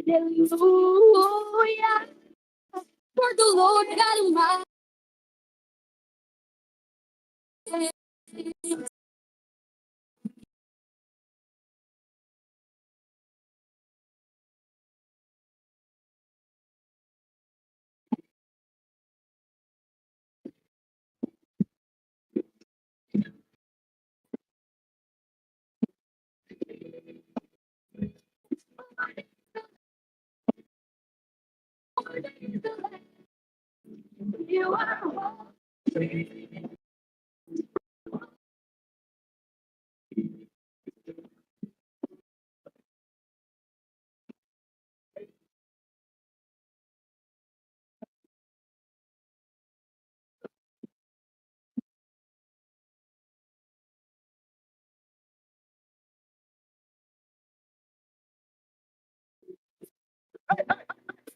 Hallelujah. For the Lord God Almighty. You are holy.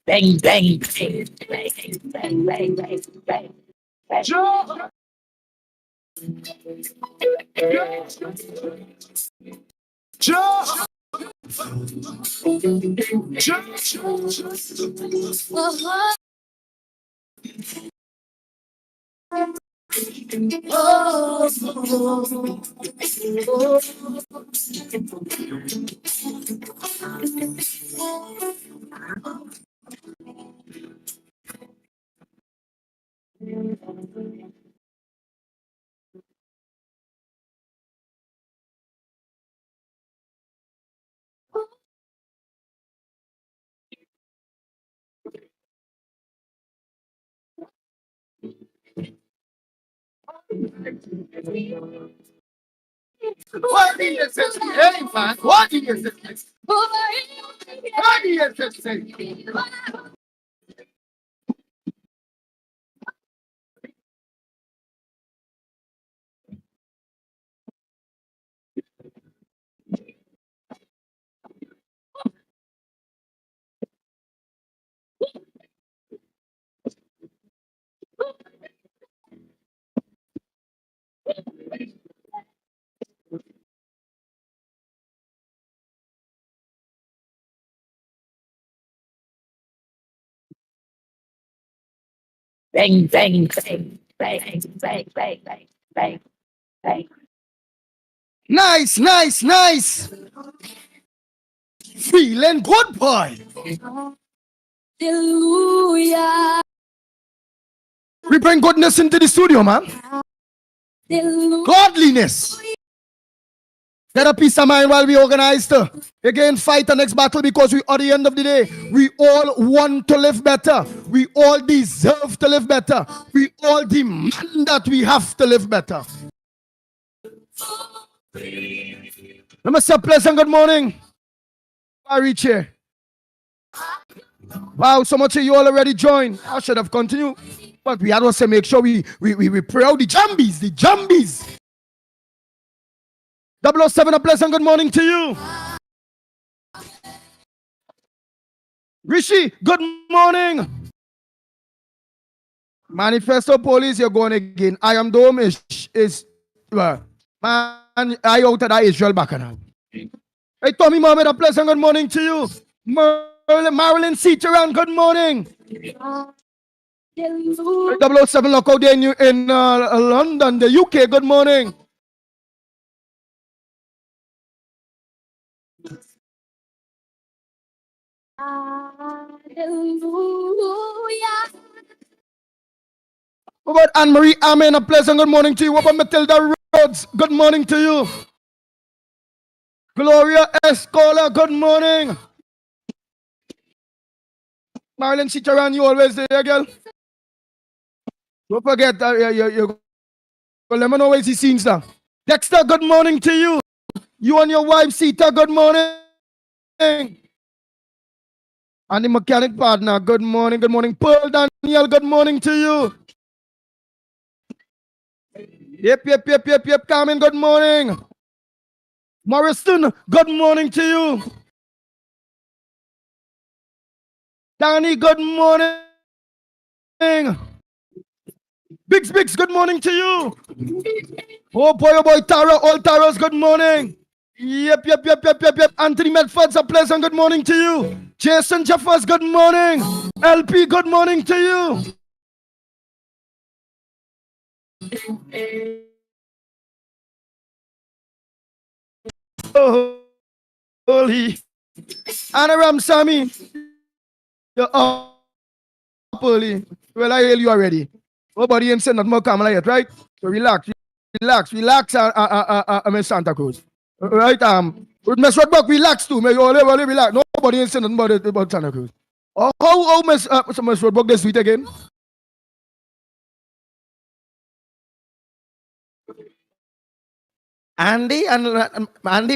Bang, bang, bang, bang, bang, bang, bang, bang. Joe! Joe! What do you say? Hey, man, what do you say? What do you say? Bang, bang, bang, bang, bang, bang, bang, bang, bang. Nice, nice, nice. Feeling good, boy. Hallelujah. We bring goodness into the studio, man. Godliness. Get a peace of mind while we organize again fight the next battle, because we at the end of the day, we all want to live better. We all deserve to live better. We all demand that we have to live better. Let me say pleasant good morning. I reach here. Wow, so much of you all already joined. I should have continued. But we had to say make sure we pray out the jumbies, the jumbies. 007, a pleasant good morning to you. Rishi, good morning. Manifesto Police, you're going again. I am Dome is man, I out of that Israel bacchanal. Hey, Tommy Mohammed, a pleasant good morning to you. Marilyn Ceteran, good morning. 007 lockout there in London, the UK, good morning. Hallelujah. What about Anne-Marie Amen? A pleasant good morning to you. What about Matilda Rhodes? Good morning to you. Gloria Escola, good morning. Marilyn Cicharan, you always there, girl. Don't forget, you let me know where he scenes now. Dexter, good morning to you. You and your wife, Sita, good morning. And the mechanic partner, good morning, good morning. Pearl Daniel, good morning to you. Yep, Carmen, good morning. Morrison, good morning to you. Danny, good morning. Biggs, good morning to you. Oh boy, Tara, all Taras, good morning. Yep. Anthony Medford's a pleasant good morning to you. Jason Jeffers, good morning. LP, good morning to you. Oh, holy. Anaram Sammy, you're up early. Well, I hail you already. Nobody ain't said nothing more Kamala yet, right? So relax, Miss Santa Cruz. Right, with Miss Rodbuck, relax too. May you all relax. Nobody ain't saying nothing about Santa Cruz. Oh, how Miss Rodbuck this week again? Andy,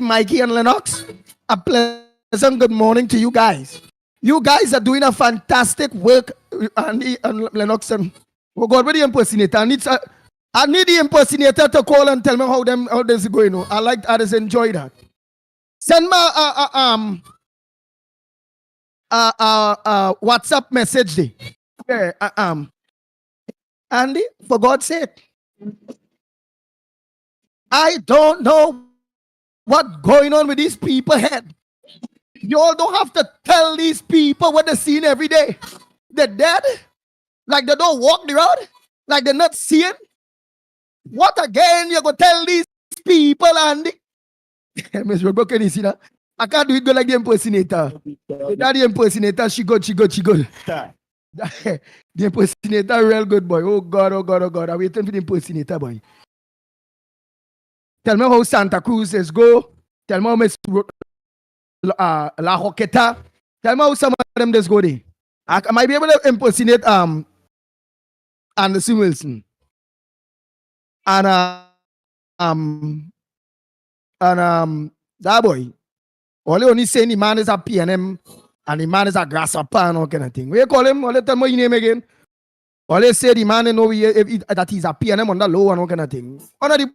Mikey, and Lennox, a pleasant good morning to you guys. You guys are doing a fantastic work, Andy and Lennox. And oh God, where the impersonator? I need the impersonator to call and tell me how this is going. I just enjoy that. Send me a WhatsApp message. Yeah, Andy, for God's sake. I don't know what's going on with these people head. You all don't have to tell these people what they're seeing every day. They're dead, like they don't walk the road, like they're not seeing. What again you gonna tell these people, Andy? Miss Rodbuck, can you see that? I can't do it good like the impersonator. That the impersonator, she good. The impersonator, real good boy. Oh God. I'm waiting for the impersonator, boy. Tell me how Santa Cruz is go. Tell me how Miss La Roqueta. Tell me how some of them just go there. I might be able to impersonate Anderson Wilson. And that boy. Only saying the man is a PNM and the man is a grasshopper and all kind of thing. What you call him? Only tell me your name again. Only say the man know that he's a PNM on the low and all kind of thing. Under the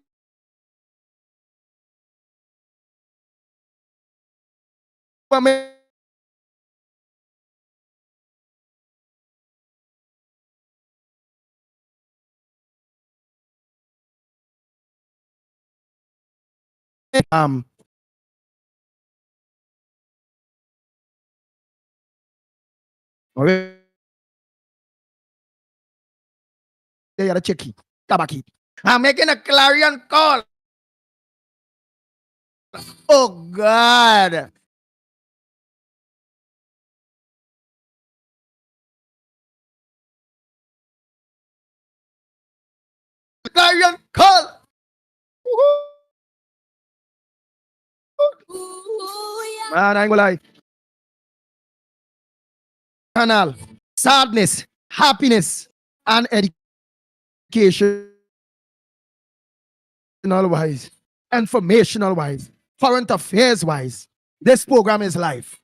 okay. They are checky. Tabaki. I'm making a clarion call. Oh God. Clarion call. Man, I ain't gonna lie. Canal, sadness, happiness, and education wise, informational wise, current affairs wise. This program is live.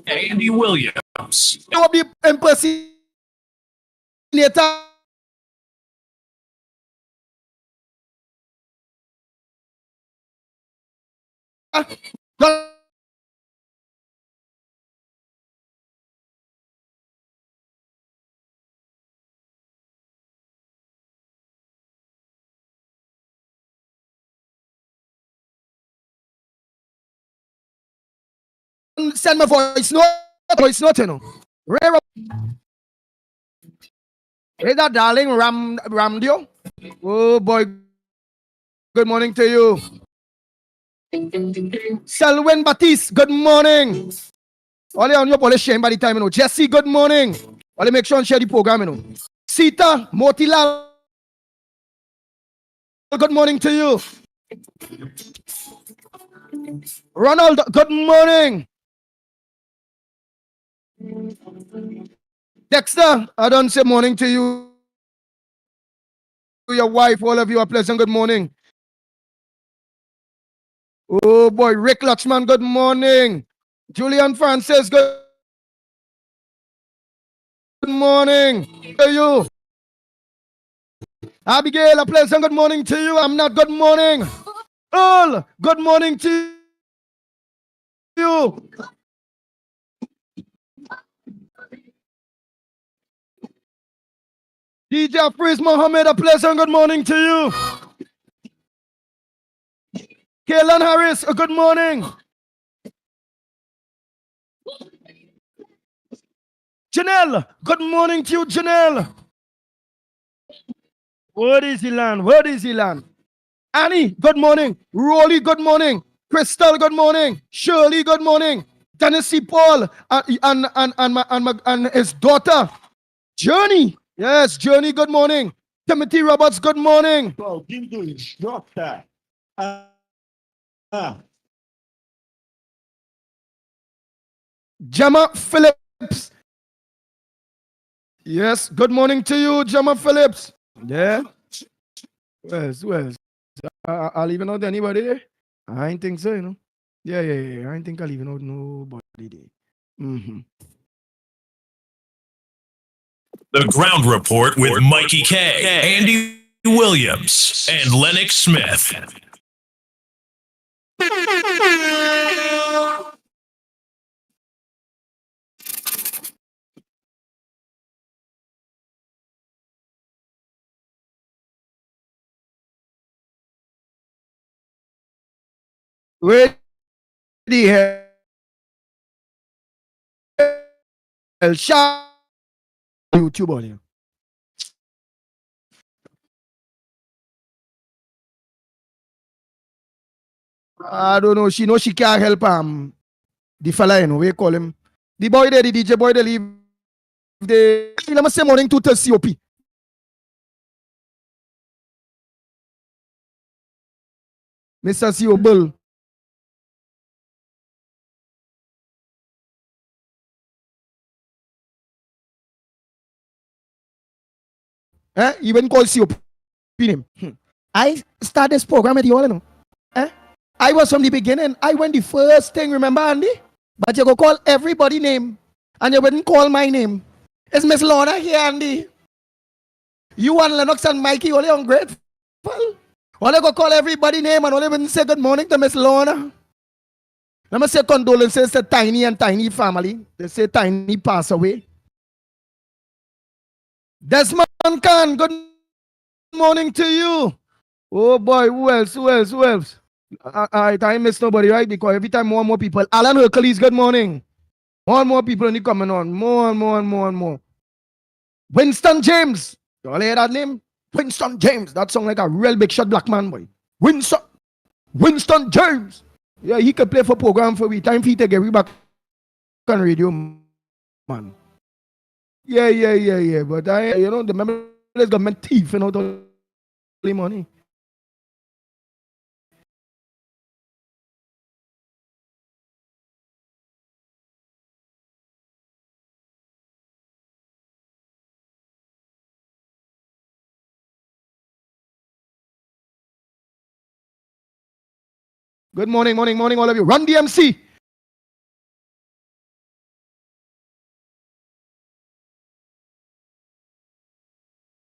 Andy Williams. You will be impersonator. Send my voice note, you know. Rare. Hey, that darling Ramdio. Oh boy. Good morning to you. Selwyn Batiste, good morning. Only on your police shame by the time, you know. Jesse, good morning. Only make sure and share the program, you know. Sita Motilal, good morning to you. Ronald, good morning. Dexter, I don't say morning to you. Your wife, all of you, a pleasant good morning. Oh boy, Rick Lutchman, good morning. Julian Francis, good morning to you. Abigail, a pleasant good morning to you. I'm not good morning. Earl, good morning to you. DJ Freeze Mohammed, a pleasant good morning to you. Kaylan Harris, a good morning. Janelle, good morning to you, Janelle. Where is he land? Where is he land? Annie, good morning. Rolly, good morning. Crystal, good morning. Shirley, good morning. Tennessee Paul and his daughter, Journey. Yes, Journey, good morning. Timothy Roberts, good morning. Bro, English, drop that. Gemma Phillips. Yes, good morning to you, Gemma Phillips. Yeah. Who else? I'll even out anybody there? I ain't think so, you know. Yeah. I ain't think I'll even out nobody there. Mm-hmm. The Ground Report with Mikey K, Andy Williams, and Lennox Smith. Where the hell shot YouTube on you? I don't know. She know she can't help the fella, you know, we call him. The boy there, the DJ boy, they leave the let me say morning to the COP. Mr. CO Bull. Even call COP name. I started this program with you all, you know. I was from the beginning. I went the first thing, remember, Andy? But you go call everybody name. And you wouldn't call my name. It's Miss Lorna here, Andy. You and Lennox and Mikey only ungrateful. Only go call everybody name and only wouldn't say good morning to Miss Lorna. Let me say condolences to Tiny and Tiny family. They say Tiny passed away. Desmond Khan, good morning to you. Oh boy, who else? I miss nobody, right? Because every time more and more people. Alan Hercules, good morning. More and more people only coming on. More and more. Winston James. You all hear that name? Winston James. That sound like a real big shot black man, boy. Winston James. Yeah, he could play for program for me. Time for you to get back on radio, man. Yeah. But the member is government thief and all the money. Good morning, all of you. Run DMC.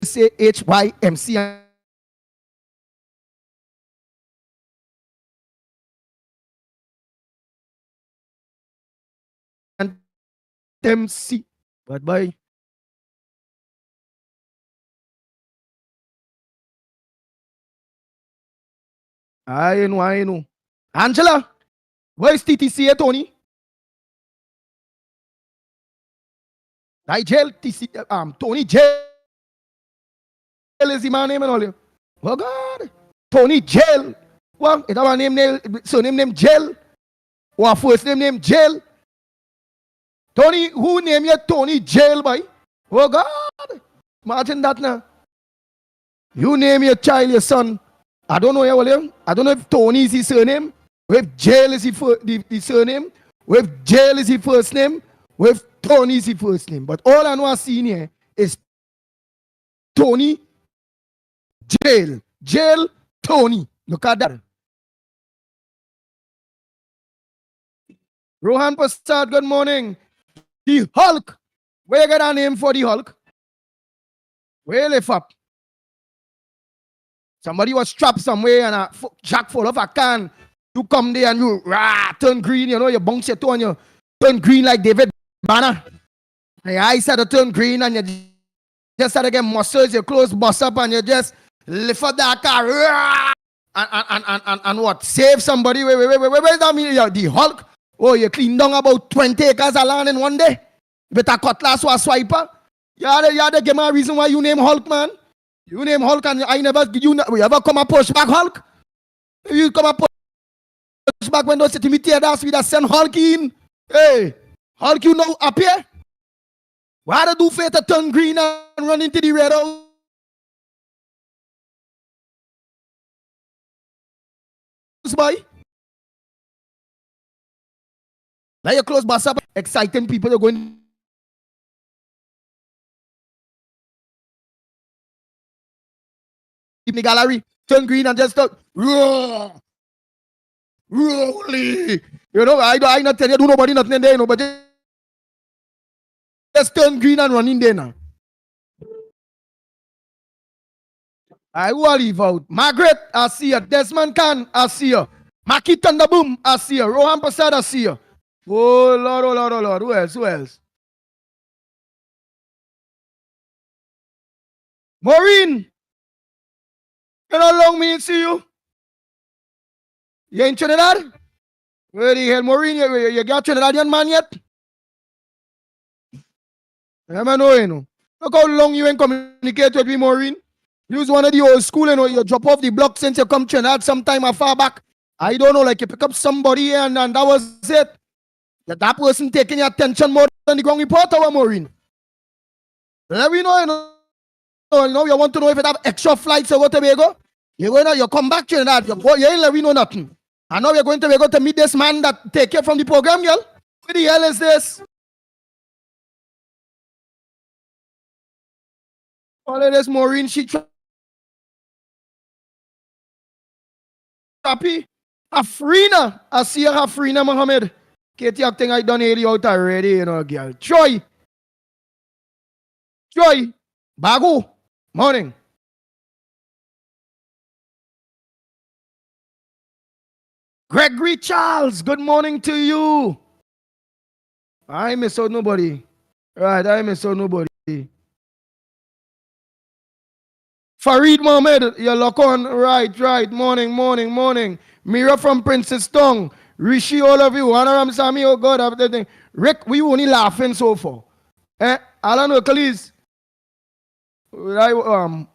Say HYMC. And MC. Bye. I know. Angela, where's TTC, Tony? Nigel, Tony Jail is the man name and all you. Oh God. Tony Jail. Well, is our name, surname name Jail? Or first name Jail? Tony, who name you Tony Jail, boy? Oh God. Imagine that now. You name your child, your son. I don't know, William. I don't know if Tony is his surname. If Jail is the surname, if Jail is the first name, if Tony is the first name. But all I know I see here is Tony Jail, Tony. Look at that. Rohan Prasad, good morning. The Hulk. Where you get a name for the Hulk? Where lift up? Somebody was trapped somewhere and a jack full of a can. You come there and you turn green, you bounce your toe and you turn green like David Banner. And your eyes had to turn green and you just start to get muscles, your clothes bust up, and you just lift up that car. And what? Save somebody. Where's that mean? The Hulk? Oh, you clean down about 20 acres of land in one day with a cutlass or a swiper. You had to give me a reason why you name Hulk, man. You name Hulk, and I never, you ever come and push back Hulk? You come and push back when those city me tear that, we just send Hulk in. Hey, Hulk, you know up here? Why do fate to turn green and run into the red house? Boy. Now your clothes bust up, exciting people are going in the gallery, turn green and just start rolling. You know, I not tell you do nobody nothing there, nobody just turn green and run in there now. I will leave out. Margaret, I see you. Desmond Khan, I see you. Maki Thunderboom, I see you. Rohan Prasad, I see you. Oh Lord, oh Lord, oh Lord. Who else? Who else? Maureen. You know how long me see you? You in Trinidad? Where the hell, Maureen? You got Trinidadian man yet? I know, you know. Look how long you ain't communicate with me, Maureen. You was one of the old school, you know, you drop off the block since you come Trinidad sometime far back. I don't know, like you pick up somebody and that was it. That person taking your attention more than the ground reporter, Maureen. Let me know, you know, you want to know if you have extra flights to go to Tobago? You come back Trinidad, you ain't let me know nothing. I know you're going to Tobago to meet this man that take you from the program, girl. What the hell is this? All of this Maureen, she happy. Afrina. I see her, Afrina Mohammed. Katie, I think I done 80 out already, you know, girl. Joy. Bagu. Morning. Gregory Charles, good morning to you. I miss out nobody. Right, I miss out nobody. Farid Mohammed, you lock on. Right. Morning. Mira from Princess Tongue. Rishi, all of you. Anaram Sami, oh God, everything. Rick, we only laughing so far. Alan O'Calise. Right, well,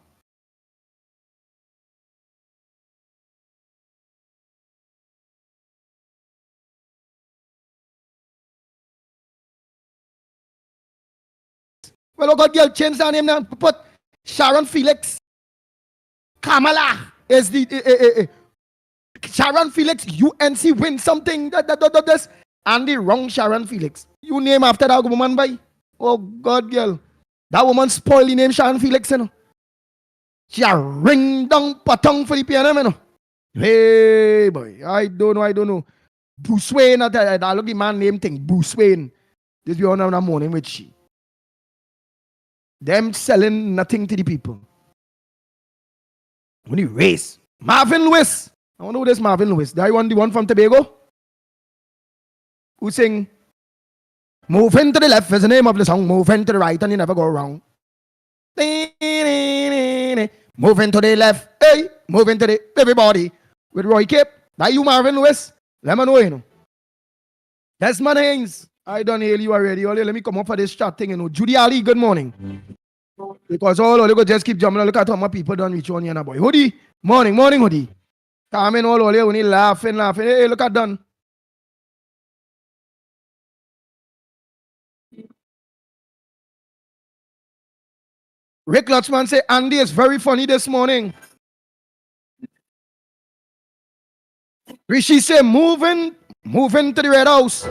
oh God, girl, change that name now. Put Sharon Felix. Kamala is the Sharon Felix. UNC win something. This and the wrong Sharon Felix. You name after that woman, by. Oh God, girl, that woman spoil the name Sharon Felix. You know, she a ring down patong for the piano. You know, hey boy, I don't know. Bruce Wayne, I look the man name thing. Bruce Wayne. This be on a morning with she. Them selling nothing to the people. Only race. Marvin Lewis. I wonder who this Marvin Lewis. That one, the one from Tobago? Who sing? Moving to the left is the name of the song. Moving to the right and you never go wrong. Moving to the left. Hey, moving to the everybody. With Roy Cape. That you Marvin Lewis? Let me know, you know. Desmond Haynes. I done hail you already. Only let me come up for this chat thing, you know. Judy Ali, good morning. Because all you go just keep jumping. Look at how my people done reach on you, boy. Hoodie, morning, Hoodie. Come in all you only laughing. Hey, look at done. Rick Lutzman say Andy is very funny this morning. Rishi say moving to the Red House.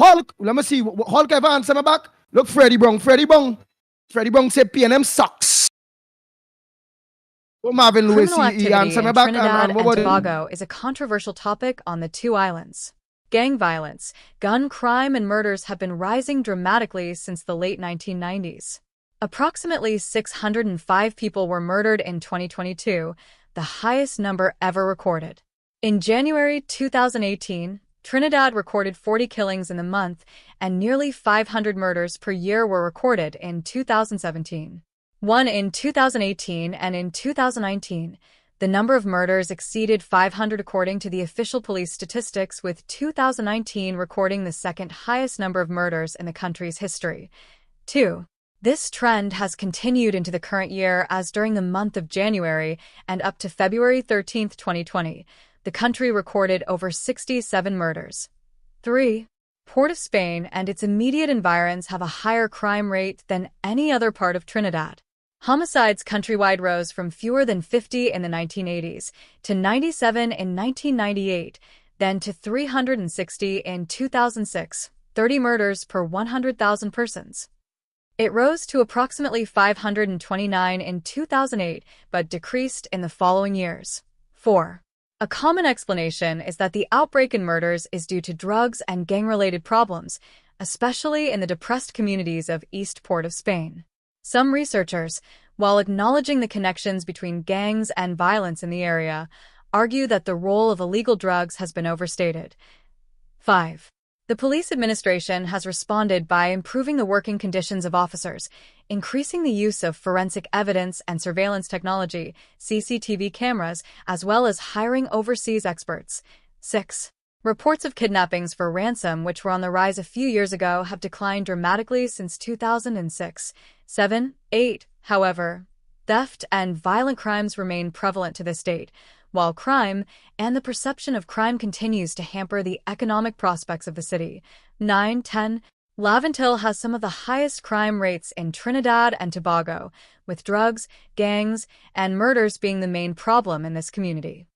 Hulk, let me see. Hulk ever answer me back? Look, Freddie Brown say PNM sucks. Well, Marvin Lewis, he answer me back. Trinidad and Tobago is a controversial topic on the two islands. Gang violence, gun crime, and murders have been rising dramatically since the late 1990s. Approximately 605 people were murdered in 2022, the highest number ever recorded. In January 2018, Trinidad recorded 40 killings in the month, and nearly 500 murders per year were recorded in 2017. One in 2018 and in 2019, the number of murders exceeded 500 according to the official police statistics, with 2019 recording the second highest number of murders in the country's history. 2. This trend has continued into the current year, as during the month of January and up to February 13, 2020, the country recorded over 67 murders. 3. Port of Spain and its immediate environs have a higher crime rate than any other part of Trinidad. Homicides countrywide rose from fewer than 50 in the 1980s to 97 in 1998, then to 360 in 2006, 30 murders per 100,000 persons. It rose to approximately 529 in 2008, but decreased in the following years. 4. A common explanation is that the outbreak in murders is due to drugs and gang-related problems, especially in the depressed communities of East Port of Spain. Some researchers, while acknowledging the connections between gangs and violence in the area, argue that the role of illegal drugs has been overstated. 5. The police administration has responded by improving the working conditions of officers, increasing the use of forensic evidence and surveillance technology, CCTV cameras, as well as hiring overseas experts. 6. Reports of kidnappings for ransom, which were on the rise a few years ago, have declined dramatically since 2006. 7. 8. However, theft and violent crimes remain prevalent to this date, while crime and the perception of crime continues to hamper the economic prospects of the city. 9. 10. Laventille has some of the highest crime rates in Trinidad and Tobago, with drugs, gangs, and murders being the main problem in this community.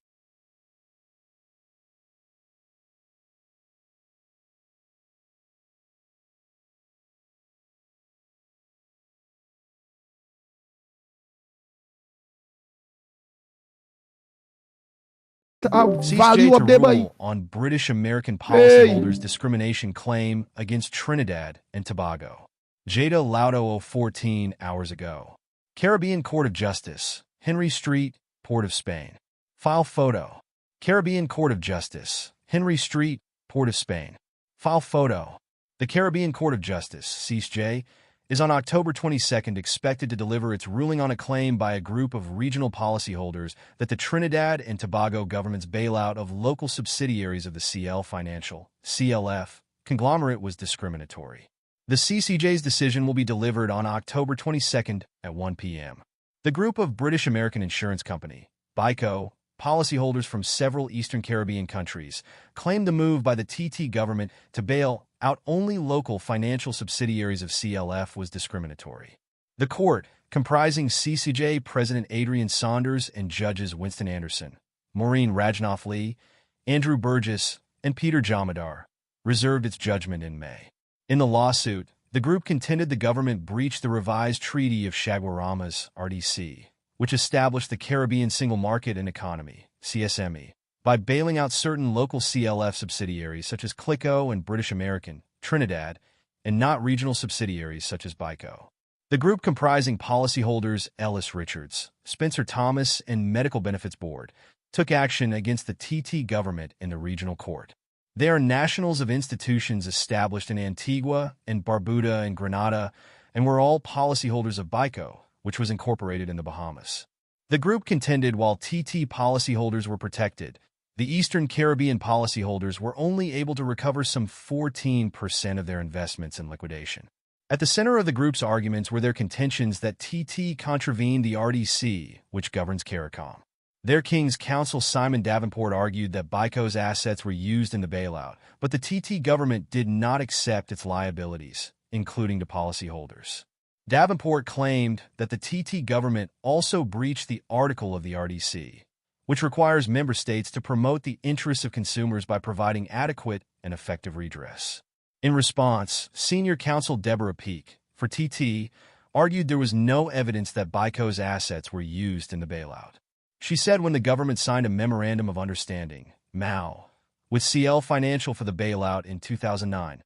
Value CJ up to there, boy. rule on British American policyholders' discrimination claim against Trinidad and Tobago. Jada Laudo 14 hours ago. Caribbean Court of Justice, Henry Street, Port of Spain. File photo. Caribbean Court of Justice, Henry Street, Port of Spain. File photo. The Caribbean Court of Justice, CJ, is on October 22nd expected to deliver its ruling on a claim by a group of regional policyholders that the Trinidad and Tobago government's bailout of local subsidiaries of the CL Financial (CLF) conglomerate was discriminatory. The CCJ's decision will be delivered on October 22nd at 1 p.m. The group of British American Insurance Company, BICO, policyholders from several Eastern Caribbean countries, claimed the move by the TT government to bail out only local financial subsidiaries of CLF was discriminatory. The court, comprising CCJ President Adrian Saunders and Judges Winston Anderson, Maureen Rajnoff Lee, Andrew Burgess, and Peter Jamadar, reserved its judgment in May. In the lawsuit, the group contended the government breached the revised Treaty of Chaguaramas, RDC, which established the Caribbean Single Market and Economy, CSME, by bailing out certain local CLF subsidiaries such as Clico and British American, Trinidad, and not regional subsidiaries such as BICO. The group, comprising policyholders Ellis Richards, Spencer Thomas, and Medical Benefits Board, took action against the TT government in the regional court. They are nationals of institutions established in Antigua and Barbuda and Grenada, and were all policyholders of BICO, which was incorporated in the Bahamas. The group contended while TT policyholders were protected, the Eastern Caribbean policyholders were only able to recover some 14% of their investments in liquidation. At the center of the group's arguments were their contentions that TT contravened the RDC, which governs CARICOM. Their King's Counsel Simon Davenport argued that BICO's assets were used in the bailout, but the TT government did not accept its liabilities, including to policyholders. Davenport claimed that the TT government also breached the article of the RDC, which requires member states to promote the interests of consumers by providing adequate and effective redress. In response, senior counsel Deborah Peake, for TT, argued there was no evidence that BICO's assets were used in the bailout. She said when the government signed a Memorandum of Understanding, MOU, with CL Financial for the bailout in 2009,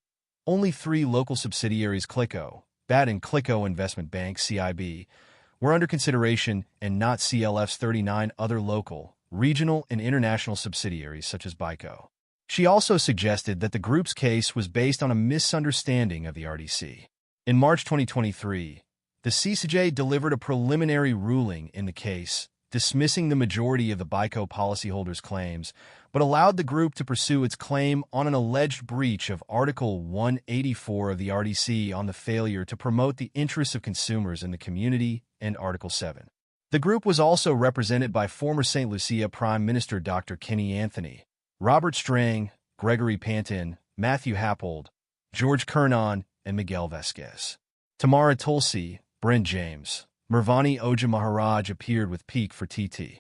only 3 local subsidiaries, Clico, BAT, and Clico Investment Bank, CIB, were under consideration, and not CLF's 39 other local, regional, and international subsidiaries such as BICO. She also suggested that the group's case was based on a misunderstanding of the RDC. In March 2023, the CCJ delivered a preliminary ruling in the case, dismissing the majority of the BICO policyholders' claims, but allowed the group to pursue its claim on an alleged breach of Article 184 of the RDC on the failure to promote the interests of consumers in the community and Article 7. The group was also represented by former St. Lucia Prime Minister Dr. Kenny Anthony, Robert Strang, Gregory Pantin, Matthew Happold, George Kernan, and Miguel Vasquez. Tamara Tulsi, Brent James, Mervani Oja Maharaj appeared with Peak for TT.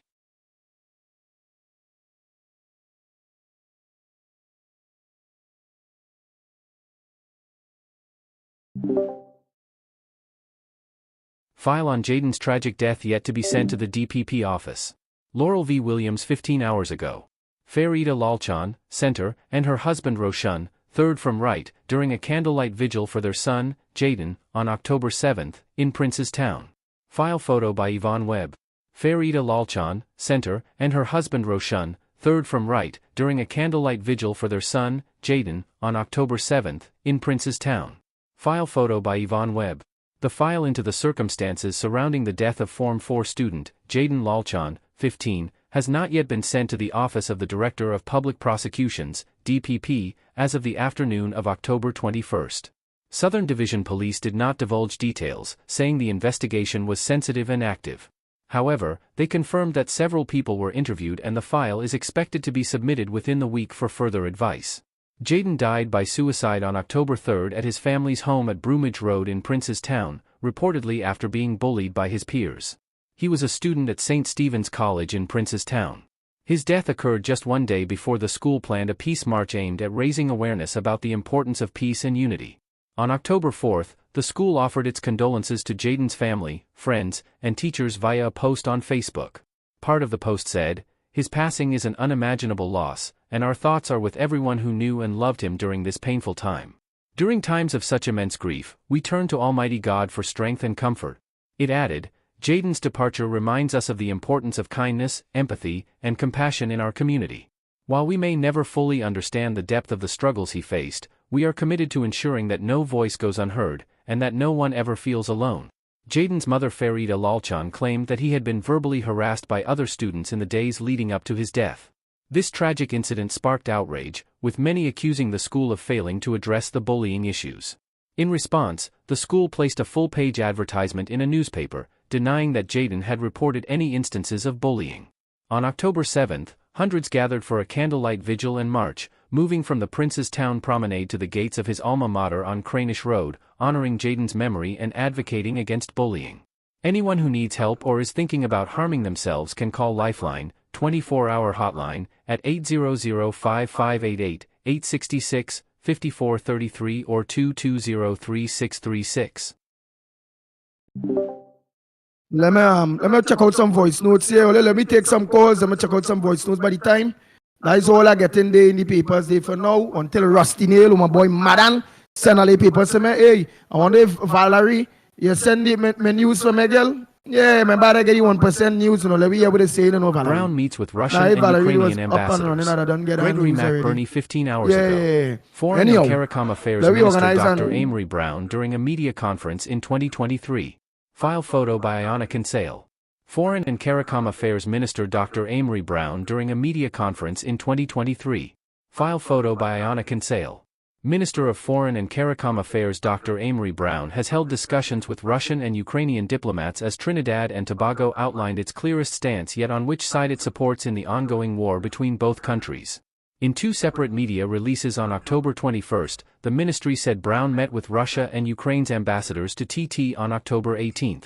File on Jaden's tragic death yet to be sent to the DPP office. Laurel V. Williams 15 hours ago. Farida Lalchan, center, and her husband Roshan, third from right, during a candlelight vigil for their son, Jaden, on October 7, in Prince's Town. File photo by Yvonne Webb. Farida Lalchan, center, and her husband Roshan, third from right, during a candlelight vigil for their son, Jaden, on October 7, in Prince's Town. File photo by Yvonne Webb. The file into the circumstances surrounding the death of Form 4 student, Jaden Lalchan, 15, has not yet been sent to the Office of the Director of Public Prosecutions, DPP, as of the afternoon of October 21. Southern Division Police did not divulge details, saying the investigation was sensitive and active. However, they confirmed that several people were interviewed and the file is expected to be submitted within the week for further advice. Jaden died by suicide on October 3 at his family's home at Broomage Road in Prince's Town, reportedly after being bullied by his peers. He was a student at St. Stephen's College in Prince's Town. His death occurred just one day before the school planned a peace march aimed at raising awareness about the importance of peace and unity. On October 4, the school offered its condolences to Jaden's family, friends, and teachers via a post on Facebook. Part of the post said, "His passing is an unimaginable loss, and our thoughts are with everyone who knew and loved him during this painful time. During times of such immense grief, we turn to Almighty God for strength and comfort." It added, "Jaden's departure reminds us of the importance of kindness, empathy, and compassion in our community. While we may never fully understand the depth of the struggles he faced, we are committed to ensuring that no voice goes unheard, and that no one ever feels alone." Jaden's mother Farida Lalchan claimed that he had been verbally harassed by other students in the days leading up to his death. This tragic incident sparked outrage, with many accusing the school of failing to address the bullying issues. In response, the school placed a full-page advertisement in a newspaper, denying that Jaden had reported any instances of bullying. On October 7, hundreds gathered for a candlelight vigil and march, moving from the Prince's Town Promenade to the gates of his alma mater on Cranish Road, honoring Jaden's memory and advocating against bullying. Anyone who needs help or is thinking about harming themselves can call Lifeline, 24-hour hotline, at 800-5588, 866-5433 or 220-3636. Let me check out some voice notes here. Let me take some calls. Let me check out some voice notes by the time. That is all I get in there in the papers there for now. Until Rusty Nail, my boy Madan, send all the papers to me. Hey, I wonder if Valerie, you send me news for me, girl? Yeah, my bad, I get you 1% news. You know, let me hear what they say. You know, Valerie. Brown meets with Russian and Ukrainian ambassadors. Gregory McBurney 15 hours ago. Foreign and CARICOM Affairs Minister Dr. Amory Brown during a media conference in 2023. File photo by Iona Kinsale. Foreign and CARICOM Affairs Minister Dr. Amory Brown during a media conference in 2023. File photo by Iona Kinsale. Minister of Foreign and CARICOM Affairs Dr. Amory Brown has held discussions with Russian and Ukrainian diplomats as Trinidad and Tobago outlined its clearest stance yet on which side it supports in the ongoing war between both countries. In two separate media releases on October 21, the ministry said Brown met with Russia and Ukraine's ambassadors to TT on October 18.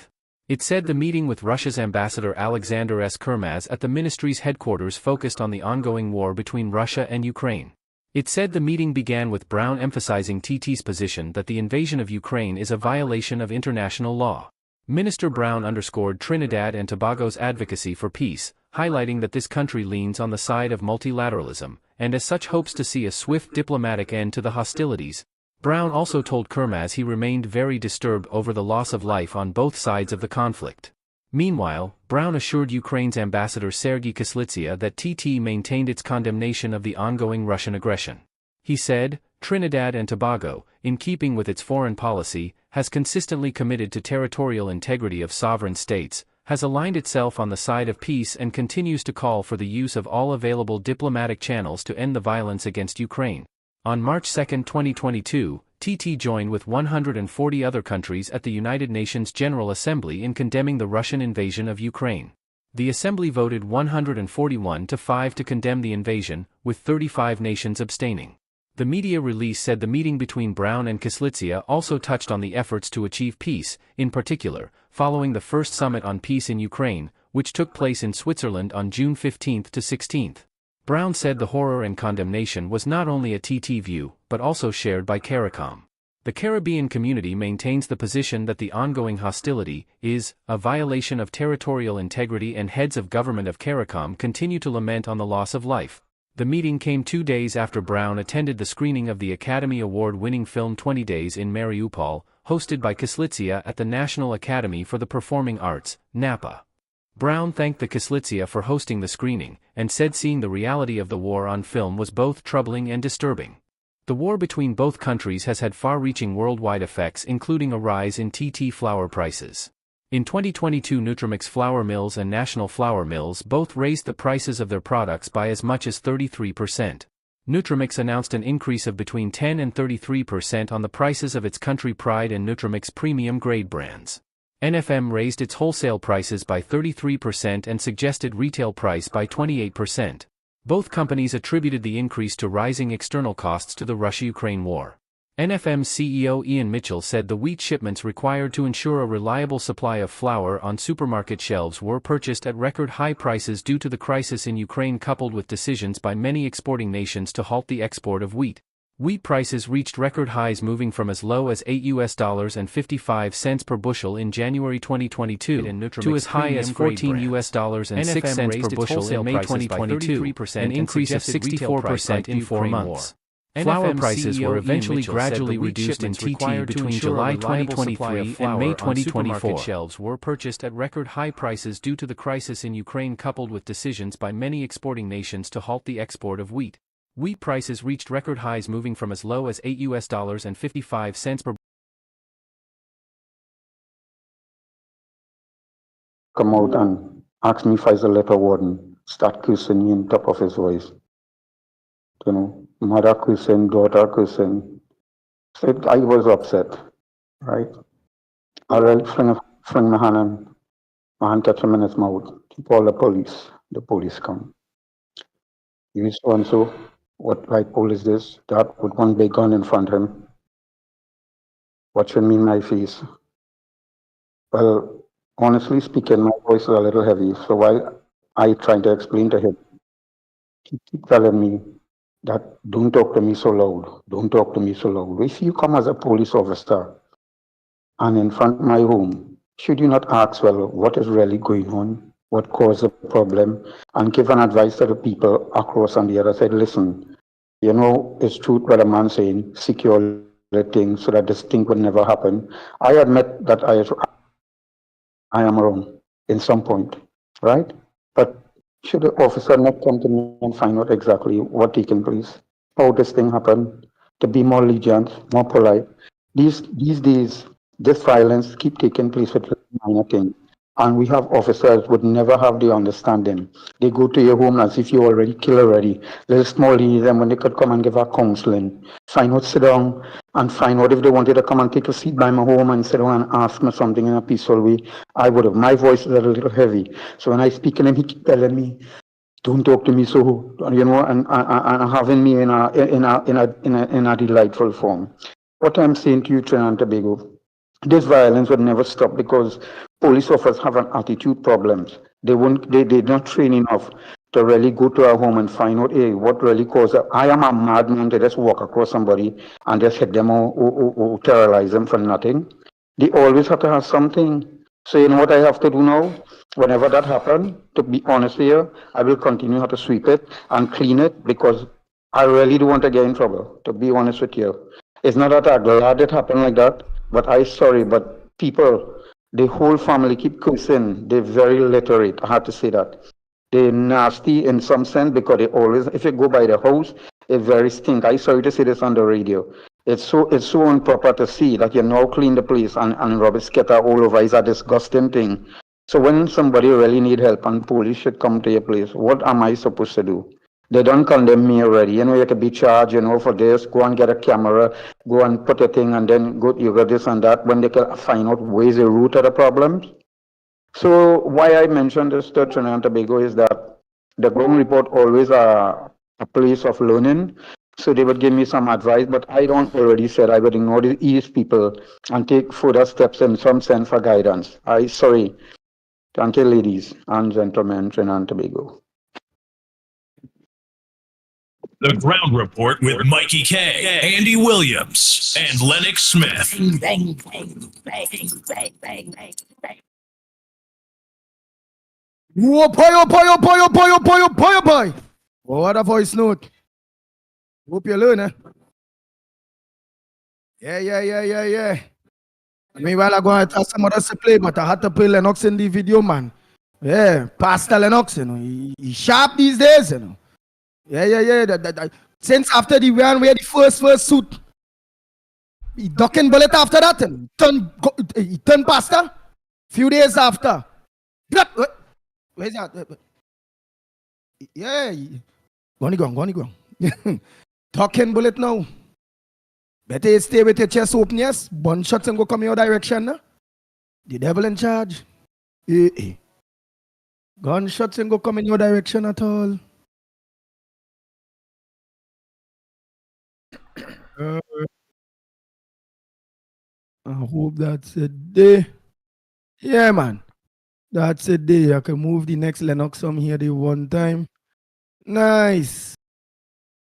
It said the meeting with Russia's ambassador Alexander S. Kermaz at the ministry's headquarters focused on the ongoing war between Russia and Ukraine. It said the meeting began with Brown emphasizing TT's position that the invasion of Ukraine is a violation of international law. Minister Brown underscored Trinidad and Tobago's advocacy for peace, highlighting that this country leans on the side of multilateralism, and as such hopes to see a swift diplomatic end to the hostilities. Brown also told Kermaz he remained very disturbed over the loss of life on both sides of the conflict. Meanwhile, Brown assured Ukraine's ambassador Sergei Kyslytsya that TT maintained its condemnation of the ongoing Russian aggression. He said, Trinidad and Tobago, in keeping with its foreign policy, has consistently committed to territorial integrity of sovereign states, has aligned itself on the side of peace and continues to call for the use of all available diplomatic channels to end the violence against Ukraine. On March 2, 2022, TT joined with 140 other countries at the United Nations General Assembly in condemning the Russian invasion of Ukraine. The Assembly voted 141-5 to condemn the invasion, with 35 nations abstaining. The media release said the meeting between Brown and Kyslytsya also touched on the efforts to achieve peace, in particular, following the first summit on peace in Ukraine, which took place in Switzerland on June 15 to 16. Brown said the horror and condemnation was not only a TT view, but also shared by CARICOM. The Caribbean community maintains the position that the ongoing hostility is a violation of territorial integrity, and heads of government of CARICOM continue to lament on the loss of life. The meeting came 2 days after Brown attended the screening of the Academy Award-winning film 20 Days in Mariupol, hosted by Kyslytsya at the National Academy for the Performing Arts, NAPA. Brown thanked the Kyslytsya for hosting the screening, and said seeing the reality of the war on film was both troubling and disturbing. The war between both countries has had far-reaching worldwide effects, including a rise in TT flour prices. In 2022, Nutrimix flour mills and National Flour Mills both raised the prices of their products by as much as 33%. Nutrimix announced an increase of between 10 and 33% on the prices of its Country Pride and Nutrimix premium grade brands. NFM raised its wholesale prices by 33% and suggested retail price by 28%. Both companies attributed the increase to rising external costs to the Russia-Ukraine war. NFM's CEO Ian Mitchell said the wheat shipments required to ensure a reliable supply of flour on supermarket shelves were purchased at record high prices due to the crisis in Ukraine, coupled with decisions by many exporting nations to halt the export of wheat. Wheat prices reached record highs, moving from as low as $8.55 per bushel in January 2022 to as high as $14.06 per bushel in May 2022, an increase of 64% in 4 months. Flour prices were eventually gradually reduced in TT between July 2023 and May 2024. Shelves were purchased at record high prices due to the crisis in Ukraine, coupled with decisions by many exporting nations to halt the export of wheat. Wheat prices reached record highs, moving from as low as $8.55 per come out and ask me if I was a letter warden, start cursing me on top of his voice. You know, mother cursing, daughter cursing. So I was upset, right? I really fling my hand touch him in his mouth. He called the police. The police come. You so and so. What right pole is this? That with one big gun in front of him. Watching me in my face. Well, honestly speaking, my voice is a little heavy. So while I trying to explain to him, he keep telling me that don't talk to me so loud. Don't talk to me so loud. If you come as a police officer and in front of my home, should you not ask, well, what is really going on? What caused the problem, and give an advice to the people across on the other side? Listen, you know, it's truth what a man saying, secure the thing so that this thing would never happen. I admit that I am wrong in some point, right? But should the officer not come to me and find out exactly what taking place, how this thing happened, to be more lenient, more polite? These days, this violence keep taking place with minor things. And we have officers would never have the understanding. They go to your home as if you already killed already. Little small lady, them when they could come and give her counseling. Find out, sit down, and find out if they wanted to come and take a seat by my home and sit down and ask me something in a peaceful way. I would have. My voice is a little heavy. So when I speak to him, he keep telling me, don't talk to me so, you know, and having me in a delightful form. What I'm saying to you, Trinidad and Tobago, this violence would never stop because police officers have an attitude problems. They're not trained enough to really go to a home and find out, hey, what really caused it. I am a madman to just walk across somebody and just hit them or terrorize them for nothing. They always have to have something. So you know what I have to do now? Whenever that happens, to be honest here, I will continue to sweep it and clean it because I really don't want to get in trouble, to be honest with you. It's not that I'm glad it happened like that, but I'm sorry, but people, The whole family keep cursing. They're very literate. I have to say that. They're nasty in some sense because they always, if you go by the house, it very stink. I sorry to say this on the radio. It's so improper to see that you now clean the place and rubbish scatter all over. It's a disgusting thing. So when somebody really need help and police should come to your place, what am I supposed to do? They don't condemn me already. You could be charged, for this, go and get a camera, go and put a thing and then you got this and that when they can find out where's the root of the problems. So why I mentioned this to Trinidad and Tobago is that the ground report always a place of learning. So they would give me some advice, but I don't already said I would ignore these people and take further steps in some sense for guidance. Sorry. Thank you, ladies and gentlemen, Trinidad and Tobago. The Ground Report with Mikey K, Andy Williams, and Lennox Smith. Whoa, boy. Oh, what a voice note. Hope you learn, eh? Yeah. Meanwhile, I'm going to ask some others to play, but I had to play Lennox in the video, man. Yeah, Pastor Lennox, he's sharp these days, Yeah. Since after the one wear the first suit, he ducking bullet after that, and he turned pastor. Few days after, where's that? Yeah, gone. Ducking bullet now. Better you stay with your chest open, yes. Bun shots and go come your direction, no? The devil in charge. Gunshots and go come in your direction at all. I hope that's a day. Yeah, man. That's a day. I can move the next Lennox from here the one time. Nice.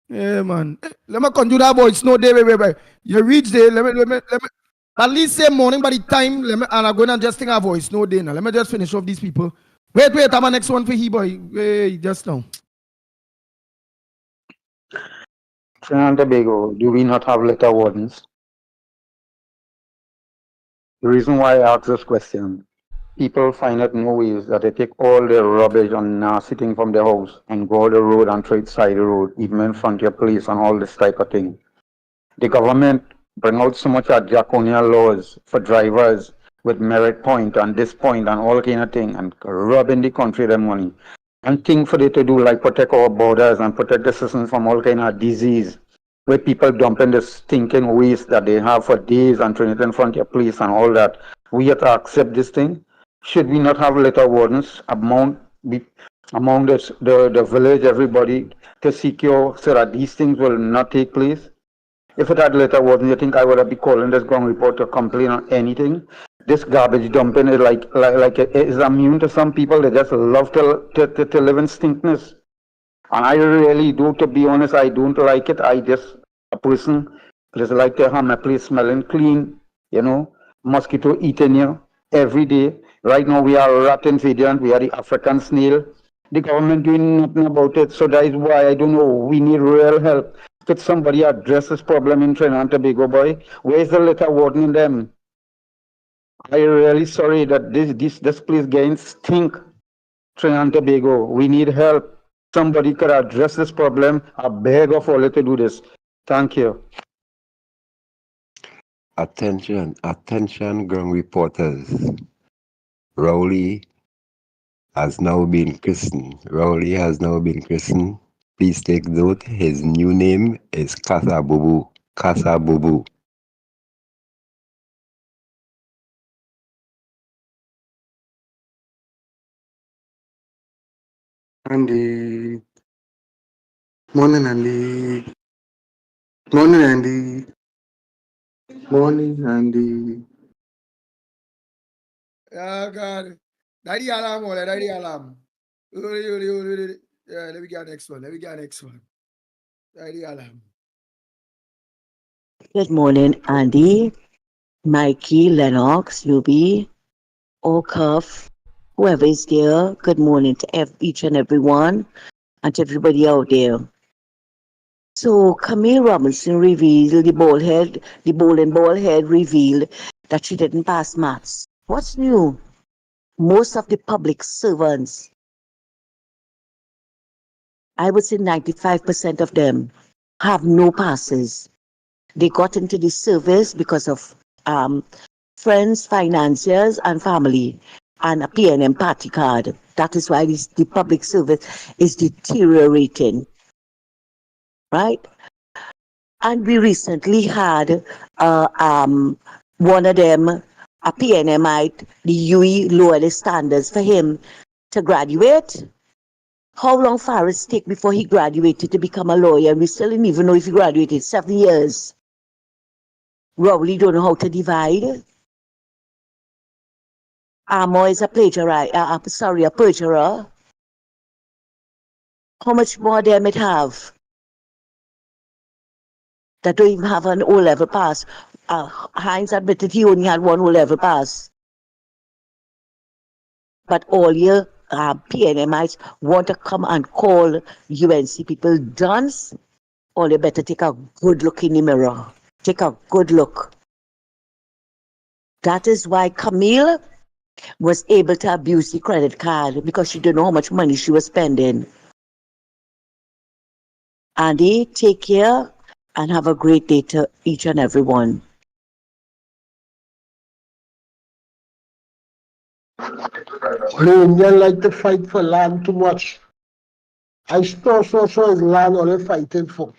Yeah, man. Let me conjure that voice. No day, wait. You reach there. Let me. At least say morning by the time. And I'm going to just think a voice. No day now. Let me just finish off these people. Wait. I'm a next one for he boy. Wait, just now. Trinidad and Tobago, do we not have letter wardens? The reason why I ask this question, people find it no ways that they take all their rubbish and sitting from their house and go on the road and trade side the road, even in front of your place and all this type of thing. The government bring out so much draconian laws for drivers with merit point and this point and all kind of thing and robbing the country their money. And thing for they to do like protect our borders and protect the citizens from all kind of disease, where people dumping the stinking waste that they have for days and turn it in front of your place and all that. We have to accept this thing. Should we not have letter wardens among the village, everybody, to secure so that these things will not take place? If it had letter wardens, you think I would have been calling this ground report to complain on anything? This garbage dumping is like it is immune to some people. They just love to live in stinkness. And I really do, to be honest, I don't like it. A person just like to have my place smelling clean, mosquito eating you every day. Right now we are rat invading, we are the African snail. The government doing nothing about it. So that is why I don't know, we need real help. Could somebody address this problem in Trinidad and Tobago, boy? Where's the letter warden in them? I'm really sorry that this place getting stink. Trinidad and Tobago, we need help. Somebody could address this problem. I beg of all to do this. Thank you. Attention, ground reporters. Rowley has now been christened. Please take note. His new name is Casa Bubu. Andy. Morning, Andy. Morning, Andy. Oh, God. That's the alarm, all right. That's the alarm. Yeah, let me get next one. That's the alarm. Good morning, Andy, Mikey, Lennox, Yubi, Cuff, whoever is there. Good morning to each and every one, and to everybody out there. So Camille Robinson revealed, the bowling ball head revealed that she didn't pass maths. What's new? Most of the public servants, I would say 95% of them, have no passes. They got into the service because of friends, financiers, and family, and a PNM party card. That is why the public service is deteriorating, right? And we recently had one of them, a PNMite, the UE lowered the standards for him to graduate. How long Faris take before he graduated to become a lawyer? We still didn't even know if he graduated. 7 years. Rowley don't know how to divide. Amo is a plagiarist. A perjurer. How much more them it have that don't even have an O-level pass? Hines admitted he only had one O-level pass. But all your PNMites want to come and call UNC people dunce. All you better take a good look in the mirror. Take a good look. That is why Camille was able to abuse the credit card, because she didn't know how much money she was spending. Andy, take care and have a great day to each and every one. Indian like to fight for land too much. I so is land all they fighting for.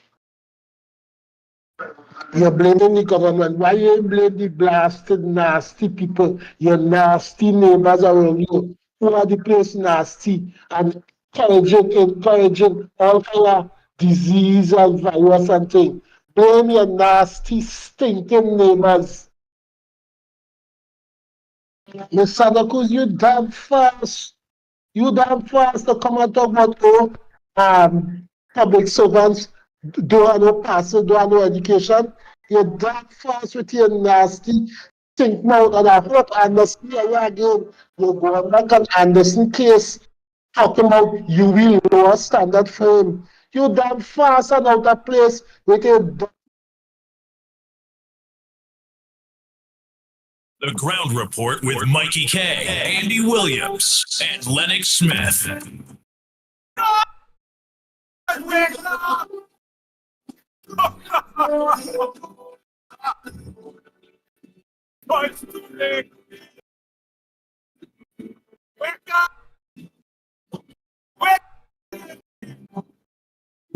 You're blaming the government. Why you blame the blasted, nasty people, your nasty neighbors around you, who are the place nasty and encouraging all kind of disease and virus and thing. Blame your nasty, stinking neighbors. Miss Sadakus, you damn fast. You damn fast to come and talk about public servants don't have no passes, don't have no education. You're damn fast with your nasty think mouth, and I hope Anderson you again. You're going back on Anderson case talking about you will lower standard for him. You damn fast and out of place with your The Ground Report with Mikey K, Andy Williams, and Lennox Smith.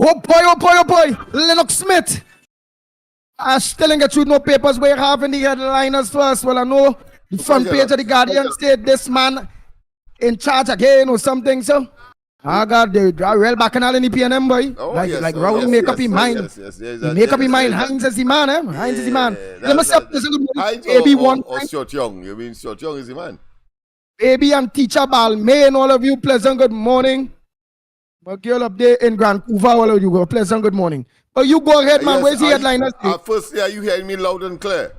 Oh boy, Lennox Smith. I still ain't get you no papers where you have in the headliners first. Well, I know the front page of the Guardian said this man in charge again or something, so. I got the real bacchanal in the PNM, boy. Raul make up his mind. Make up his mind. Hines is the man, eh? Hines is the man. Let me say, baby one. Or Short Young. You mean Short Young is the man? Baby and teacher Balmain, all of you, pleasant good morning. My girl up there in Vancouver, all of you go, pleasant good morning. But you go ahead, man. Where's the headline? Firstly, are you hearing me loud and clear?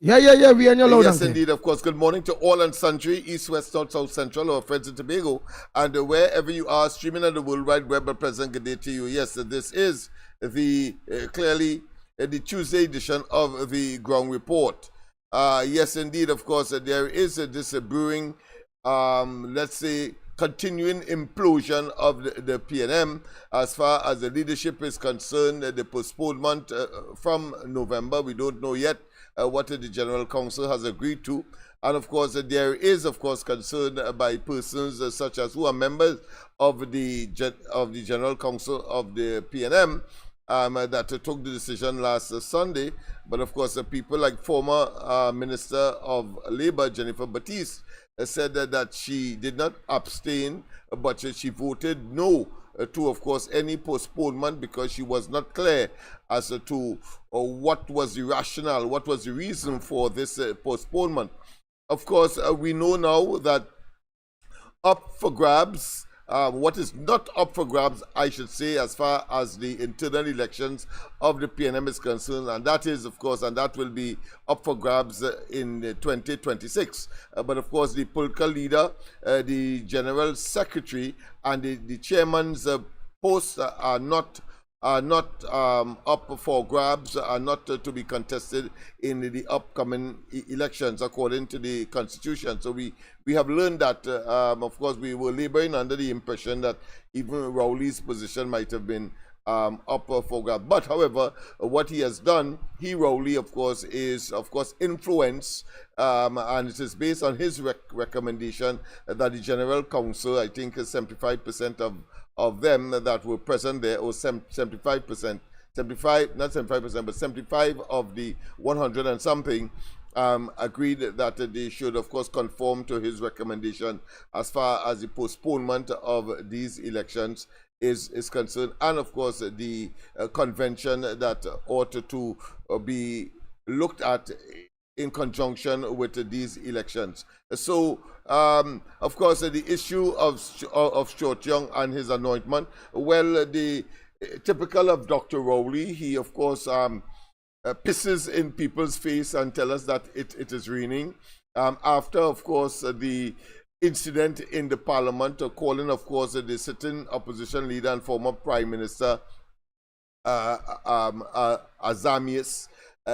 Yeah, we are your loud and clear. Yes, indeed, of course. Good morning to all and sundry, East, West, North, South, Central, our friends in Tobago, and wherever you are streaming on the World Wide Web, a pleasant good day to you. Yes, this is the clearly the Tuesday edition of the Ground Report. Yes, indeed, of course, there is this brewing, let's say, continuing implosion of the PNM as far as the leadership is concerned. The postponement from November, we don't know yet what the General Council has agreed to. And of course, there is, of course, concern by persons such as who are members of the General Council of the PNM that took the decision last Sunday. But of course, people like former Minister of Labour, Jennifer Batiste, said that she did not abstain, but she voted no to, of course, any postponement because she was not clear as to what was the rationale, what was the reason for this postponement. Of course, we know now that up for grabs, what is not up for grabs, I should say, as far as the internal elections of the PNM is concerned, and that is, of course, and that will be up for grabs in 2026. But of course, the political leader, the general secretary, and the chairman's posts are not are not up for grabs, are not to be contested in the upcoming elections according to the Constitution. So we have learned that, of course, we were laboring under the impression that even Rowley's position might have been up for grabs. But, however, what he has done, Rowley, of course, is, of course, influence, and it is based on his recommendation that the General Council, I think, is 75% of them that were present there, or 75%, 75, not 75%, but 75 of the 100 and something agreed that they should, of course, conform to his recommendation as far as the postponement of these elections is concerned, and of course the convention that ought to be looked at in conjunction with these elections. So, of course, the issue of Stuart Young and his anointment, well, the typical of Dr. Rowley, he, of course, pisses in people's face and tell us that it is raining. After, of course, the incident in the parliament, calling, of course, the sitting opposition leader and former Prime Minister Azamius,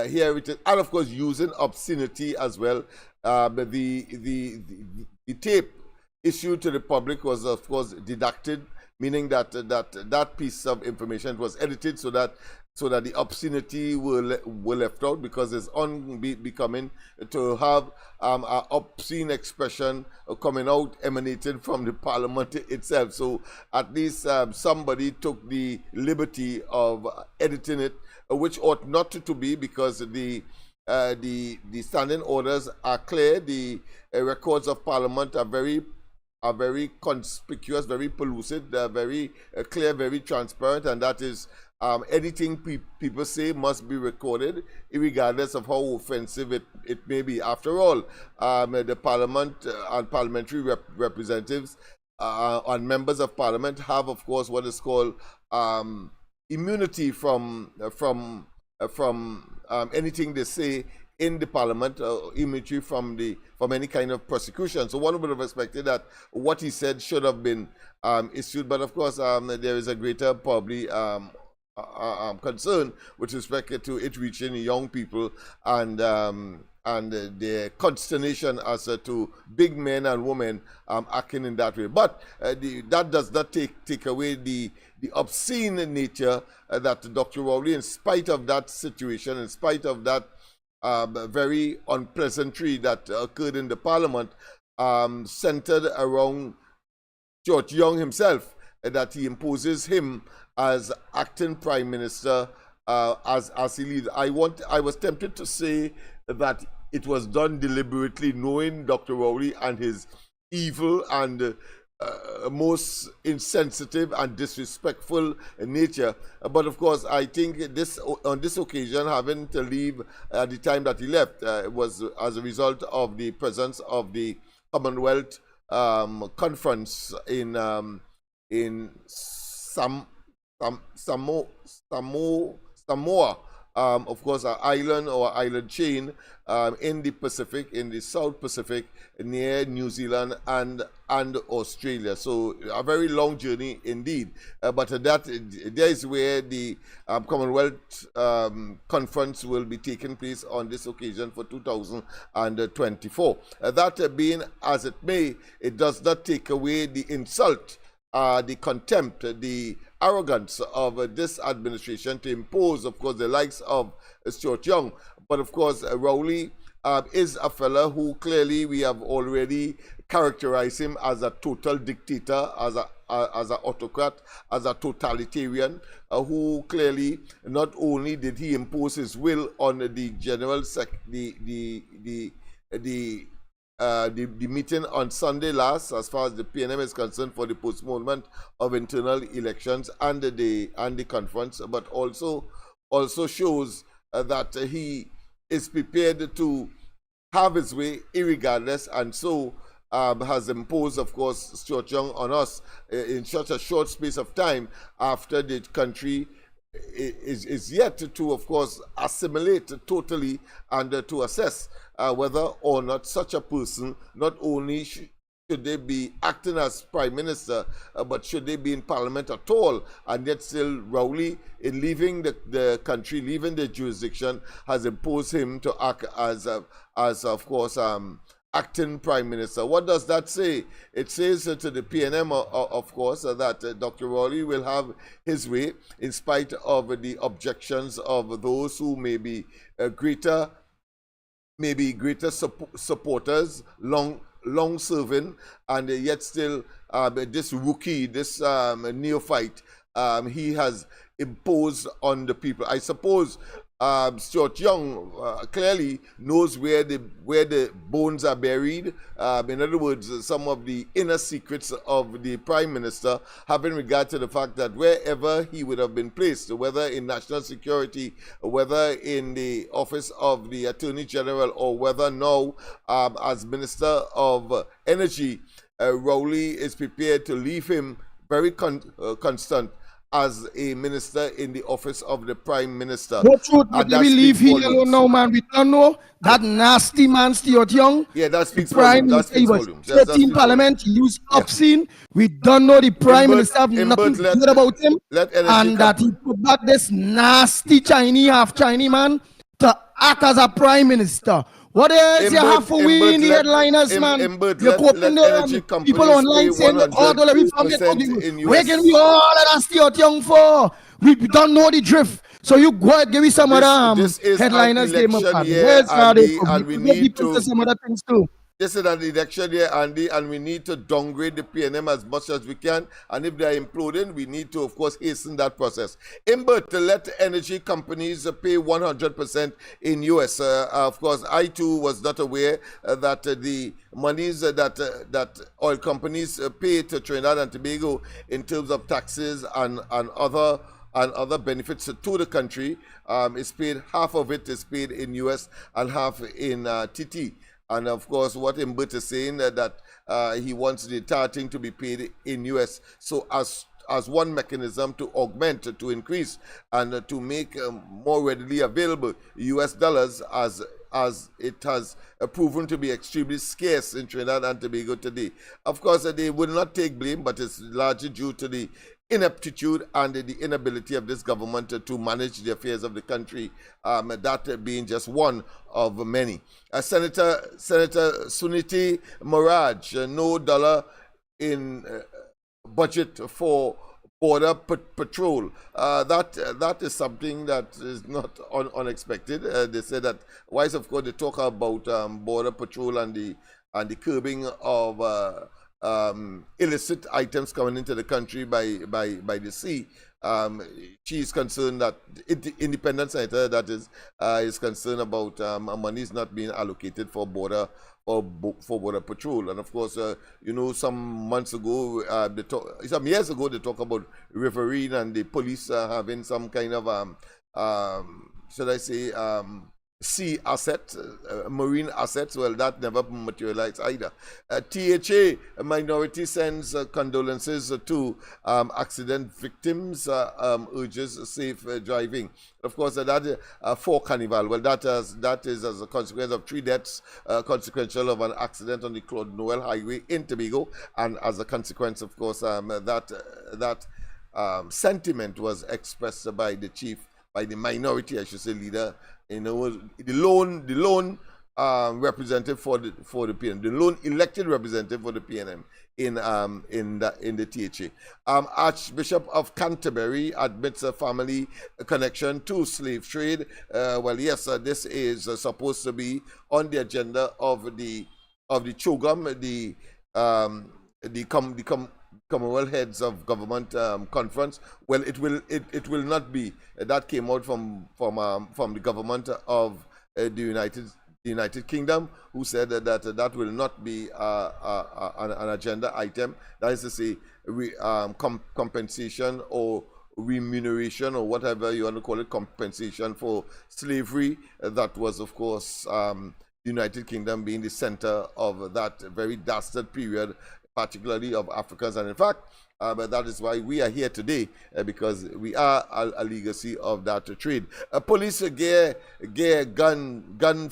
here it is, and of course using obscenity as well. The tape issued to the public was, of course, deducted, meaning that that piece of information was edited so that the obscenity were left out, because it's unbecoming to have an obscene expression coming out, emanating from the parliament itself. So at least somebody took the liberty of editing it, which ought not to be, because the standing orders are clear. The records of parliament are very conspicuous, very pellucid, very clear, very transparent, and that is anything people say must be recorded, regardless of how offensive it may be. After all, the parliament and parliamentary representatives and members of parliament have, of course, what is called immunity from anything they say in the parliament, immunity from any kind of prosecution. So one would have expected that what he said should have been issued, but of course there is a greater probably concern with respect to it reaching young people and their consternation as to big men and women acting in that way. But that does not take away the obscene nature that Dr. Rowley, in spite of that situation, in spite of that very unpleasantry that occurred in the parliament, centered around Stuart Young himself, that he imposes him as acting prime minister, as he leads. I was tempted to say that it was done deliberately, knowing Dr. Rowley and his evil and most insensitive and disrespectful nature. But of course, I think on this occasion, having to leave at the time that he left, was as a result of the presence of the Commonwealth conference in Samoa, of course, an island or island chain in the Pacific, in the South Pacific, near New Zealand and Australia. So a very long journey indeed. But there is where the Commonwealth conference will be taking place on this occasion for 2024. That being as it may, it does not take away the insult, the contempt, the arrogance of this administration to impose, of course, the likes of Stuart Young. But of course, Rowley is a fella who clearly we have already characterized him as a total dictator, as an autocrat, as a totalitarian, who clearly not only did he impose his will on the general the meeting on Sunday last, as far as the PNM is concerned, for the postponement of internal elections and the conference, but also shows that he is prepared to have his way irregardless, and so has imposed, of course, Stuart Young on us in such a short space of time, after the country is yet to, of course, assimilate totally and to assess whether or not such a person not only should they be acting as prime minister, but should they be in parliament at all? And yet still Rowley, in leaving the country, leaving the jurisdiction, has imposed him to act as of course, acting prime minister. What does that say? It says to the PNM, of course, that Dr. Rowley will have his way in spite of the objections of those who may be greater supporters, long serving, and yet still this rookie, this neophyte, he has imposed on the people. I suppose Stuart Young clearly knows where the bones are buried. In other words, some of the inner secrets of the Prime Minister, having regard to the fact that wherever he would have been placed, whether in national security, whether in the office of the Attorney General, or whether now as Minister of Energy, Rowley is prepared to leave him very constant as a minister in the office of the Prime Minister. No truth, but we leave here alone now, man. We don't know that nasty man, Stuart Young. Yeah, that speaks Prime volumes. That Minister, speaks he was volumes. 13 Parliament, he used obscene. We don't know the Prime Minister have nothing good about him. And that he put back this nasty Chinese, half Chinese man to act as a Prime Minister. What else you have for we in the headliners, man? You're quoting the people online saying that all the we forget where can we all that Stuart Young for? We don't know the drift. So you go ahead, give me some other headliners. And we need to some other things too. This is an election year, Andy, and we need to downgrade the PNM as much as we can. And if they are imploding, we need to, of course, hasten that process. Imbert, to let energy companies pay 100% in US. Of course, I too was not aware that the monies that oil companies pay to Trinidad and Tobago in terms of taxes and other benefits to the country is paid. Half of it is paid in US and half in TT. And of course, what Imbert is saying that he wants the entire thing to be paid in US. So as one mechanism to augment, to increase, and to make more readily available US dollars, as it has proven to be extremely scarce in Trinidad and Tobago today. Of course, they will not take blame, but it's largely due to the ineptitude and the inability of this government to manage the affairs of the country, that being just one of many. Senator Suniti Maraj, no dollar in budget for border patrol. That is something that is not unexpected. They say that, whilst of course they talk about border patrol and the curbing of illicit items coming into the country by the sea. She is concerned that independent senator that is concerned about money is not being allocated for border patrol. And of course, some years ago they talk about riverine and the police having some kind of should I say sea asset, marine assets. Well, that never materialized either. THA minority sends condolences to accident victims, urges safe driving. Of course, that is for Carnival. Well, that is as a consequence of 3 deaths, consequential of an accident on the Claude Noel Highway in Tobago, and as a consequence, of course, that sentiment was expressed by the chief, by the minority, I should say, leader. The lone representative for the PNM, the lone elected representative for the PNM in the THA. Archbishop of Canterbury admits a family connection to slave trade. Well, yes, this is supposed to be on the agenda of the CHOGM, the Commonwealth Heads of Government Conference. Well, it will not be. That came out from the government of the United Kingdom, who said that will not be an agenda item. That is to say, compensation or remuneration or whatever you want to call it, compensation for slavery. That was, of course, the United Kingdom being the center of that very dastard period, particularly of Africans. And in fact, but that is why we are here today, because we are a legacy of that trade. Police gear gun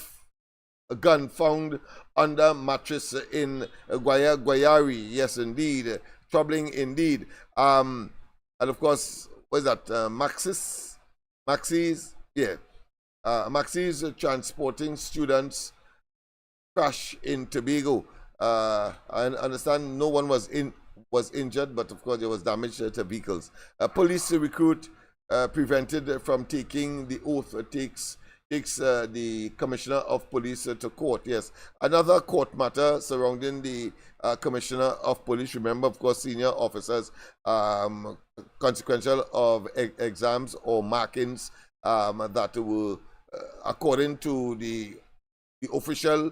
a gun found under mattress in Guayari. Yes, indeed. Troubling indeed. And of course, what is that? Maxis? Yeah. Maxis transporting students crash in Tobago. I understand no one was injured, but of course there was damage to vehicles. Police recruit prevented from taking the oath takes the commissioner of police to court. Yes, another court matter surrounding the commissioner of police. Remember, of course, senior officers consequential of exams or markings that were according to the official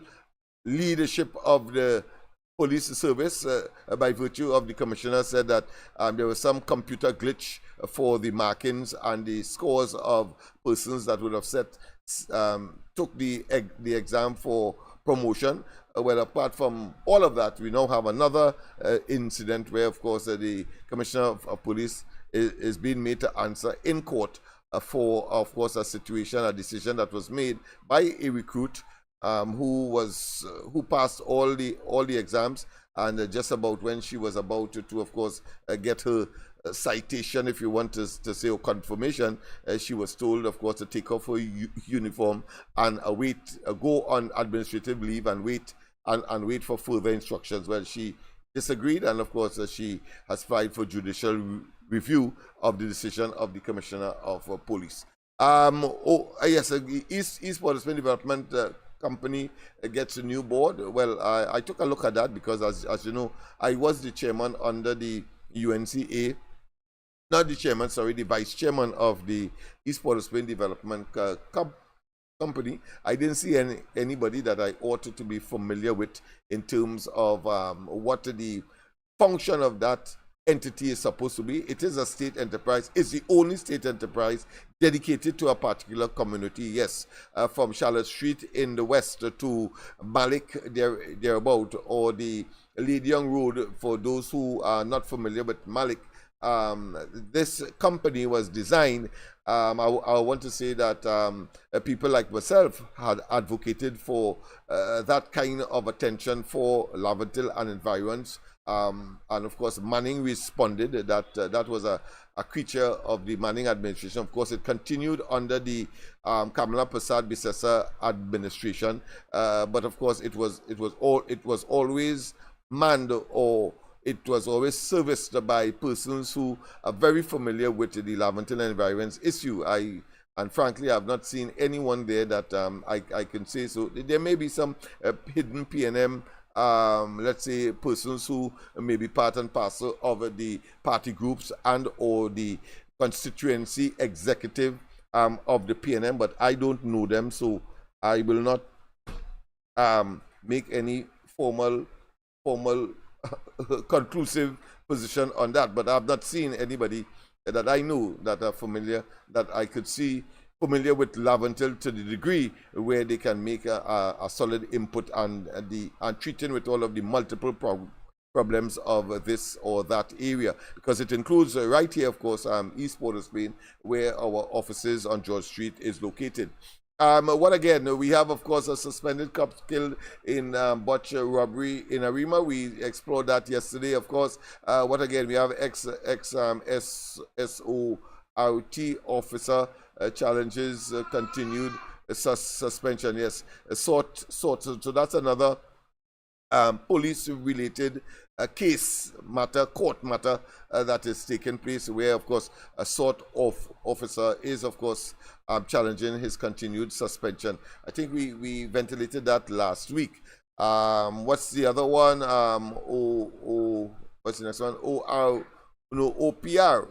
leadership of the police service by virtue of the commissioner said that there was some computer glitch for the markings and the scores of persons that would have took the exam for promotion. Well, apart from all of that, we now have another incident where, of course, the commissioner of police is being made to answer in court for, of course, a decision that was made by a recruit who passed all the exams, and just about when she was about to of course get her citation, if you want to say, or confirmation, she was told, of course, to take off her uniform and go on administrative leave and wait for further instructions. Well, she disagreed, and of course she has filed for judicial review of the decision of the commissioner of police. Yes, East Policeman Development Company gets a new board. Well, I took a look at that because, as you know, I was the chairman under the UNCA, not the chairman, sorry, the vice chairman of the East Policeman Development Company. I didn't see anybody that I ought to be familiar with in terms of what the function of that entity is supposed to be. It is a state enterprise. It's the only state enterprise dedicated to a particular community. Yes, from Charlotte Street in the west to Malik thereabout, or the Lady Young Road for those who are not familiar with Malik. This company was designed, I want to say that people like myself had advocated for that kind of attention for Laventille and environs. And of course, Manning responded that that was a creature of the Manning administration. Of course, it continued under the Kamala Prasad Bisesa administration, but of course, it was always manned, or it was always serviced by persons who are very familiar with the Laventille and environs issue. And frankly, I have not seen anyone there that I can say so. There may be some hidden PNM, let's say, persons who may be part and parcel of the party groups and or the constituency executive of the PNM, but I don't know them, so I will not make any formal conclusive position on that. But I've not seen anybody that I know that are familiar, that I could see familiar with Laventille to the degree where they can make a solid input and treating with all of the multiple problems of this or that area, because it includes right here, of course, East Port of Spain, where our offices on George Street is located. What again? We have, of course, a suspended cop killed in botch robbery in Arima. We explored that yesterday, of course. What again? We have SORT officer challenges continued suspension. Yes, sort. So that's another police-related case matter, court matter that is taking place, where, of course, a sort of officer is, of course, challenging his continued suspension. I think we ventilated that last week. What's the other one? What's the next one? OPR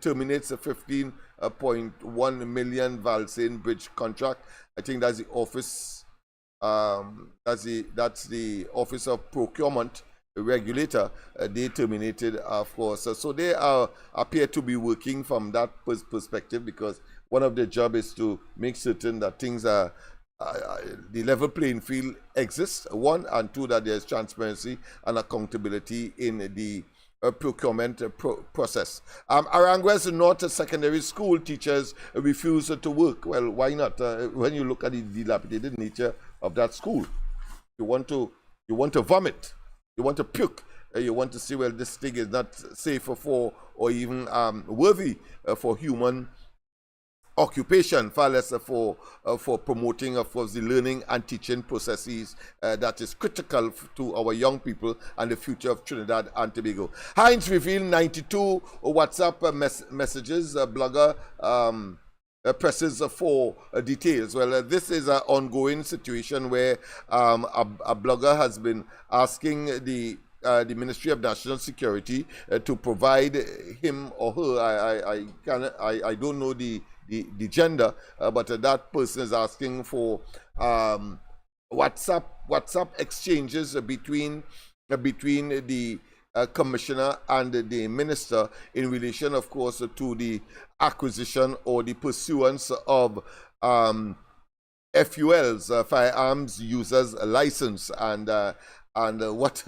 terminates a 15.1 million Valsane Bridge contract. I think that's the office. That's the Office of Procurement Regulator. They terminated, of course. So they appear to be working from that perspective, because one of their job is to make certain that things are the level playing field exists, one, and two, that there's transparency and accountability in the procurement process. Aranguez North Secondary School teachers refuse to work. Well, why not? When you look at the dilapidated nature of that school, you want to vomit, you want to puke, you want to see, well, this thing is not safe for or even worthy for human occupation, far less for promoting, of course, the learning and teaching processes that is critical to our young people and the future of Trinidad and Tobago. Heinz revealed 92 WhatsApp messages. Blogger presses for details. Well, this is an ongoing situation where a blogger has been asking the Ministry of National Security to provide him or her. I don't know the gender, but that person is asking for WhatsApp exchanges between the commissioner and the minister in relation, of course, to the acquisition or the pursuance of FULs, firearms users license, and what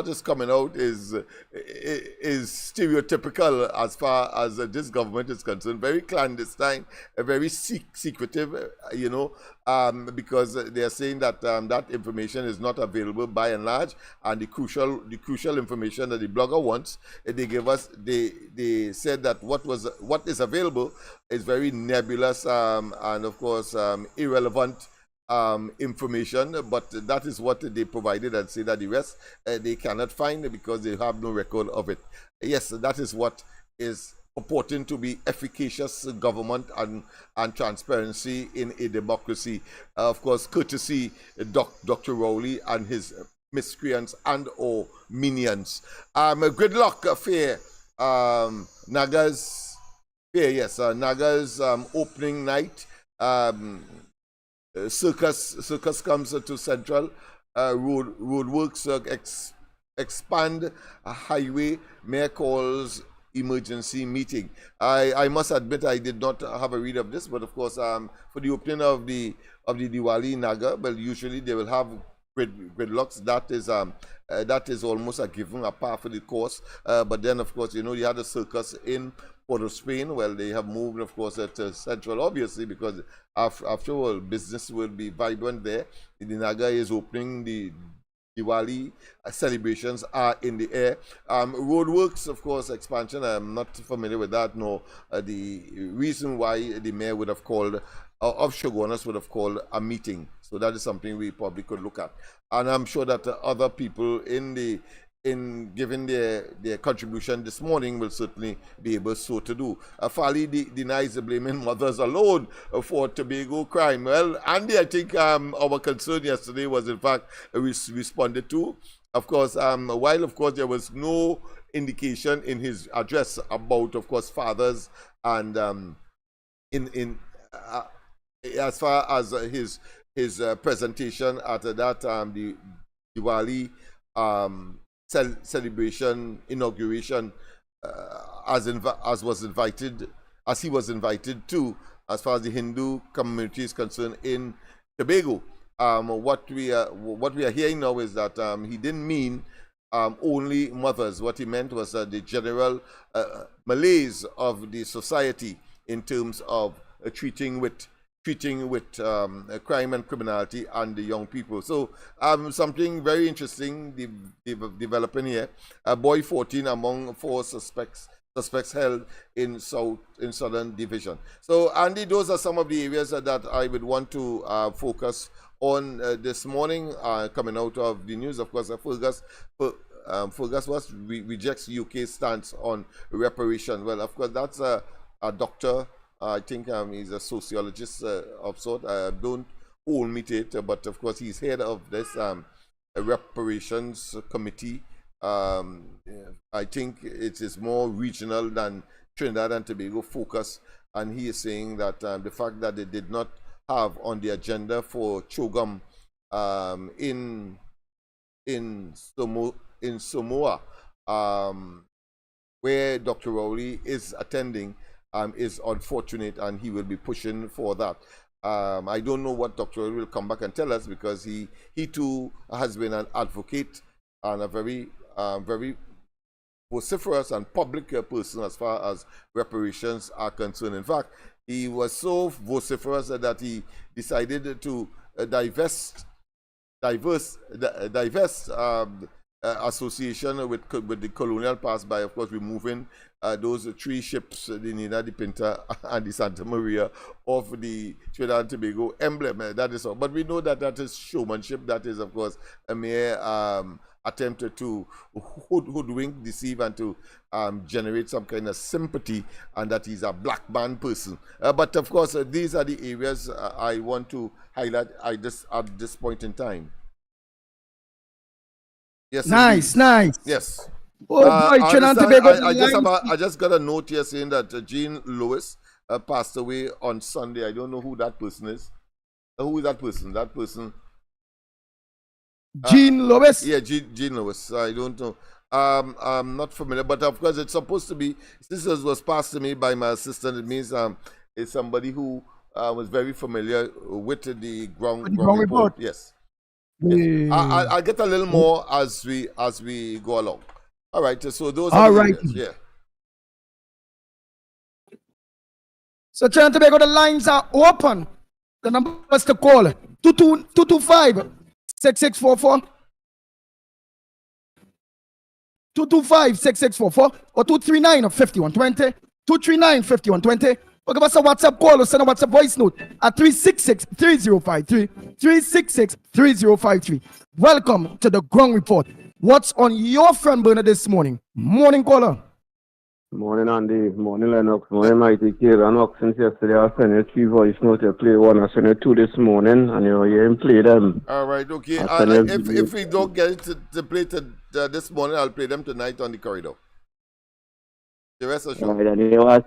is coming out is stereotypical as far as this government is concerned. Very clandestine, very secretive, because they are saying that that information is not available by and large, and the crucial information that the blogger wants, they give us. They said that what is available is very nebulous and of course irrelevant information, but that is what they provided, and say that the rest they cannot find because they have no record of it. Yes, that is what is purporting to be efficacious government and transparency in a democracy. Of course, courtesy Dr. Rowley and his miscreants and or minions. Gridlock fair, Naga's fair, yes, Naga's opening night. Circus comes to Central. Roadworks expand a highway. Mayor calls emergency meeting. I must admit I did not have a read of this, but of course for the opening of the Diwali Naga, well, usually they will have gridlocks. That is almost a given, a par for the course. But then of course, you had a circus in Port of Spain. Well, they have moved, of course, to Central, obviously, because after all, business will be vibrant there. The Naga is opening. The Diwali celebrations are in the air. Roadworks, of course, expansion. I'm not familiar with that, nor the reason why the mayor would have called, of Shogunas would have called a meeting. So that is something we probably could look at. And I'm sure that other people in giving their contribution this morning will certainly be able so to do. Fali denies blaming mothers alone for Tobago crime. Well, Andy, I think our concern yesterday was in fact responded to. Of course, while of course there was no indication in his address about, of course, fathers and as far as his presentation at that the Diwali celebration inauguration, as he was invited to, as far as the Hindu community is concerned in Tobago. What we are hearing now is that he didn't mean only mothers. What he meant was the general malaise of the society in terms of treating with crime and criminality and the young people. So something very interesting developing here. A boy 14 among 4 suspects held in Southern Division. So Andy, those are some of the areas that I would want to focus on this morning, coming out of the news. Of course, Fergus rejects UK stance on reparation. Well, of course, that's a doctor. I think he's a sociologist of sort. Don't hold me to it, but of course he's head of this reparations committee. I think it is more regional than Trinidad and Tobago focus, and he is saying that the fact that they did not have on the agenda for Chogam in Samoa, where Dr. Rowley is attending, is unfortunate, and he will be pushing for that. I don't know what Dr. Rowley will come back and tell us, because he too has been an advocate and a very vociferous and public person as far as reparations are concerned. In fact, he was so vociferous that he decided to divest association with the colonial past by, of course, removing those 3 ships, the Nina, the Pinta, and the Santa Maria, of the Trinidad and Tobago emblem. That is all. But we know that is showmanship. That is, of course, a mere attempt to hoodwink, deceive, and to generate some kind of sympathy, and that he's a black man person. But of course, these are the areas I want to highlight at this point in time. Yes. Nice, indeed. nice. Yes. Oh boy, Trinidad and Tobago. I just got a note here saying that Jean Lewis passed away on Sunday. I don't know who that person is. Who is that person? That person. Jean Lewis? Yeah, Jean Lewis. I don't know. I'm not familiar, but of course it's supposed to be. This was passed to me by my assistant. It means it's somebody who was very familiar with the ground report. Yes. Yes. I'll get a little more as we go along. All right. So those are the areas. Yeah. So Trinidad and Tobago, the lines are open. The numbers to call: 225-6644, 225-6644, or 239-5120, 239-5120. Or give us a WhatsApp call or send a WhatsApp voice note at 366-3053, 366-3053. Welcome to the Ground Report. What's on your front burner this morning? Morning caller. Morning, Andy. Morning, Lennox. Morning, Mighty K. Lennox, since yesterday I sent you 3 voice notes. I played 1. I sent you 2 this morning, and you didn't play them. All right, okay. If we don't get it to play this morning, I'll play them tonight on the corridor. The rest of the show. Right, and you were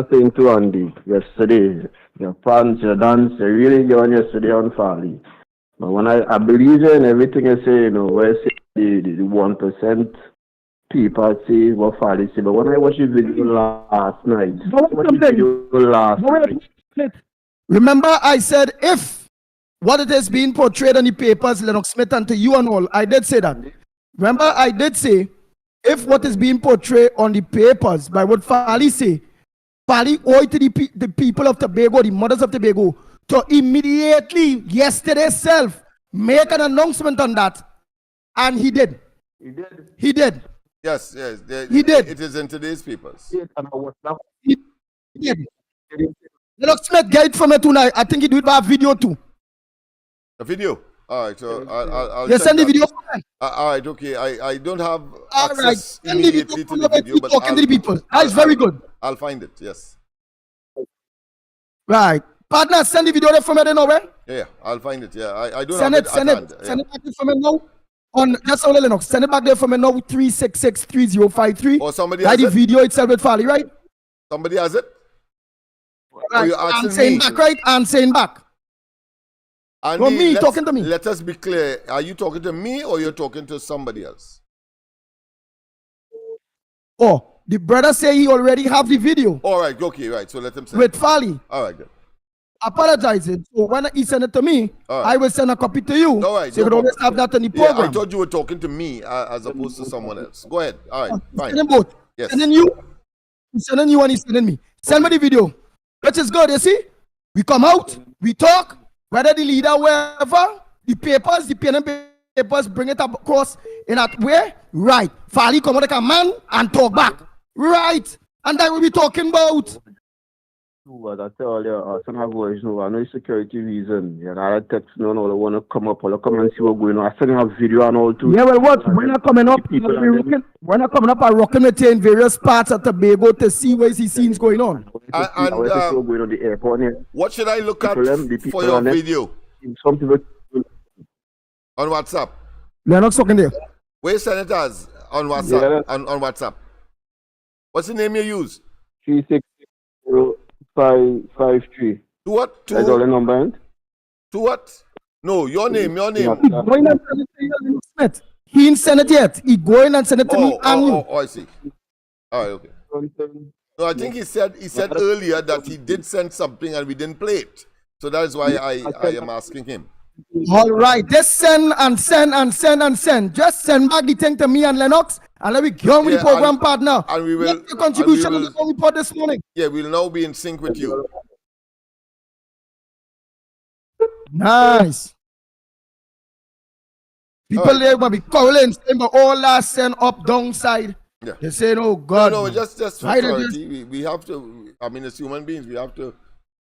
saying to Andy yesterday, your pants, your dance, you really going yesterday on Farley. But when I believe in everything you say, where say the 1%. People say what Farley say, but when I watched the video last night, remember I said if what it is being portrayed on the papers, Lennox Smith, and to you and all, I did say that. Remember I did say if what is being portrayed on the papers by what Farley say, Farley owe to the people of Tobago, the mothers of Tobago, to immediately yesterday self make an announcement on that, and he did. He did. Yes. He did. It is in today's papers. He did. Lennox Smith, get it from me tonight. I think he do it by video too. A video? All right, so I'll you send the video. All right, okay. I don't have all access right. immediately to the video, but talking to the people. That's very good. I'll find it, yes. Right. Partner, send the video there from me then over. Yeah, I'll find it, yeah. I don't send have it. Send it back there from me now. On that's all Lennox. Send it back there for me now. 366-3053. Or somebody has the it? video itself with Farley, right? Somebody has it? Right. You're asking I'm saying me? back, right? I'm saying back. Andy, Or me talking to me. Let us be clear. Are you talking to me or you're talking to somebody else? Oh, the brother say he already have the video. All right, okay, right. So let him say with Farley. All right, good. Apologizing. So when he send it to me, I will send a copy to you. All right, so you can always have that in the program. Yeah, I thought you were talking to me as opposed to someone else. Go ahead. All right, fine. Send them both. Yes. Sending you. He's sending you and he's sending me. Send me the video. Which is good, you see? We come out, we talk, whether the leader, wherever, the papers, the pen and papers, bring it up across in that way. Right. Farley come out like a man and talk back. Right. And that we'll be talking about. But I tell you, some of voice, I know security reason. Yeah, I text no, I want to come up, I come and see what's going on. I send a video and all too. Yeah, well, what? We're not coming up. We're not coming up and rocking it in various parts of Tobago to see where the scenes going on. What should I look at for your video? Some people on WhatsApp. They're not talking there. Where senators on WhatsApp? Yeah. On WhatsApp. What's the name you use? 360-553. To what? That's all the number. To what? No, your name. He ain't send it yet. He going and send it to me and you. Oh, I see. All right, okay. No, I think he said earlier that he did send something and we didn't play it. So that is why I am asking him. All right, just send and send and send and send. Just send back the thing to me and Lennox, and let me go on with the program partner. And we will. What's your contribution on the Ground Report this morning? Yeah, we'll now be in sync with you. Nice. People there will be calling, saying, but all last send up, downside. Yeah. They say, oh God. No, just for Right, clarity, we have to. I mean, as human beings, we have to.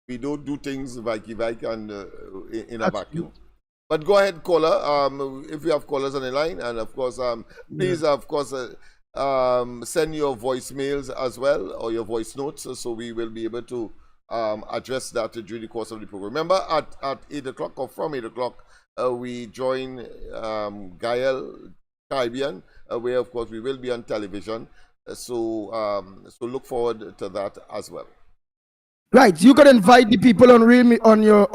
We don't do things like and in a vacuum. But go ahead, caller. If you have callers on the line, and of course, please, of course, send your voicemails as well or your voice notes, so we will be able to address that during the course of the program. Remember, at 8 o'clock or from 8 o'clock, we join Gael Caribbean, where of course we will be on television. So look forward to that as well. Right, you could invite the people on your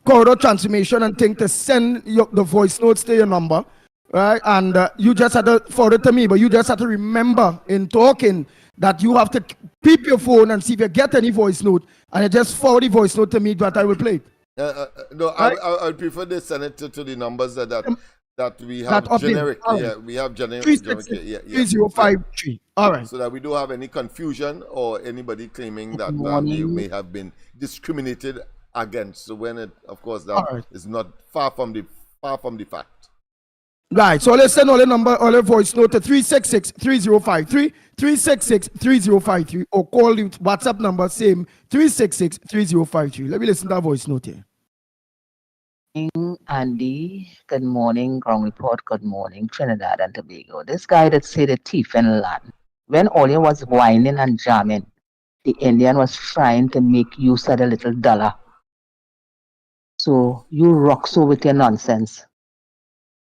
corridor transformation and think to send the voice notes to your number, right? And you just have to forward it to me, but you just have to remember in talking that you have to keep your phone and see if you get any voice note, and you just forward the voice note to me that I will play it. No, right? I prefer they send it to the numbers that we have generic. Yeah, we have generic. 3053. All right. So that we don't have any confusion or anybody claiming that they may have been discriminated against. So when it, of course, that is not far from the fact. Right. So let's send all the voice note to 366-3053, 366-3053, or call the WhatsApp number same 366-3053. Let me listen to that voice note here. Andy, good morning, Ground Report, good morning, Trinidad and Tobago. This guy that said the thief in land, when Olia was whining and jamming, the Indian was trying to make use of the little dollar. So you rock so with your nonsense.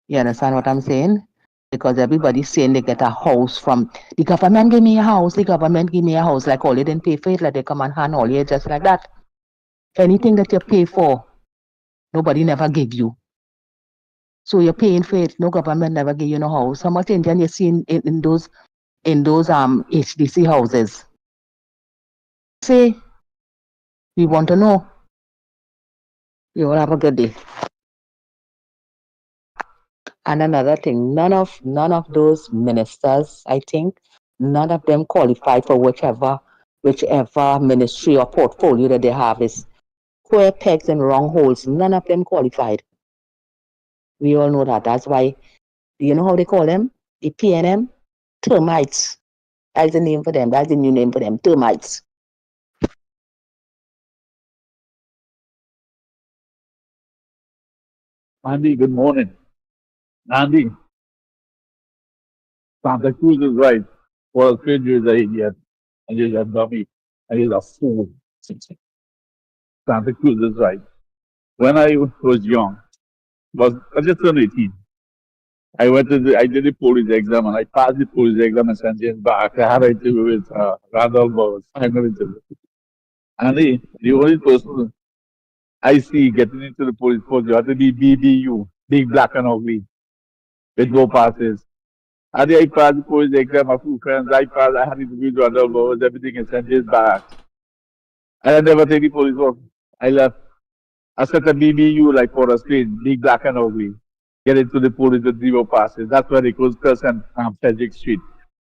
You understand what I'm saying? Because everybody's saying they get a house from the government give me a house, the government give me a house, like all you didn't pay for it, like they come and hand all you just like that. Anything that you pay for, nobody never give you. So you're paying for it. No government never give you no house. How much Indian you see in those HDC houses? Say, we want to know. You all have a good day. And another thing, none of those ministers, I think, none of them qualified for whichever ministry or portfolio that they have is square pegs and wrong holes. None of them qualified. We all know that. That's why, do you know how they call them? The PNM? Termites. That's the name for them. That's the new name for them. Termites. Andy, good morning. Andy, Santa Cruz is right. Well, Pedro is an idiot, and he's a dummy, and he's a fool. Santa Cruz is right. When I was young, I just turned 18. I did the police exam, and I passed the police exam and sent it back. I had an interview with Randall Bowes, final interview. And the only person I see getting into the police force, you have to be BBU, big, black, and ugly, with no passes. And I passed the police exam, my few friends, I had interviews with Randall Bowes, everything, and sent it back. And I never take the police work. I left. I set a BBU like for a screen, big, black, and ugly. Get into the police with 0 passes. That's why they close Curse and Frederick Street.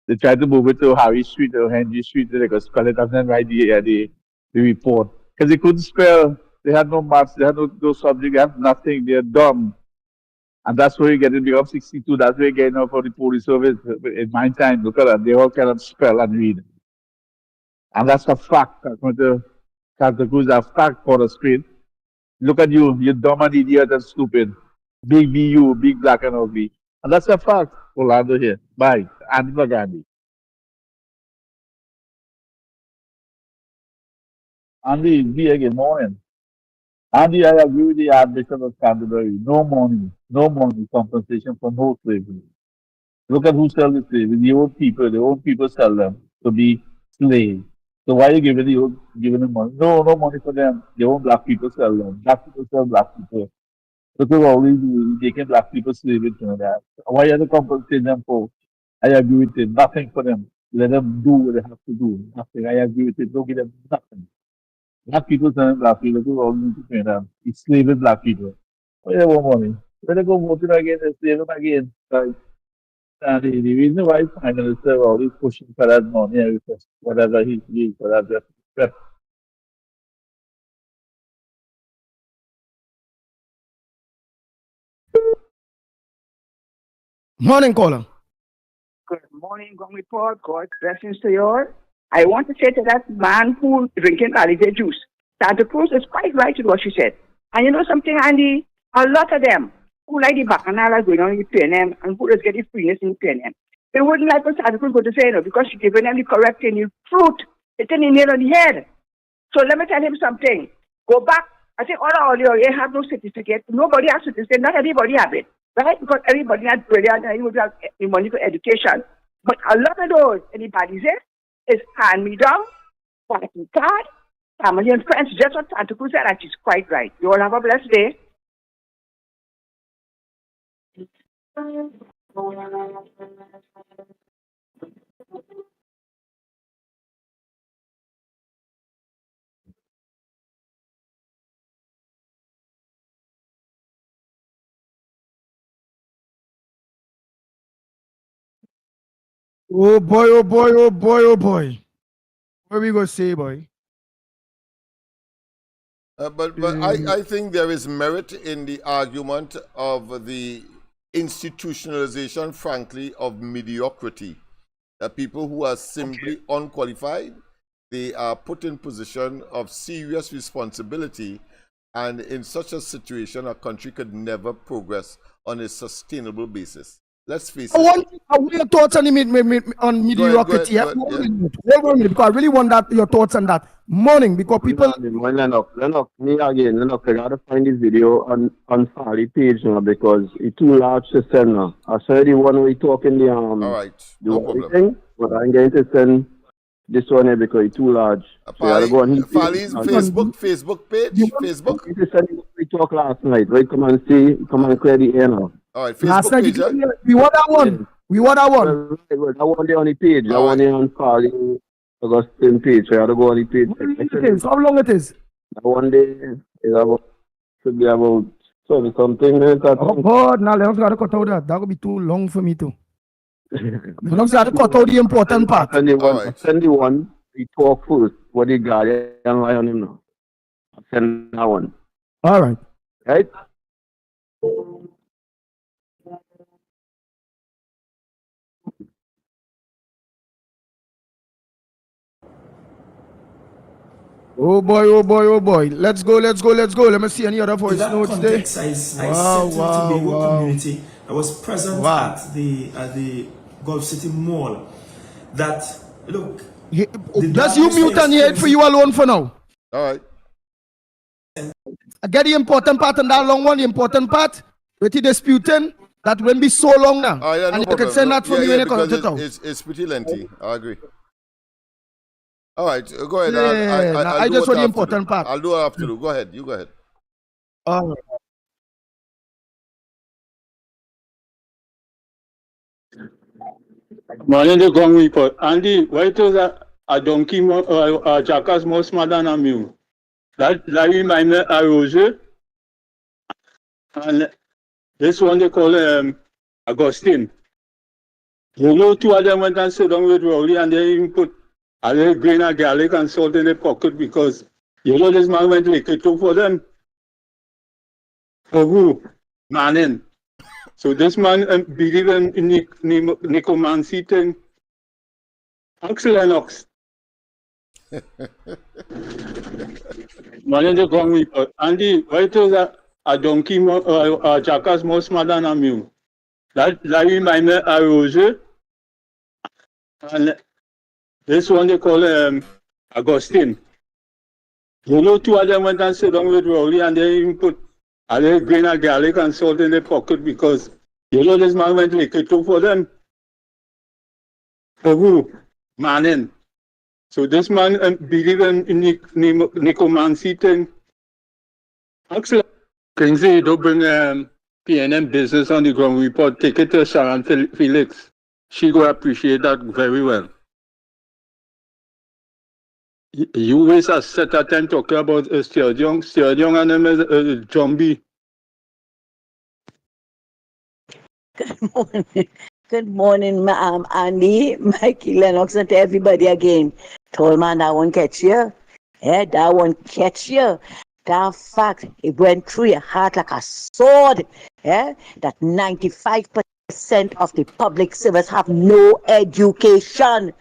They tried to move it to Harry Street or Henry Street. They could spell it and then write the report. Because they couldn't spell. They had no maths. They had no subject. They had nothing. They're dumb. And that's where you get it beyond 62. That's where you get enough for the police service. In my time, look at that. They all cannot spell and read. And that's a fact. According to Santa Cruz, a fact for the street. Look at you. You're dumb and idiot and stupid. Big BU, big, black, and ugly. And that's a fact. Orlando here. Bye. Andy Magandi. Andy, good morning. Andy, I agree with the Archbishop of Canterbury. No money compensation for no slavery. Look at who sells the slavery. The old people sell them to be slaves. So why are you giving them money? No money for them. The own black people sell them. Black people sell black people. Look at what we do, making black people slave in Trinidad. Why are they compensating them for? I agree with it. Nothing for them. Let them do what they have to do. Nothing. I agree with it. Don't give them nothing. Black people selling black people. Look at what we do to Trinidad. It's slaving black people. Oh, yeah, one money. Let it go voting again, let's save him again. Right. And the reason why Prime Minister always pushing for that money, because whatever he needs for that. Morning, caller. Good morning, Gong Report. God blessings to you all. I want to say to that man who drinking holiday juice, Santa Cruz is quite right with what she said. And you know something, Andy? A lot of them who like the bacchanal going on in the PNM and who just get the freeness in the PNM, they wouldn't like what Santa Cruz go to say, no, because she's giving them the correct thing, the fruit, it's in the nail on the head. So let me tell him something. Go back. I think all you have no certificate. Nobody has certificate. Not everybody have it. Right? Because everybody has brilliant and you have the money for education. But a lot of those, anybody says, is hand me down, party card, family and friends. Just what Santa Cruz said, and she's quite right. You all have a blessed day. Oh boy, oh boy, oh boy, oh boy. What we gonna say, boy? But I think there is merit in the argument of the institutionalization, frankly, of mediocrity. People who are simply unqualified, they are put in position of serious responsibility, and in such a situation, a country could never progress on a sustainable basis. Let's face it. I want your thoughts on mediocrity. Go ahead, Hold on a minute, because I really want your thoughts on that. Morning, because people. Lennox, me again. Lennox, I gotta find this video on Farley page now because it's too large to send now. I saw the one we talking the All right, the no one problem. thing, but I'm going to send this one here because it's too large. So I gotta go on his page. Farley's Facebook page. Facebook. I'm going to send what we talked last night. Right, come and see, come and clear the air now. All right, Last Facebook night, page. we want that one. We want that one. Well, I want it on the page. I want it on Farley Augustine page. So I gotta go on the page. How long it is? That one day is about should be about 20 something minutes. Oh God, now Lennox gotta cut out that. That would be too long for me too. Lennox gotta cut out the important part. Send the one we talk first. What the Guardian lie on him now. I'll send that one. All right. Right? Oh boy, oh boy, oh boy. Let's go, let's go, let's go. Let me see any other voice notes there. I set the Tobago community. I was present at the Gulf City Mall. That look. Just you mute and hear it for you alone for now. All right. I get the important part and that long one, the important part. With the disputing, that won't be so long now. Oh, yeah, no and problem. you can send that for me when you come to town. It's pretty lengthy. I agree. All right, go ahead. Yeah, I just want the important part. I'll do what I have to do. Go ahead. You go ahead. All right. Morning, the Gong Report. Andy, why is a donkey, a jackass more smart than a mule? That reminds me of Roger. And this one they call Augustine. You know, two of them went and sit down with Rowley and they even put a little grain of garlic and salt in their pocket because, you know, this man went like it for them. For who? Manning. So this man believe in necromancy thing. Thanks, Lennox. Morning, the Gong Report. Andy, why is a donkey, a jackass more smart than a mule? That reminds me of Roger. And this one they call Augustine. You know, two of them went and sit down with Rowley and they even put a little grain of garlic and salt in their pocket because, you know, this man went like it for them. For who? Manning. So this man believe in necromancy thing. Excellent. Kingsley, you don't bring PNM business on the Ground Report. Take it to Sharon Felix. She will appreciate that very well. You waste a set of time talking about Sturgeon and them as Zombie. Good morning. Good morning, Andy, Mikey, Lennox, and to everybody again. Told man that won't catch you. Yeah, that won't catch you. That fact, it went through your heart like a sword. Yeah, that 95% of the public service have no education.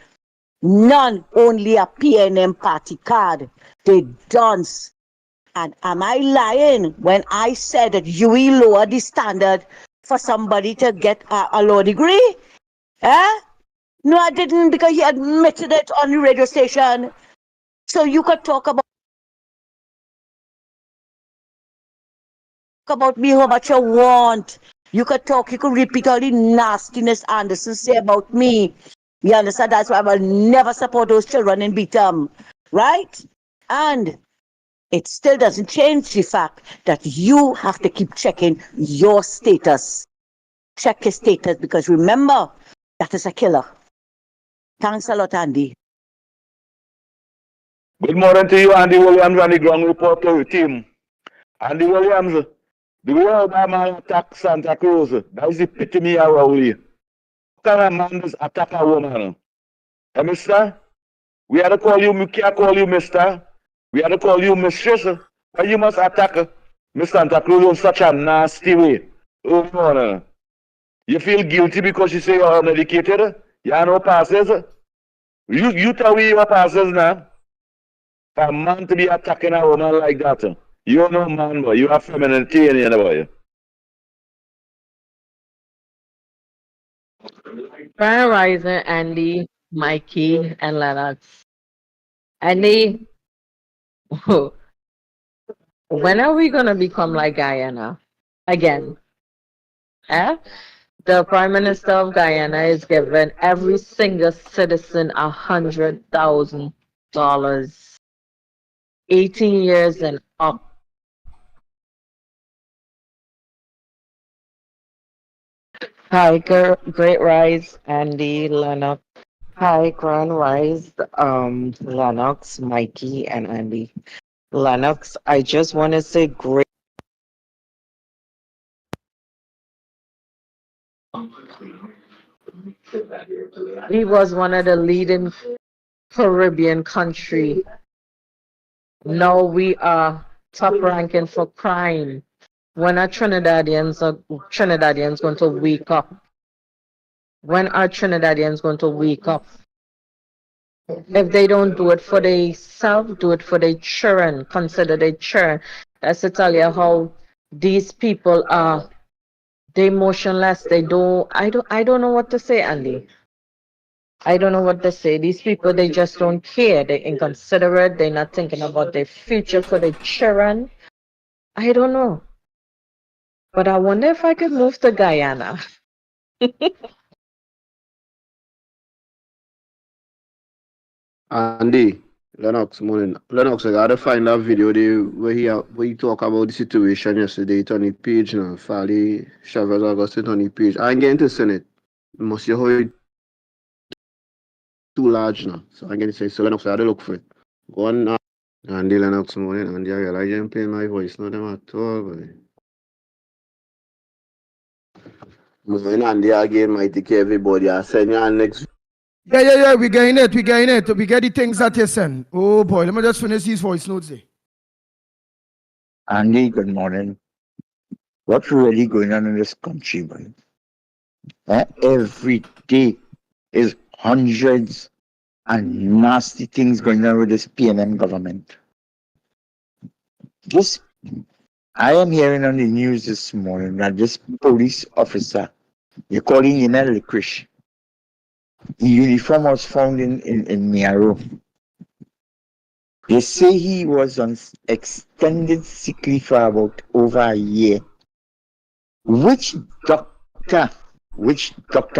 None, only a PNM party card. They dance. And am I lying when I said that you will lower the standard for somebody to get a law degree? Eh? No, I didn't, because he admitted it on the radio station. So you could talk about me how much you want. You could repeat all the nastiness Anderson say about me. You understand? That's why I will never support those children and beat them. Right? And it still doesn't change the fact that you have to keep checking your status. Check your status, because remember, that is a killer. Thanks a lot, Andy. Good morning to you, Andy Williams, and the ground reporter team. Andy Williams, the way Obama attacked Santa Cruz, that is the epitome of Rowley. How can a man just attack a woman? Hey, mister, we had to call you, we can't call you mister. We had to call you mistress. Why you must attack Miss Santa Cruz in such a nasty way? Oh, no. You feel guilty because you say you're uneducated? You have no passes? You tell me your passes now. For a man to be attacking a woman like that, you're no man, boy. You have femininity in you, boy. Grand Rising, Andy, Mikey, and Lennox. Andy, when are we going to become like Guyana again? Eh? The Prime Minister of Guyana is giving every single citizen $100,000, 18 years and up. Hi, Great Rise, Andy, Lennox. Hi, Grand Rise, Lennox, Mikey, and Andy. Lennox, I just want to say great. He was one of the leading Caribbean country. Now we are top ranking for crime. When are Trinidadians going to wake up? When are Trinidadians going to wake up? If they don't do it for themselves, do it for their children. Consider their children. That's to tell you how these people are. They motionless. I don't know what to say, Andy. I don't know what to say. These people, they just don't care. They're inconsiderate. They're not thinking about their future for their children. I don't know. But I wonder if I could move to Guyana. Andy, Lennox, morning. Lennox, I gotta find that video there where he talk about the situation yesterday. It's on the page now. Fally Chavez Augustine on the page. I ain't getting to send it. You must see how it too large now. So I'm getting to say, so Lennox, I had to look for it. Go on now. Andy Lennox morning, Andy, I realize I'm playing my voice, not them at all, boy. Morning, Andy, again, mighty care everybody. I send you our next. Yeah, we getting it. We get the things that you send. Oh boy, let me just finish these voice notes there. Andy, good morning. What's really going on in this country, man? Every day is hundreds and nasty things going on with this PNM government. I am hearing on the news this morning that this police officer, you're calling Yenel Licorice, the uniform was found in Miaro. They say he was on extended sick leave for about over a year. Which doctor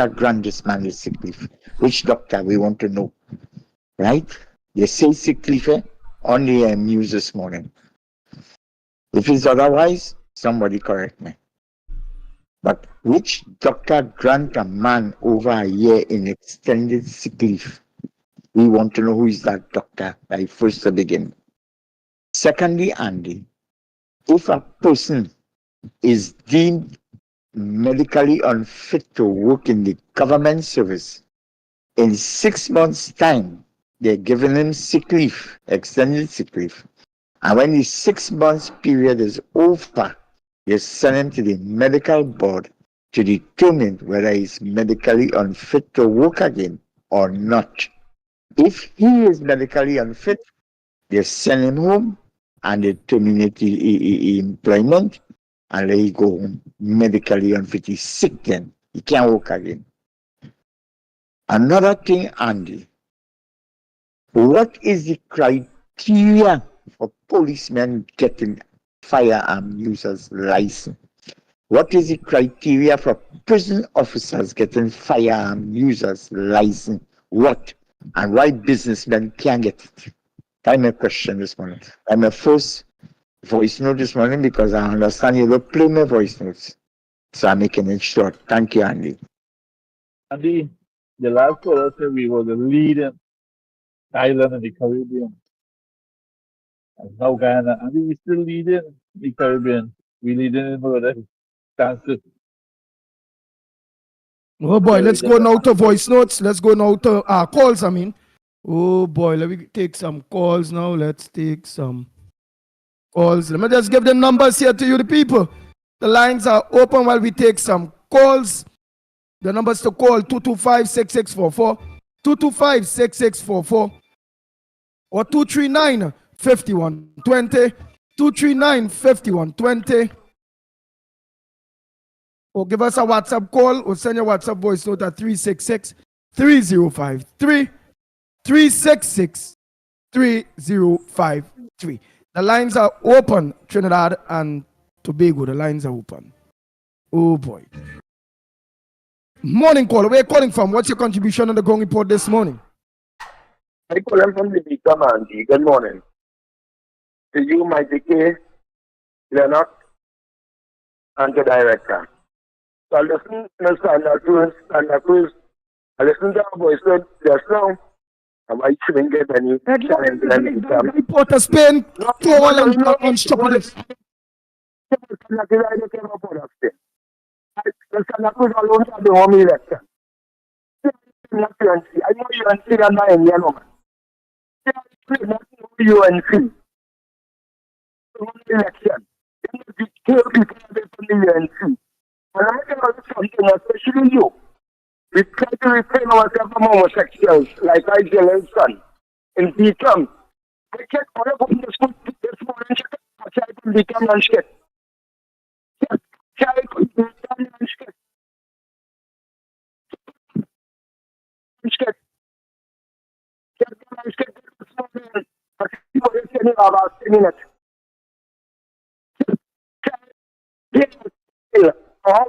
grant this man the sick leave? Which doctor? We want to know. Right? They say sick leave on the news this morning. If it's otherwise, somebody correct me. But which doctor grant a man over a year in extended sick leave? We want to know who is that doctor by first to begin. Secondly, Andy, if a person is deemed medically unfit to work in the government service, in 6 months' time, they're giving him sick leave, extended sick leave. And when the 6 months period is over, you send him to the medical board to determine whether he's medically unfit to work again or not. If he is medically unfit, they send him home and they terminate the employment and let him go home medically unfit. He's sick then. He can't work again. Another thing, Andy, what is the criteria for policemen getting firearm users license? What is the criteria for prison officers getting firearm users license? What? And why businessmen can't get it? That's my question this morning. I'm my first voice note this morning because I understand you don't play my voice notes. So I'm making it short. Thank you, Andy. Andy, the last caller said we were the leading island in the Caribbean. And now Guyana, Andy, we still leading the Caribbean. We leading in the chances. Oh boy, let's go now to voice notes. Let's go now to calls, I mean. Oh boy, let me take some calls now. Let's take some calls. Let me just give the numbers here to you, the people. The lines are open while we take some calls. The numbers to call 225-6644, 225-6644, or 239-5120, 239-5120. Or give us a WhatsApp call or send your WhatsApp voice note at 366-3053, 366-3053. The lines are open, Trinidad and Tobago. The lines are open. Oh boy. Morning caller, where are you calling from? What's your contribution on the ground report this morning? I call him from the Beacon, Andy. Good morning. To you, my DK, Lennox, and the director. So I listen to Santa Cruz. I listen to our voice note just now. And I shouldn't get any challenge. Reporter Spain, call and stop this. Santa Cruz alone for the home election. I know UNC and not Indian woman. Not UNC. Election. Kill people from the UNC. And I'm going to something, especially you. We try to refrain ourselves from homosexuals, like I tell son. In Beacon, I check all of them this morning, I check in Beacon and shit. Check in Beacon and shit. Check this morning. I see what you're saying about 10 minutes. How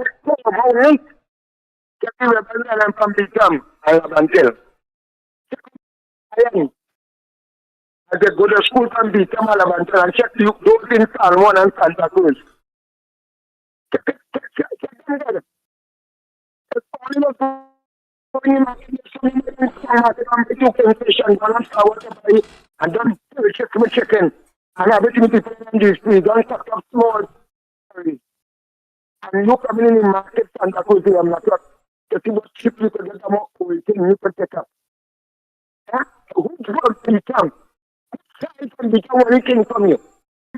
late? Check the weapons and I'm from Beacon. I have until. I go to school from Beacon and check those in Salmon and Santa Cruz. Check them. And don't check my chicken. And everything people in the street, don't talk up small. And you coming in the market, Santa Cruz, I'm not getting what cheap you can get them up for it, you can take up. Who's going to become? Who's going to become what he came from you?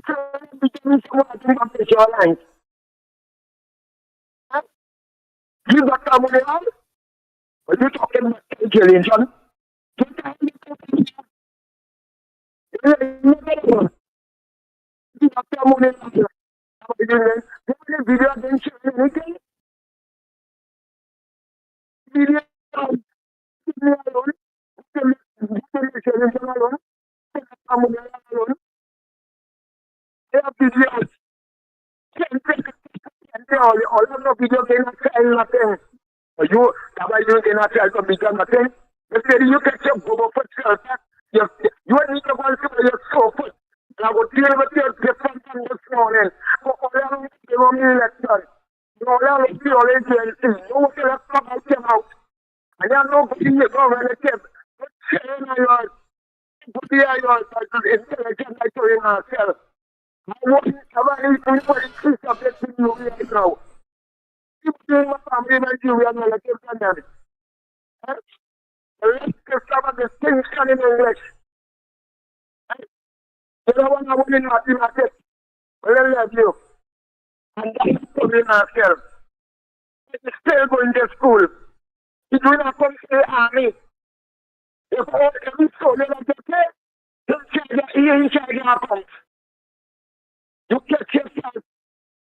You're becoming someone I think of the lines. You got that money out? Are you talking about Jillian, John? You got that money out? Video against anything? Video alone. They have videos. All of the video cannot tell nothing. You cannot tell to become nothing. They say you get your bubble for yourself. You need to go to your sofa. And I will deal with your different thing this morning. For all of the election. All of the agency. You will get a come out. And you know, putting your relative. But saying I was. Put the IOS as intelligent like you in ourselves. I want anybody to subject to you right now. doing my family in Nigeria and like it can done. Let's get some of the things can in English. You don't want to win in the market. Well, I love you. And that's probably not fair. It's still going to school. He do not come to the army. If all every soldier of the day, he in charge of accounts. You get yourself.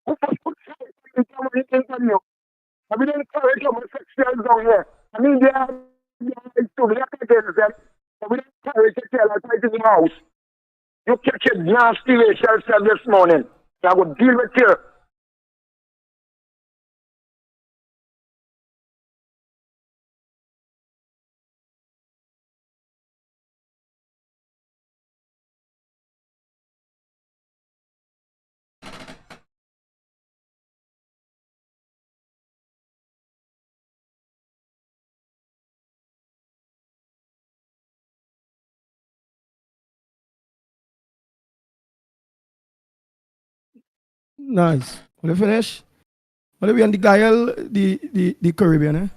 Who must put yourself in the interview? I mean, encourage homosexuals down here. I mean, they are to react against them. But we don't encourage the tell us right in the house. You catch a nasty racial cell this morning. I would deal with you. Nice. Will you finish? Will we on the Guyal, the Caribbean, eh?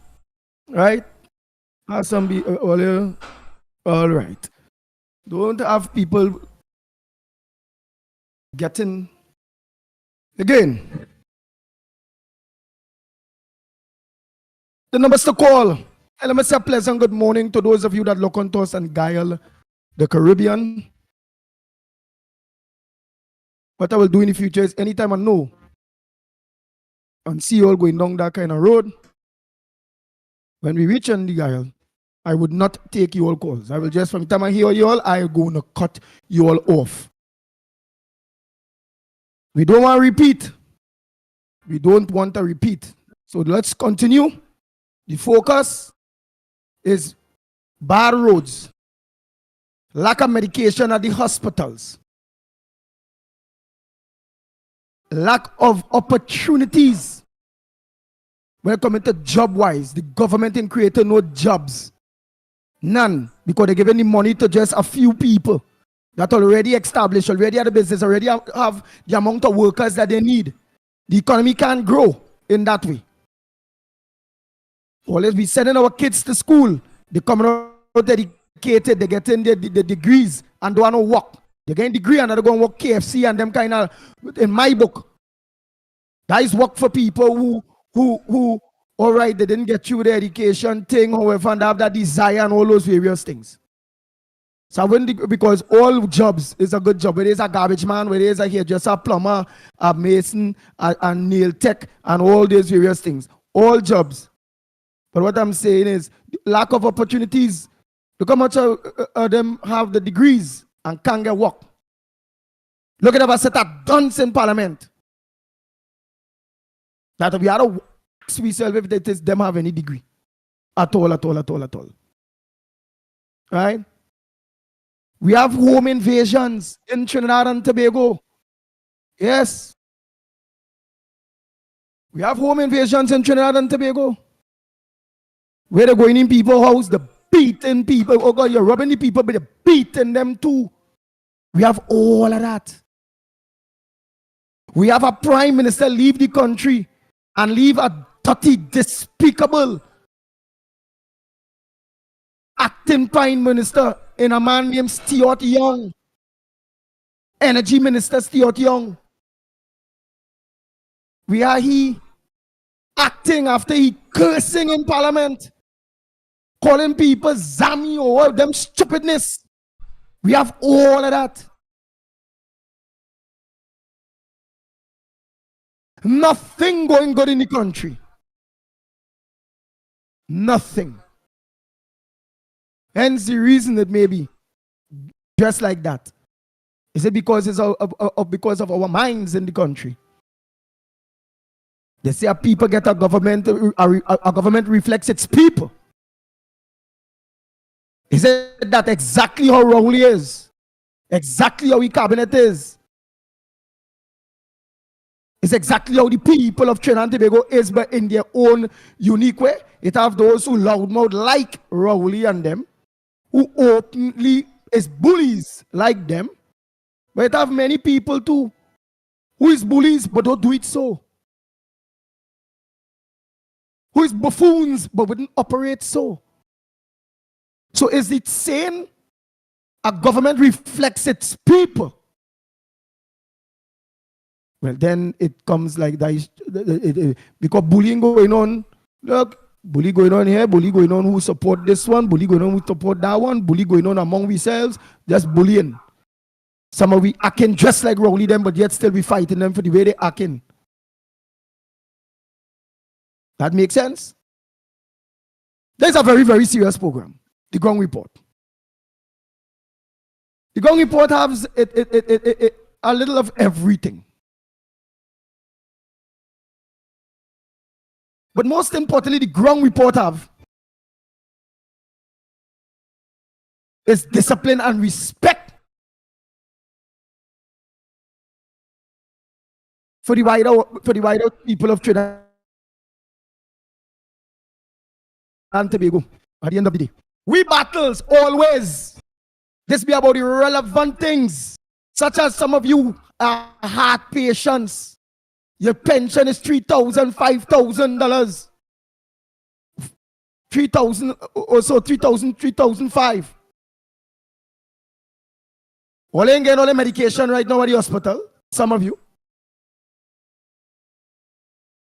Right? Awesome. All right. Don't have people getting again. The numbers to call. And let me say a pleasant good morning to those of you that look onto us and Guyal, the Caribbean. What I will do in the future is anytime I know and see you all going down that kind of road, when we reach on the Guyal, I would not take you all calls. I will just, from the time I hear you all, I'm going to cut you all off. We don't want to repeat. We don't want to repeat. So let's continue. The focus is bad roads, lack of medication at the hospitals, lack of opportunities when it comes to job-wise. The government ain't created no jobs. None. Because they're giving the money to just a few people that already established, already have the business, already have the amount of workers that they need. The economy can't grow in that way. Always be sending our kids to school. They come out educated, they get in the degrees and don't want to work. They get a degree and they're going to work KFC and them kind of, in my book, that is work for people who all right, they didn't get through the education thing, however, and they have that desire and all those various things. So I wouldn't, because all jobs is a good job. Whether it's a garbage man, whether it's a hairdresser, a plumber, a mason, a nail tech, and all these various things. All jobs. But what I'm saying is lack of opportunities. Look how much of them have the degrees and can't get work. Look at the set of guns in parliament. That we are to we self if it is them have any degree. At all. Right? We have home invasions in Trinidad and Tobago. Yes. We have home invasions in Trinidad and Tobago. Where they're going in people's house, the beating people. Oh God, you're robbing the people, but they're beating them too. We have all of that. We have a prime minister leave the country and leave a dirty, despicable acting prime minister in a man named Stuart Young. Energy Minister Stuart Young. We are he acting after he cursing in parliament, calling people Zami or them stupidness. We have all of that. Nothing going good in the country. Nothing. Hence the reason it may be just like that. Is it because it's because of our minds in the country? They say people get a government reflects its people. Is it that exactly how Rahul is? Exactly how the cabinet is? It's exactly how the people of Trinidad and Tobago is, but in their own unique way. It have those who loudmouth like Rahul and them, who openly is bullies like them, but it have many people too who is bullies but don't do it so. who is buffoons but wouldn't operate so. So is it saying a government reflects its people? Well, then it comes like that. Because bullying going on. Look, bully going on here, bully going on who support this one, bully going on who support that one, bully going on among ourselves, just bullying. Some of we acting just like Rowley them, but yet still we fighting them for the way they acting. That makes sense? There's a very, very serious program, the Ground Report. The Ground Report has a little of everything. But most importantly, the Ground Report have is discipline and respect for the wider people of Trinidad and Tobago. At the end of the day, we battles always. This be about the relevant things, such as some of you are heart patients. Your pension is $3,000, $5,000, $3,000 or so, $3,000, $3,500. All ain't getting all the medication right now at the hospital. Some of you.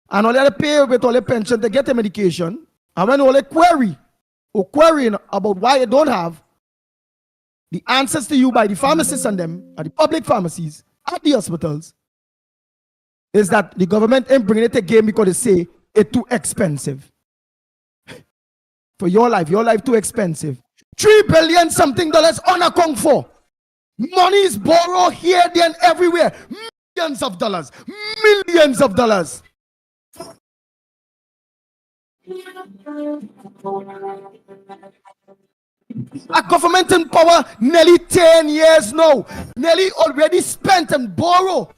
And all they pay with all the pension to get the medication. And when all they querying about why you don't have the answers to you by the pharmacists and them at the public pharmacies at the hospitals, is that the government ain't bringing it again because they say it's too expensive. For your life too expensive. $3 billion something on account for. Money is borrowed here, there, and everywhere. Millions of dollars. Millions of dollars. A government in power nearly 10 years now. Nearly already spent and borrowed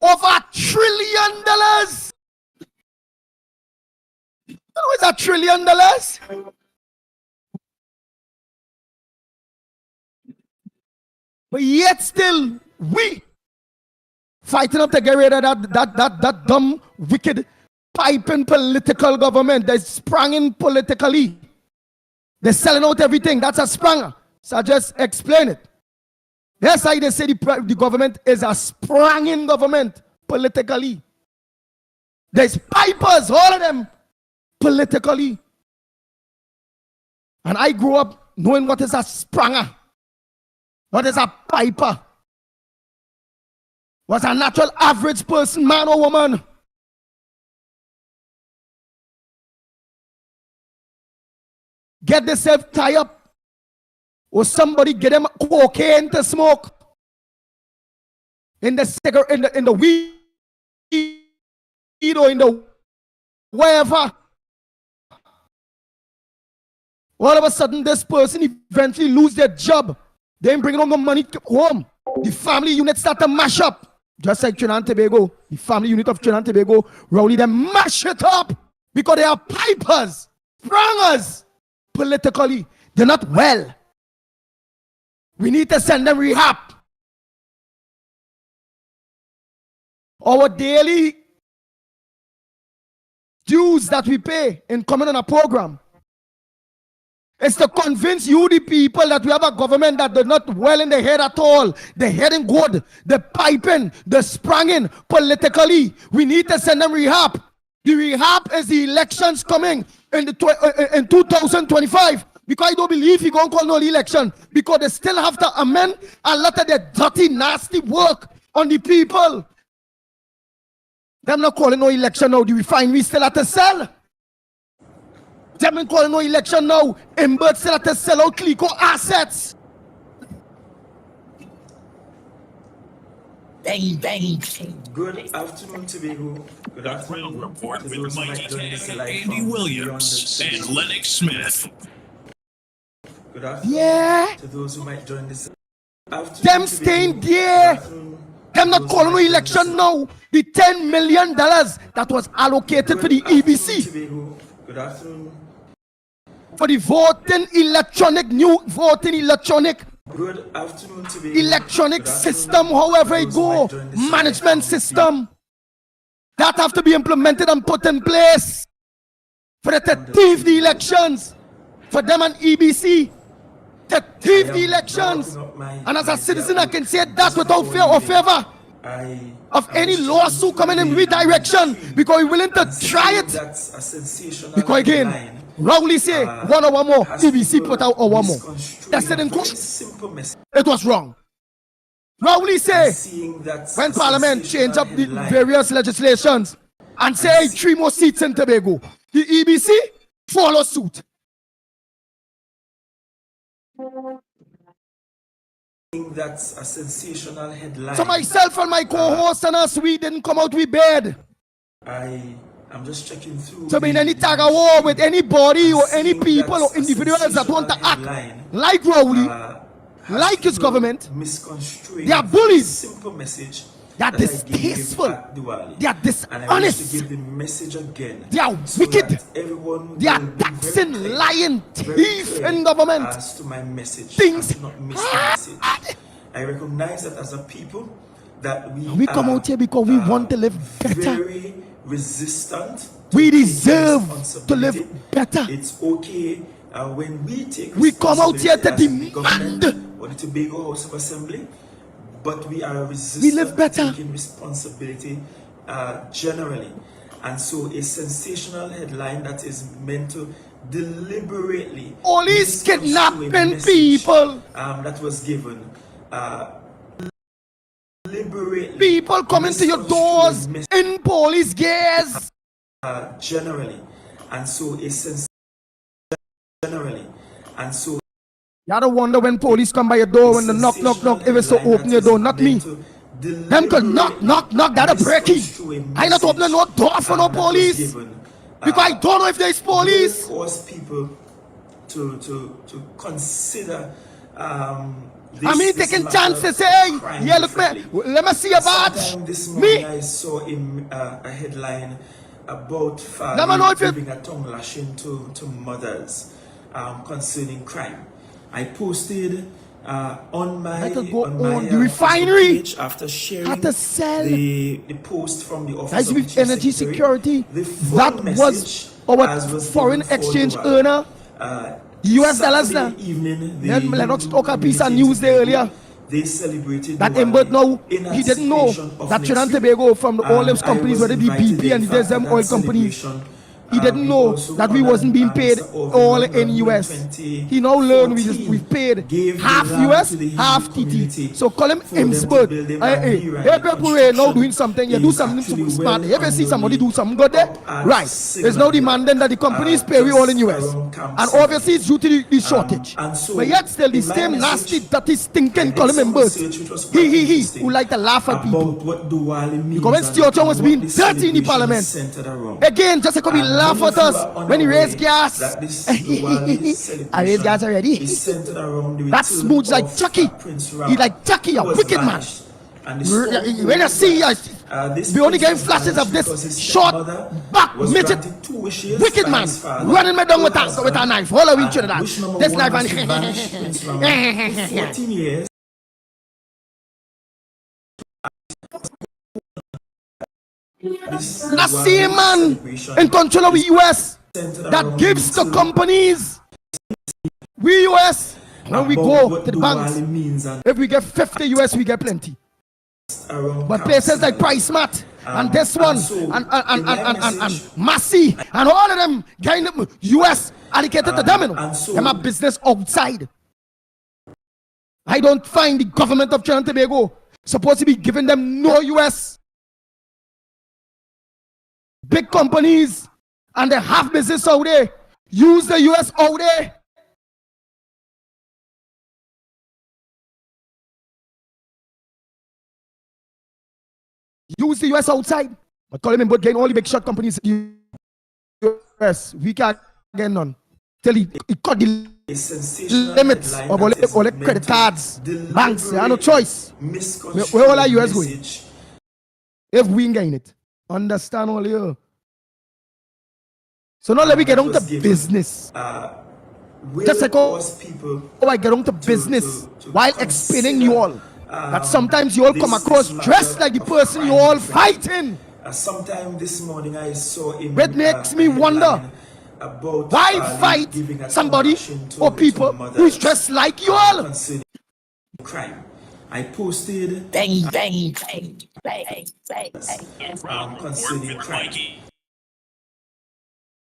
over $1 trillion. You know it's $1 trillion? But yet still, we fighting up to get rid of that dumb, wicked, piping political government that's sprung in politically. They're selling out everything. That's a spranger. So I just explain it. That's how they say the government is a sprung-in government politically. There's pipers, all of them, politically. And I grew up knowing what is a spranger, what is a piper, what's a natural average person, man or woman. Get themselves tied up. Or somebody get them cocaine to smoke in the cigarette, in the weed, or in the wherever. All of a sudden, this person eventually lose their job. They ain't bringing on the money home. The family unit start to mash up, just like Trinidad and Tobago. The family unit of Trinidad and Tobago, Rowley, them mash it up because they are pipers, sprangers, politically. They're not well. We need to send them rehab. Our daily dues that we pay in coming on a program is to convince you, the people, that we have a government that does not well in the head at all. The heading good, the piping, the spranging politically. We need to send them rehab. The rehab is the elections coming in 2025. Because I don't believe he gonna call no election. Because they still have to amend a lot of their dirty, nasty work on the people. Them not calling no election now. The refinery still have to sell. Them not calling no election now. Ember still have to sell out Clico assets. Bang, bang. Good afternoon, Tobago. Good afternoon. Report with Mikey K, Andy Williams, and Lennox Smith. Good afternoon. Yeah. To those who might join this. Them staying there. Them not calling no election now. The $10 million that was allocated for the EBC. Good afternoon. For the new voting electronic. Good afternoon, Tobago. Electronic system, however it go, management system that have to be implemented and put in place. for the to thief the elections, for them and EBC to thief the elections. And as a citizen, I can say that without fear or favor of any lawsuit coming in redirection, because we're willing to try it. Because again, Rowley say 1 hour more, EBC put out 1 hour more. That's it in court. It was wrong. Rowley say when Parliament change up the various legislations and say 3 more seats in Tobago, the EBC follow suit. That's a sensational headline. So myself and my co-host and us, we didn't come out with bed. I'm just checking through. So in any tag of war with anybody or any people or individuals that want to act like Rowley, like his government, they are bullies. Simple message. They are distasteful. They are dishonest. Give the message again. They are wicked. They are taxing, lying, thief in government. As to my message, things. I do not miss the message. I recognize that as a people, that we come out here because we want to live better. Very resistant. We deserve to live better. It's okay when we take. We come out here to demand. Or the Tobago House of Assembly. But we are resistant we live better. taking responsibility generally. And so a sensational headline that is meant to deliberately police kidnapping people that was given deliberately people coming to your doors in police gears generally. And so a sensational generally. And so you don't wonder when police come by your door when the knock, if it's to open your door, not me. Them could knock, that a breaking. I not opening no door for no police. Because I don't know if there's police. Cause people to consider I mean, taking chances, say, yeah, look, man, let me see your badge. This morning I saw a headline about giving a tongue lashing to mothers concerning crime. I posted on my refinery page after sharing had to sell the post from the office of with the energy security. That was our foreign exchange given earner. US dollars now. Then Lennox talk a piece of news there earlier. They celebrated that Embert now, he didn't know that Trinidad and Tobago from the oil companies, whether it be BP and the DSM oil companies, he didn't know that we wasn't being paid all in US. He now learned we paid half US, half TT. So call him Embert. Hey, people now doing something, you do something smart. If you see somebody do something good there, right. There's no demanding that the companies pay we all in US. And obviously it's due to the shortage. But yet still the same nasty, dirty, stinking call him Embert. He, who like to laugh at people. The comment Stuart was being dirty in the parliament. Again, just like we laugh at us when he raise gas. I raise gas already. That smooth like Chucky. He like Chucky, a wicked man. When you see we only getting flashes of this short back midget wicked man running me down with a knife. All of each other. This knife and 14 years. That same man in control of the US that gives the companies, we US, when we go to the banks, if we get 50 US, we get plenty. But places like PriceMart and this one and Massey and all of them kind of US allocated to them, them are business outside. I don't find the government of Trinidad and Tobago supposed to be giving them no US. Big companies and they have business out there. Use the US out there. Use the US outside. But call him in both getting all the big shot companies in the US. We can't get none. Till he cut the limits of all the credit cards. Banks, they have no choice. Where all are US going? If we ain't getting it. Understand all you. So now let me get on to business. Just like how I get on to business while explaining you all that sometimes you all come across dressed like the person you all fighting. Sometime this morning I saw it makes me wonder about Why Farley giving fight a somebody tongue-lashing or to people mothers, who is dressed like you all? concerning crime. I posted concerning crime.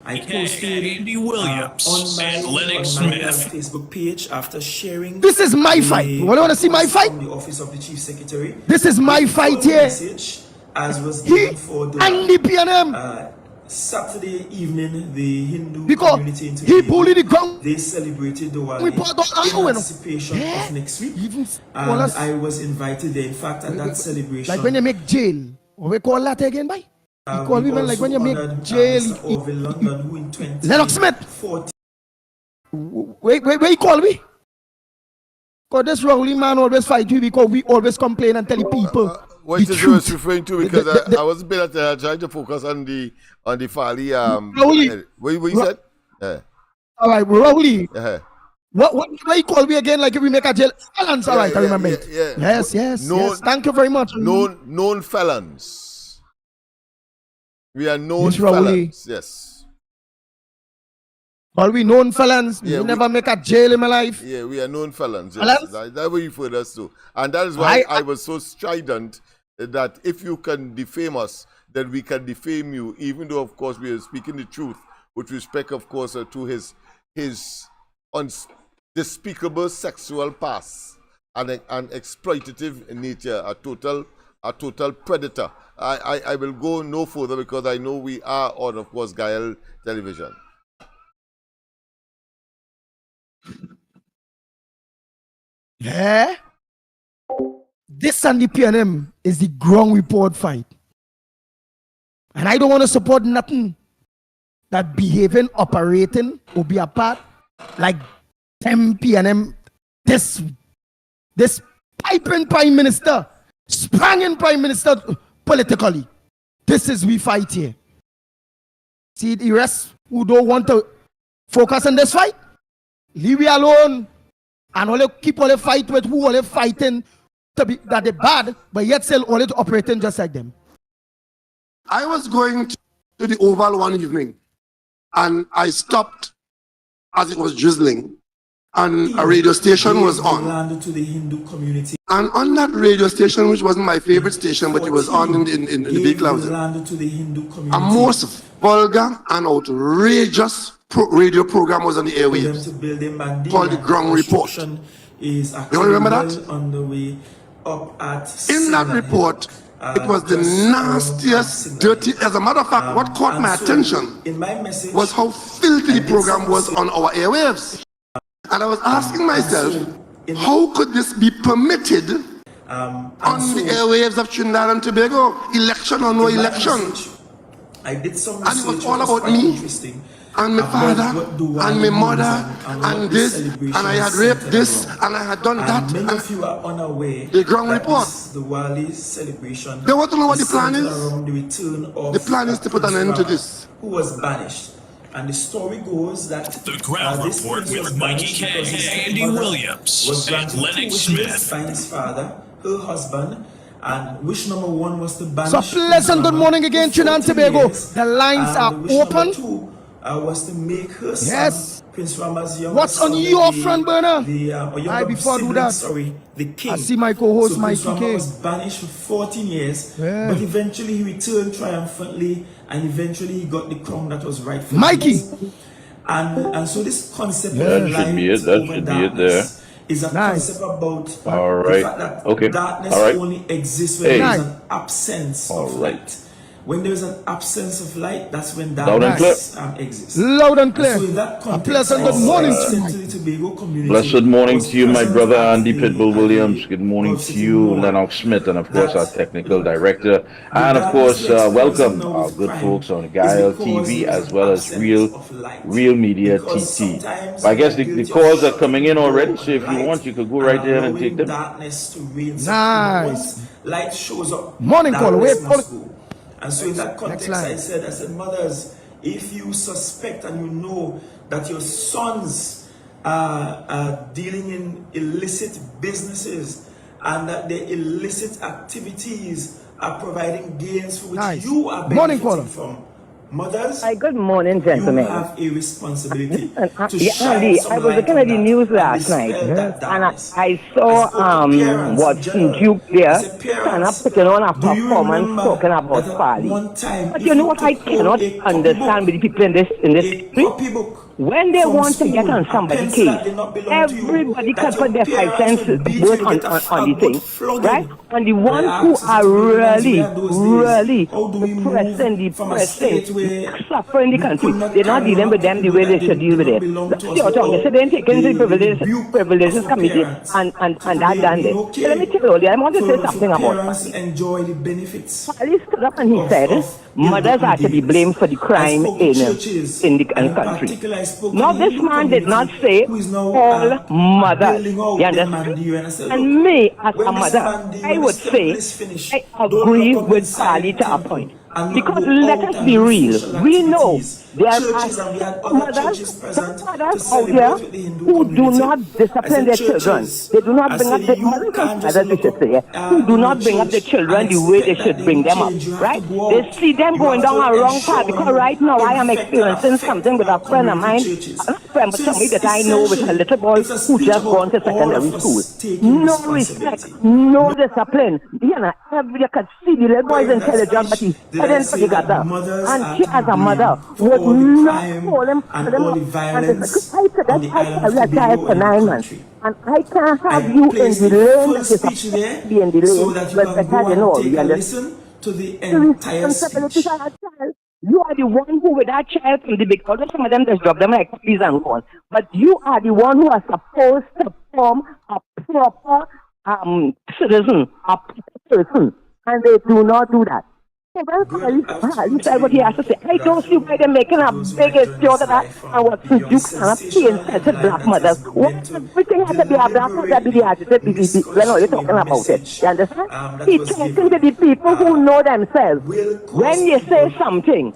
I posted Andy on Williams my and Lennox Smith. Facebook page after sharing. This is my fight. You want to see my fight? From the office of the chief secretary. This is my fight here. Message, as was given for the Saturday evening, the Hindu community in Trinidad, they celebrated the Diwali in anticipation of next week. And I was invited there. In fact, at that celebration, like when you make jail, what we call that again, by? You call women like when you make jail. London, who in Lennox Smith. Wait, you call me? Because this Rowley man always fight you because we always complain and tell people. What is you referring to? Because I wasn't paying attention. I tried to focus on the Farley. Rowley. What you said? Yeah. All right, Rowley. What you call me again? Like if we make a jail felons? All right, I remember it. Yes. Thank you very much. Known felons. We are known felons. Yes. All we known felons. We never make a jail in my life. Yeah, we are known felons. Yes. That's what you referred us to. And that is why I was so strident that if you can defame us, then we can defame you, even though, of course, we are speaking the truth with respect, of course, to his unspeakable sexual past and exploitative nature, a total predator. I will go no further because I know we are on, of course, Gael television. Yeah. This and the PNM is the ground report fight. And I don't want to support nothing that behaving, operating, or be a part like 10 PNM. This piping prime minister, sprang in prime minister politically. This is we fight here. See the rest who don't want to focus on this fight, leave me alone. And only keep only fight with who only fighting to be that they bad, but yet still only to operating just like them. I was going to the Oval one evening, and I stopped as it was drizzling, and a radio station was on. To the Hindu community. And on that radio station, which wasn't my favorite station, but it was on in the big clouds, a most vulgar and outrageous radio program was on the airwaves called the Ground Report. You remember that? On the way up at in that report, it was the nastiest, dirty. As a matter of fact, what caught my attention was how filthy the program was on our airwaves. And I was asking myself, how could this be permitted on the airwaves of Trinidad and Tobago? Election or no election? And it was all about me and my father and my mother and this, and I had raped this and I had done that. Many of you are unaware the ground report. The Diwali celebration. They want to know what the plan is. The plan is to put an end to this. Who was banished. And the story goes that the ground report with Mikey K, Andy Williams, and Lennox Smith. By his father, her husband, and wish number one was to banish. So pleasant good morning again, Trinidad and Tobago. The lines are open. Was to make her son, Prince Rama's young What's son, on your front burner? Before do that, the king. I see my co-host so Mikey K. was banished for 14 years, but eventually he returned triumphantly, and eventually he got the crown that was rightful. Mikey. And so this concept of light over darkness is a concept about the fact that darkness only exists when there is an absence of light. When there is an absence of light, that's when darkness exists. Loud and clear. And so in that context, pleasant good morning to the Tobago community. Blessed morning to you, my brother Andy Pitbull Williams. Good morning to you, Lennox Smith, and of course our technical director. And of course, welcome our good folks on Gael TV as well as Real Media TT. I guess the calls are coming in already, so if you want, you could go right there and take them. Nice. Light shows up. Morning call. And so in that context, I said, mothers, if you suspect and you know that your sons are dealing in illicit businesses and that their illicit activities are providing gains for which you are benefiting from, Mothers, Hi, good morning, gentlemen. you have a responsibility to Yeah, shine Andy, some I was light looking on at the that news and last night, dispel that and darkness. I I saw spoke to parents in Watson general. Duke I there said, kind of parents, putting on a do you performance remember talking that about at Farley. one time, But if you know you what I took home cannot a understand with the copybook, people in this a country? copybook When they from want to get school, on a somebody's pencil case, that did not belong to you, everybody that can your put their five parents cents would beat you worth and get on the a good thing, right? flogging. And the But I ones who asked are Sister Williams, where are those days? really How do we move from a depressing, state where suffering the we country, could not they're not carry on dealing a with them the way copybook they that should deal did with not it. belong That's to us your tongue. They without said they ain't taken the the rebuke privileges of our committee parents? and So that today done it it. So let me okay tell you, I want to say for something about parents Farley. enjoy the benefits Farley stood up and he said, of elder mothers are to be blamed obedience. for the I crime spoke to churches, in the and in country. particular, I spoke to Now, the this Hindu man did not community say who is now all mothers. building You out the understand? Mandir. And I said, And look, me, as a when this mother, Mandir, I when this would temple say is finished, I don't agree lock up with inside Farley the to a temple point. and not Because go let out us and be do real. social We know activities. there are Churches, and we had some other churches present to mothers out there celebrate with the Hindu who do community. not I discipline said, their children. churches, They do not I bring up said, the you mothers and can't just fathers, we look should say, up who do in your not bring up their church and children the way they expect that should they bring will them up, change. You have to right? go They out. see them You going have down to a wrong path ensure because you right now I am infect and experiencing affect something with our a friend of community mine, churches. not a friend, but So somebody that I know with a essentially, little boy it's a who speech just gone about to all secondary of school. us taking No respect, responsibility. no discipline. You know, you could see the little boy is During that intelligent, but speech, he's did I heading for say the that gutter. mothers And are she, to be as a mother, blamed for would all the not crime pull him and all up the and say, violence I said on that the I island of carry a child Tobago for and the 9 months. country? And I can't have I you in placed the the lane full that is speech supposed there to be in the so lane that you with can go better than and all. take You a understand? listen to the The entire responsibility speech. for that child. You are the one who with that child from the big, although some of them just drop them like puppies and go on. But you are the one who are supposed to form a proper citizen, a proper person. And they do not do that. So when Farley said what he has to say, I don't see why they're making a big issue out of that and what Duke kind of paint such black mothers. Why everything has to be a black mother be the agitated, when are you talking about it? You understand? He's talking to the people who know themselves. When you say something,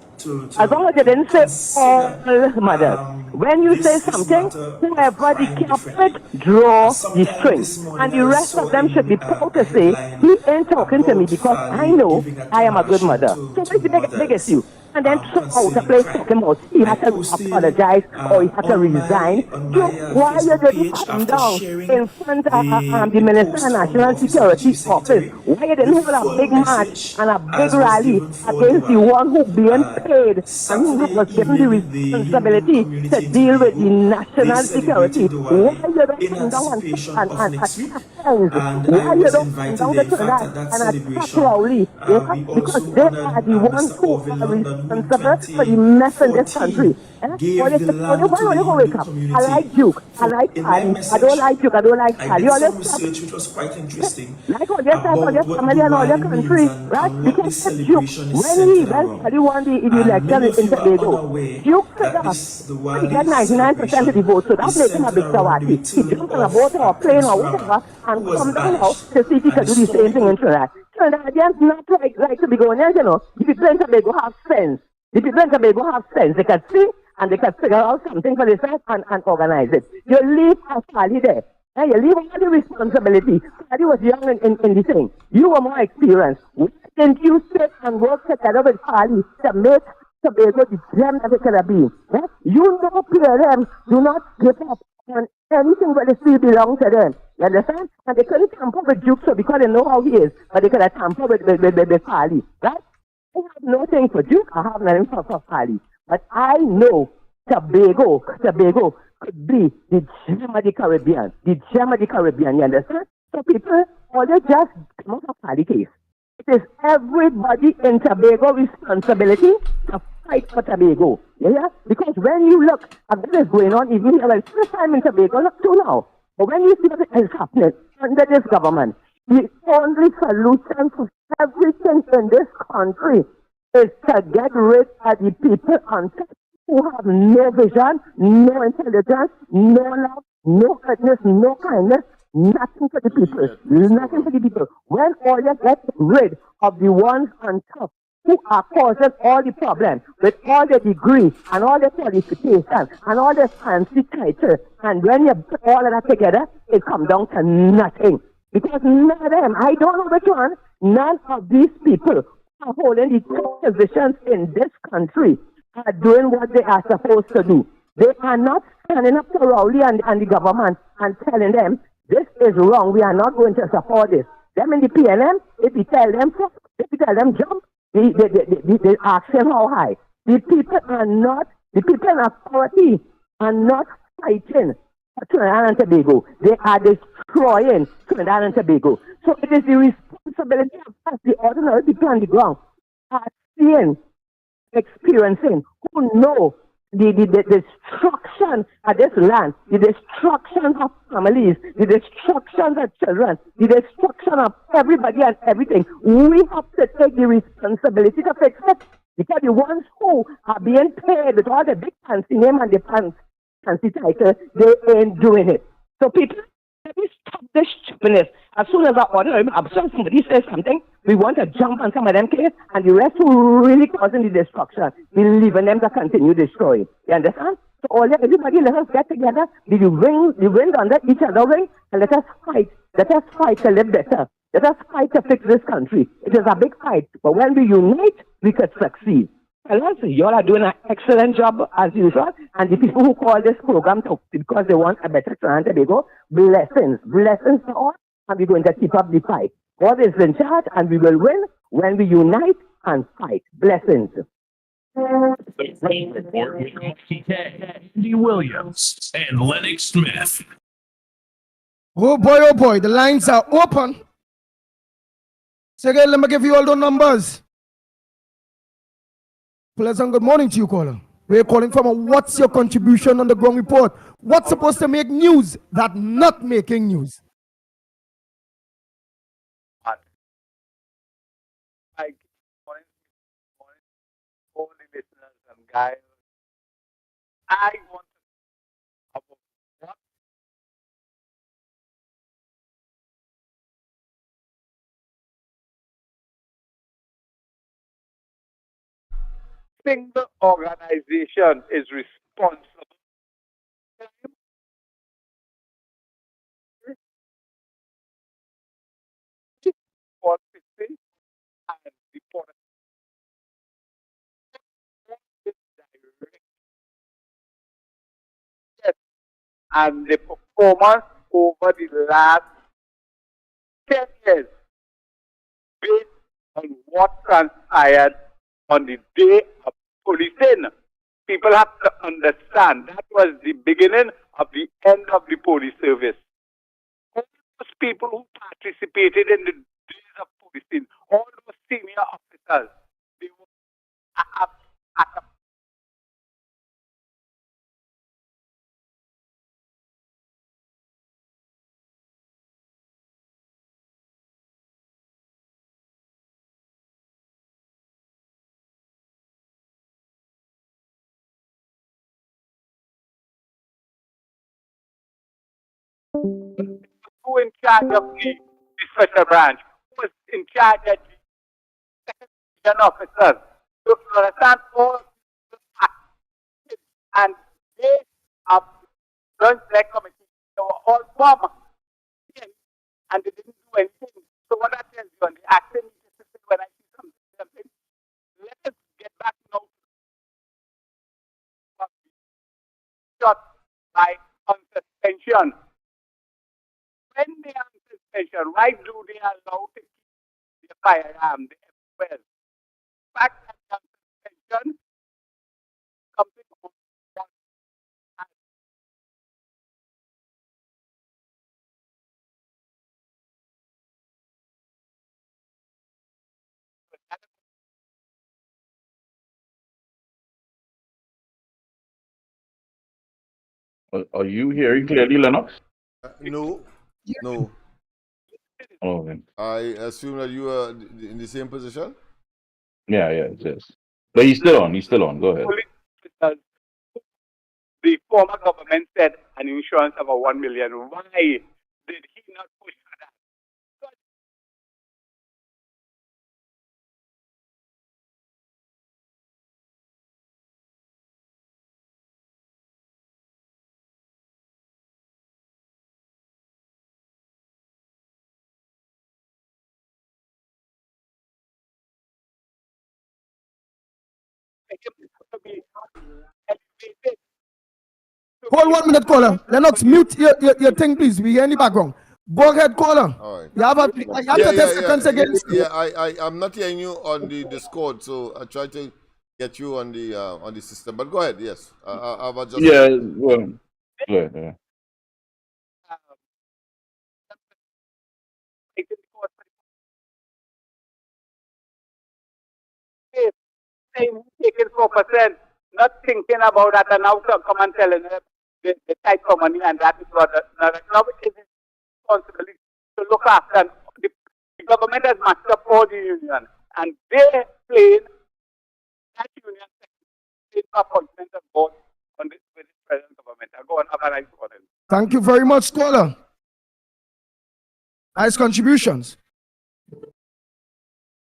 as long as you didn't say all mothers, when you say something, whoever the culprit, draw the string. And the rest of them should be proud to say, he ain't talking to me because I know I am a good mother. So what is the biggest issue? And then throw out a place talking about he had to apologize or he had to resign. Why you didn't come down in front of the Minister of National Security office? Why you didn't hold a big march and a big rally against the one who being paid and who was given the responsibility to deal with the national security? Why you don't come down and attack things? Why you don't come down to Trinidad and attack Rowley? Because they are the ones who are responsible for the mess in this country. Why you go wake up? I like Duke. I like Paddy. I don't like Duke. I don't like I Paddy. did All some this stuff. research which was quite interesting Like all your stuff, all your about what family and all your Diwali country, means right? and what Because this if Duke, celebration is when he centered around. Paddy won the And election many of in you are Tobago, unaware Duke said that that. this He got Diwali 99% of the celebration vote, so that is made him a centered big around the Tawati. He return jumped on a of boat or a plane Prince or Rama, whatever who and was come down now banished. to see if he And could do the same thing in Trinidad. Trinidadians not like Tobagonians, you know. The people in Tobago have sense. The people in Tobago have sense. They can see and they can figure out something for themselves and organize it. You leave a Farley there. And you leave all the responsibility. Farley was young in the thing. You were more experienced. Why didn't you sit and work together with Farley to make Tobago the gem that it could have been? Yeah? You know PLM do not give up on anything that they still belong to them. You understand? And they couldn't tamper with Duke so because they know how he is, but they could have tampered with Farley. Right? I have nothing for Duke, I have nothing for Farley. But I know Tobago could be the gem of the Caribbean. The gem of the Caribbean, you understand? So people, all they just come out of Farley case. It is everybody in Tobago responsibility to fight for Tobago. Yeah? Because when you look at what is going on, even here, like first time in Tobago, not too now. But when you see what is happening under this government, the only solution to everything in this country is to get rid of the people on top who have no vision, no intelligence, no love, no goodness, no kindness, nothing for the people. Nothing for the people. When all you get rid of the ones on top who are causing all the problems with all the degree and all the qualifications and all the fancy title, and when you put all of that together, it comes down to nothing. Because none of them, I don't know which one, none of these people are holding the top positions in this country are doing what they are supposed to do. They are not standing up to Rowley and the government and telling them, this is wrong, we are not going to support this. Them in the PNM, if you tell them jump, they ask them how high. The people in authority are not fighting for Trinidad and Tobago. They are destroying Trinidad and Tobago. So it is the responsibility of us, the ordinary people on the ground, are seeing, experiencing, who know the destruction of this land, the destruction of families, the destruction of children, the destruction of everybody and everything. We have to take the responsibility to fix it. Because the ones who are being paid with all the big fancy name and the fancy title, they ain't doing it. So people, let me stop this stupidness. As soon as I order, somebody says something, we want to jump on some of them case, and the rest who really causing the destruction, we leaving them to continue destroying. You understand? So everybody, let us get together, the wind under each other wing, and let us fight. Let us fight to live better. Let us fight to fix this country. It is a big fight, but when we unite, we could succeed. Fellas, you all are doing an excellent job as usual, and the people who call this program because they want a better Trinidad and Tobago, blessings to all, and we're going to keep up the fight. God is in charge, and we will win when we unite and fight. Blessings. The Ground Report with Mikey K, Andy Williams, and Lennox Smith. Oh boy, the lines are open. So again, let me give you all the numbers. Pleasant good morning to you, caller. We're calling from a what's your contribution on the Ground Report? What's supposed to make news that not making news? All the listeners and guys, I want to about what single organization is responsible for fixing and reporting direct and the performance over the last 10 years based on what transpired on the day of policing. People have to understand that was the beginning of the end of the police service. All those people who participated in the days of policing, all those senior officers, they were at a who in charge of the special branch, who was in charge of the second officers. So you understand all and they are joint select committee, they were all former and they didn't do anything. So what that tells you on the acting when I see something, let us get back now shot by on suspension. When they are on suspension, why do they allow to keep the firearm everywhere? The fact that they are on suspension, something on Are you hearing clearly, Lennox? No. Oh, okay. I assume that you are in the same position. Yeah, it is. But he's still on. Go ahead. the former government said an insurance of 1 million. Why did he not push for that? Hold 1 minute, caller. Lennox, mute your thing, please. We hear in the background. Go ahead, caller. All right. You have 30 seconds again. I'm not hearing you on the Discord, so I try to get you on the system. But go ahead. Yes, I've adjusted. Yeah, well, yeah. Taking 4%, not thinking about that, and now come and telling them the type of money, and that is what now it is responsibility to look after. And the government has matched up all the unions, and they playing that union appointment of board on with the present government. I go on, have a nice morning. Thank you very much, caller. Nice contributions.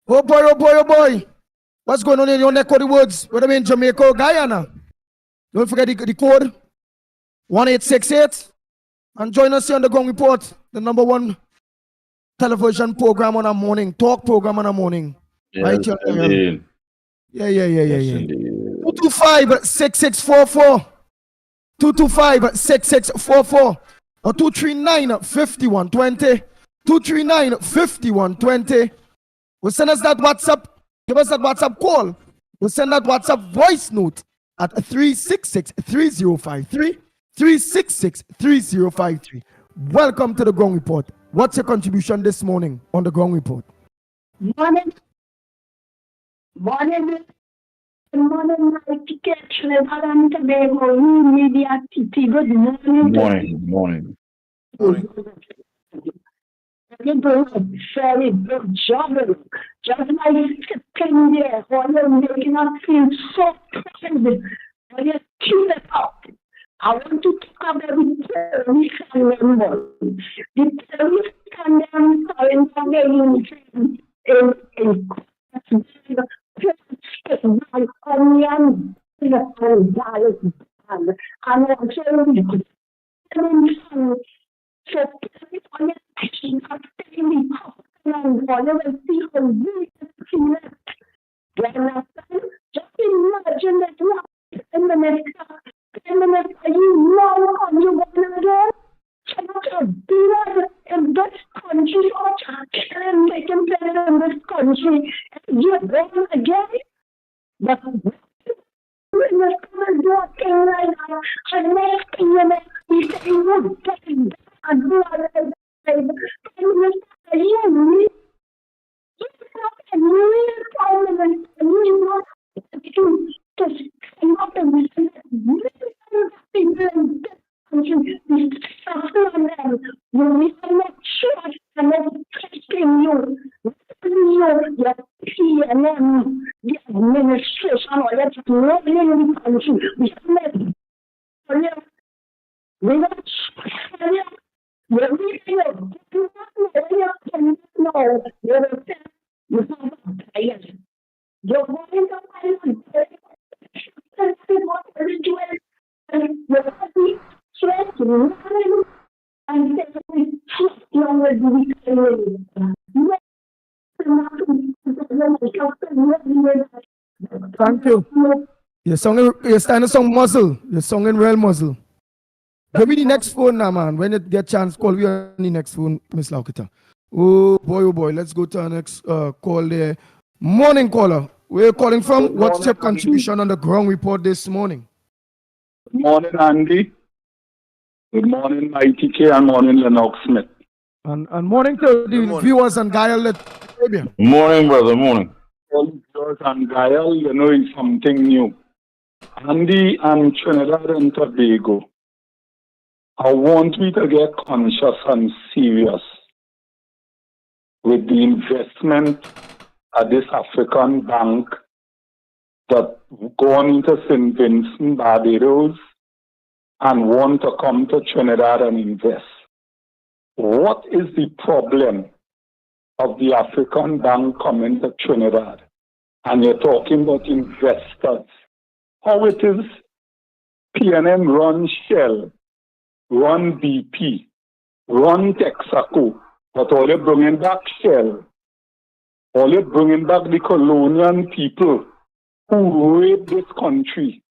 Oh boy, oh boy, oh boy. What's going on in your neck of the woods? Whether I'm in Jamaica or Guyana. Don't forget the code 1868. And join us here on the Gong Report, the #1 television program on a morning, talk program on a morning. Yes, right here. indeed. Yeah. Yes, indeed. 225-6644. 225-6644. Or 239-5120. 239-5120. We'll send us that WhatsApp. Give us that WhatsApp call. We'll send that WhatsApp voice note at 366-3053. 366-3053. Welcome to the Gong Report. What's your contribution this morning on the Gong Report? Morning, Mighty Trinidad and Tobago, Media TT. Good morning. Morning. You do a very good job. Just like sitting there while you're making us feel so proud. When you keep it up. I want to talk about the terrorist members. The terrorist condemned in onion and so just imagine that you have 10 minutes, you know how you're going to get. Cannot do that in this country or can make him better in this country. You're going again. But when you're going to do a thing like that, and next thing you make, you say you would get it and do other things. Thank you. You're starting to song muzzle. You're singing real muzzle. Give me the next phone now, man. When you get chance, call me on the next phone, Miss Laukita. Oh boy. Let's go to our next call there. Morning caller. Where you calling from? What's your contribution on the Ground Report this morning? Good morning, Andy. Good morning, Mighty K, and morning, Lennox Smith. And morning to the viewers and Gael Arabia. Morning, brother. Morning. All viewers and Gael, you know it's something new. Andy and Trinidad and Tobago, I want we to get conscious and serious with the investment at this African bank that gone into St. Vincent, Barbados, and want to come to Trinidad and invest. What is the problem of the African bank coming to Trinidad? And you're talking about investors. How it is PNM run Shell, run BP, run Texaco, but all you're bringing back Shell, all you're bringing back the colonial people who rape this country,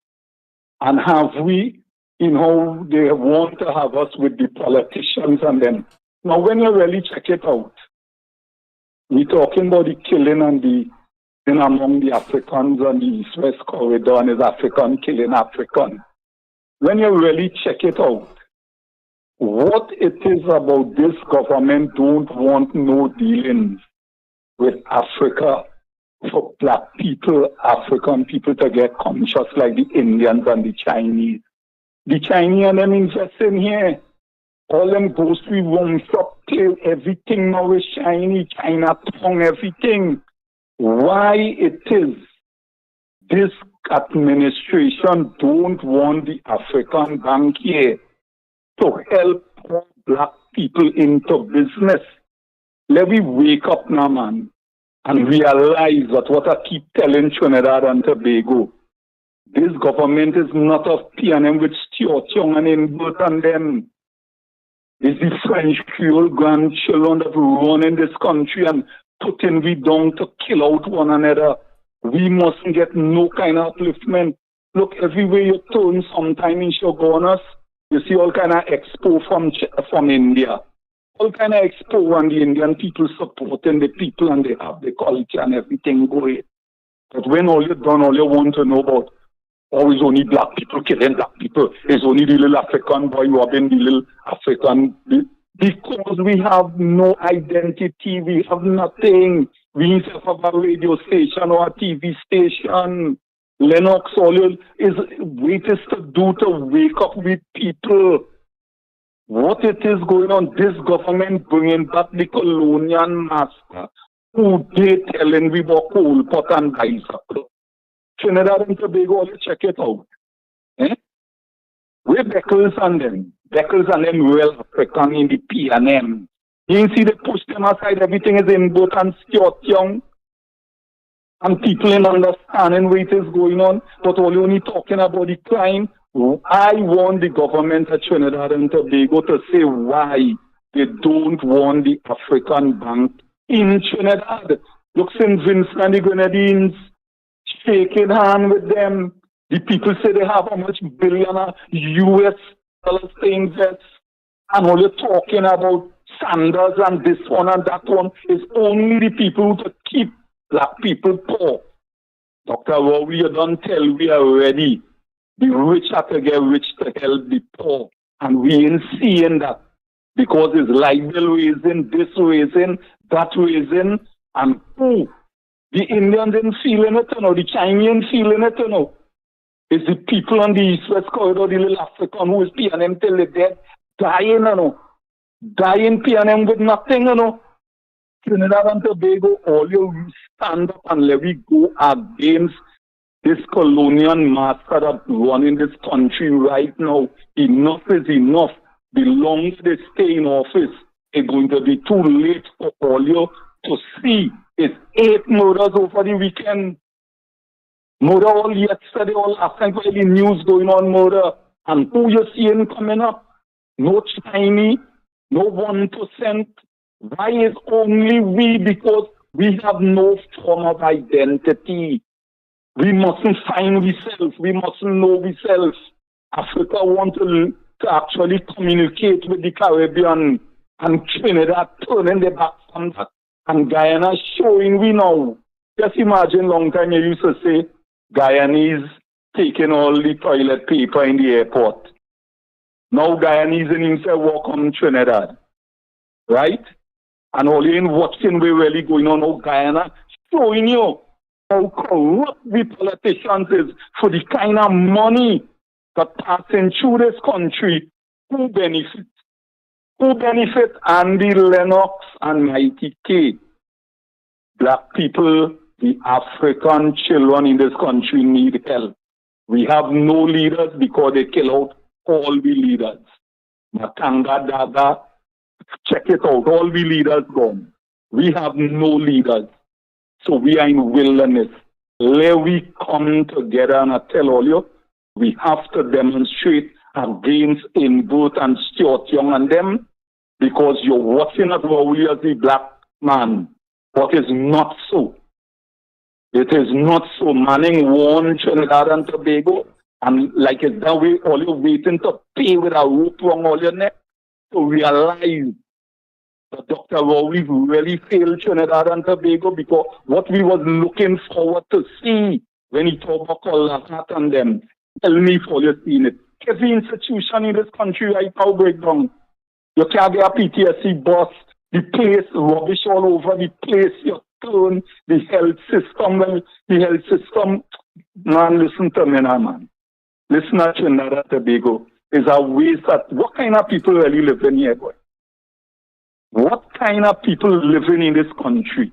and have we, how they want to have us with the politicians and them. Now, when you really check it out, we're talking about the killing and among the Africans on the East-West corridor, and is African killing African. When you really check it out, what it is about this government don't want no dealings with Africa for black people, African people to get conscious like the Indians and the Chinese. The Chinese and them invest in here. All them grocery rooms up till everything now is shiny, Chinatown, everything. Why it is this administration don't want the African bank here to help black people into business. Let me wake up now, man, and realize that what I keep telling Trinidad and Tobago, this government is not of PNM with Stuart Young and Inbert and them. It's the French Creole grandchildren that run in this country and putting we down to kill out one another. We mustn't get no kind of upliftment. Look, everywhere you turn sometime in Shogunas, you see all kind of expo from India. All kind of expo and the Indian people supporting the people and they have the culture and everything going. But when all you've done, all you want to know about, it's only black people killing black people. It's only the little African boy robbing the little African. Because we have no identity, we have nothing. We need to have a radio station or a TV station. Lennox, all is waiters to do to wake up with people. What it is going on, this government bringing back the colonial master who they telling we about coal pot and bicycle. Trinidad and Tobago, all check it out. We're Beckles and them real African in the PNM. You see they push them aside, everything is in both and Stuart Young. And people in understanding what is going on, but all only talking about the crime. I want the government of Trinidad and Tobago to say why they don't want the African bank in Trinidad. Look, St. Vincent and the Grenadines shaking hand with them. The people say they have how much billion US dollars to invest. And all you're talking about Sanders and this one and that one is only the people to keep black people poor. Dr. Rowley, you don't tell we already. The rich have to get rich to help the poor. And we ain't seeing that. Because it's libel raising, this raising, that raising. And the Indians ain't feeling it, the Chinese ain't feeling it, It's the people on the East-West corridor, the little African who is PNM till they're dead, dying, Dying PNM with nothing, Trinidad and Tobago, all you stand up and let me go against this colonial master that's running this country right now. Enough is enough. The longer they stay in office, it's going to be too late for all you to see. It's 8 murders over the weekend. Murder all yesterday, all last night, the news going on, murder. And who you seeing coming up? No Chinese, no 1%. Why is only we? Because we have no form of identity. We mustn't find ourselves. We mustn't know ourselves. Africa wants to actually communicate with the Caribbean, and Trinidad turning their backs on that. And Guyana showing we now. Just imagine long time you used to say Guyanese taking all the toilet paper in the airport. Now Guyanese in himself walk on Trinidad. Right? And all you in watching we really going on now Guyana showing you how corrupt the politicians is for the kind of money that passing through this country. Who benefits? Who benefit? Andy Lennox and Mighty K. Black people, the African children in this country need help. We have no leaders because they kill out all the leaders. Matanga Daga, check it out, all the leaders gone. We have no leaders. So we are in wilderness. Let we come together and I tell all you, we have to demonstrate against Inbert and Stuart Young and them because you're watching us only as the black man. What is not so. It is not so. Manning warned Trinidad and Tobago, and like it's that way, all you're waiting to pay with a rope around all your neck to realize that Dr. Rowley really failed Trinidad and Tobago, because what we was looking forward to see when he talked about Colacat and them, tell me if all you've seen it. Every institution in this country right now break down. You can't get a PTSD bus, the place rubbish all over the place, you turn the health system, well, the health system, man, listen to me now, man. Listen to Trinidad and Tobago. Is a waste of, what kind of people really living here, boy? What kind of people living in this country?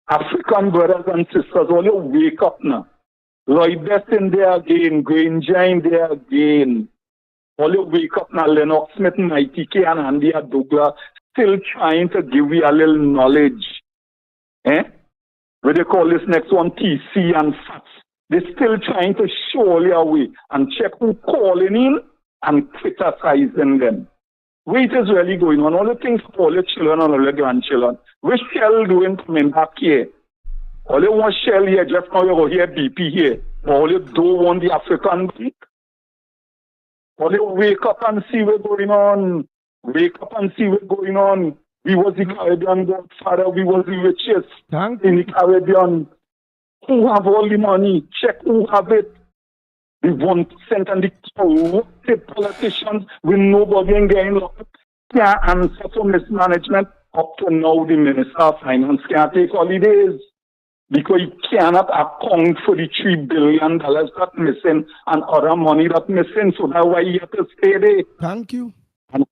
African brothers and sisters, all you wake up now. Lloyd Best in there again, Granger in there again. All you wake up now, Lennox Smith, Mighty K, and Andy Douglas, still trying to give you a little knowledge. Eh? What they call this next one, TC and FATS. They're still trying to show you away and check who calling in and criticizing them. Wait is really going on. All the things for all your children and all your grandchildren. Which Shell doing coming back here? All you want Shell here, just now you go here, BP here. But all you don't want the African Bank. All you wake up and see what's going on. Wake up and see what's going on. We was the Caribbean godfather. We was the richest in the Caribbean. Who have all the money? Check who have it. The 1% and the corrupted politicians with nobody in getting locked up can't answer for mismanagement. Up to now, the Minister of Finance can't take holidays because he cannot account for the $3 billion that's missing and other money that's missing. So that's why he has to stay there. Thank you. And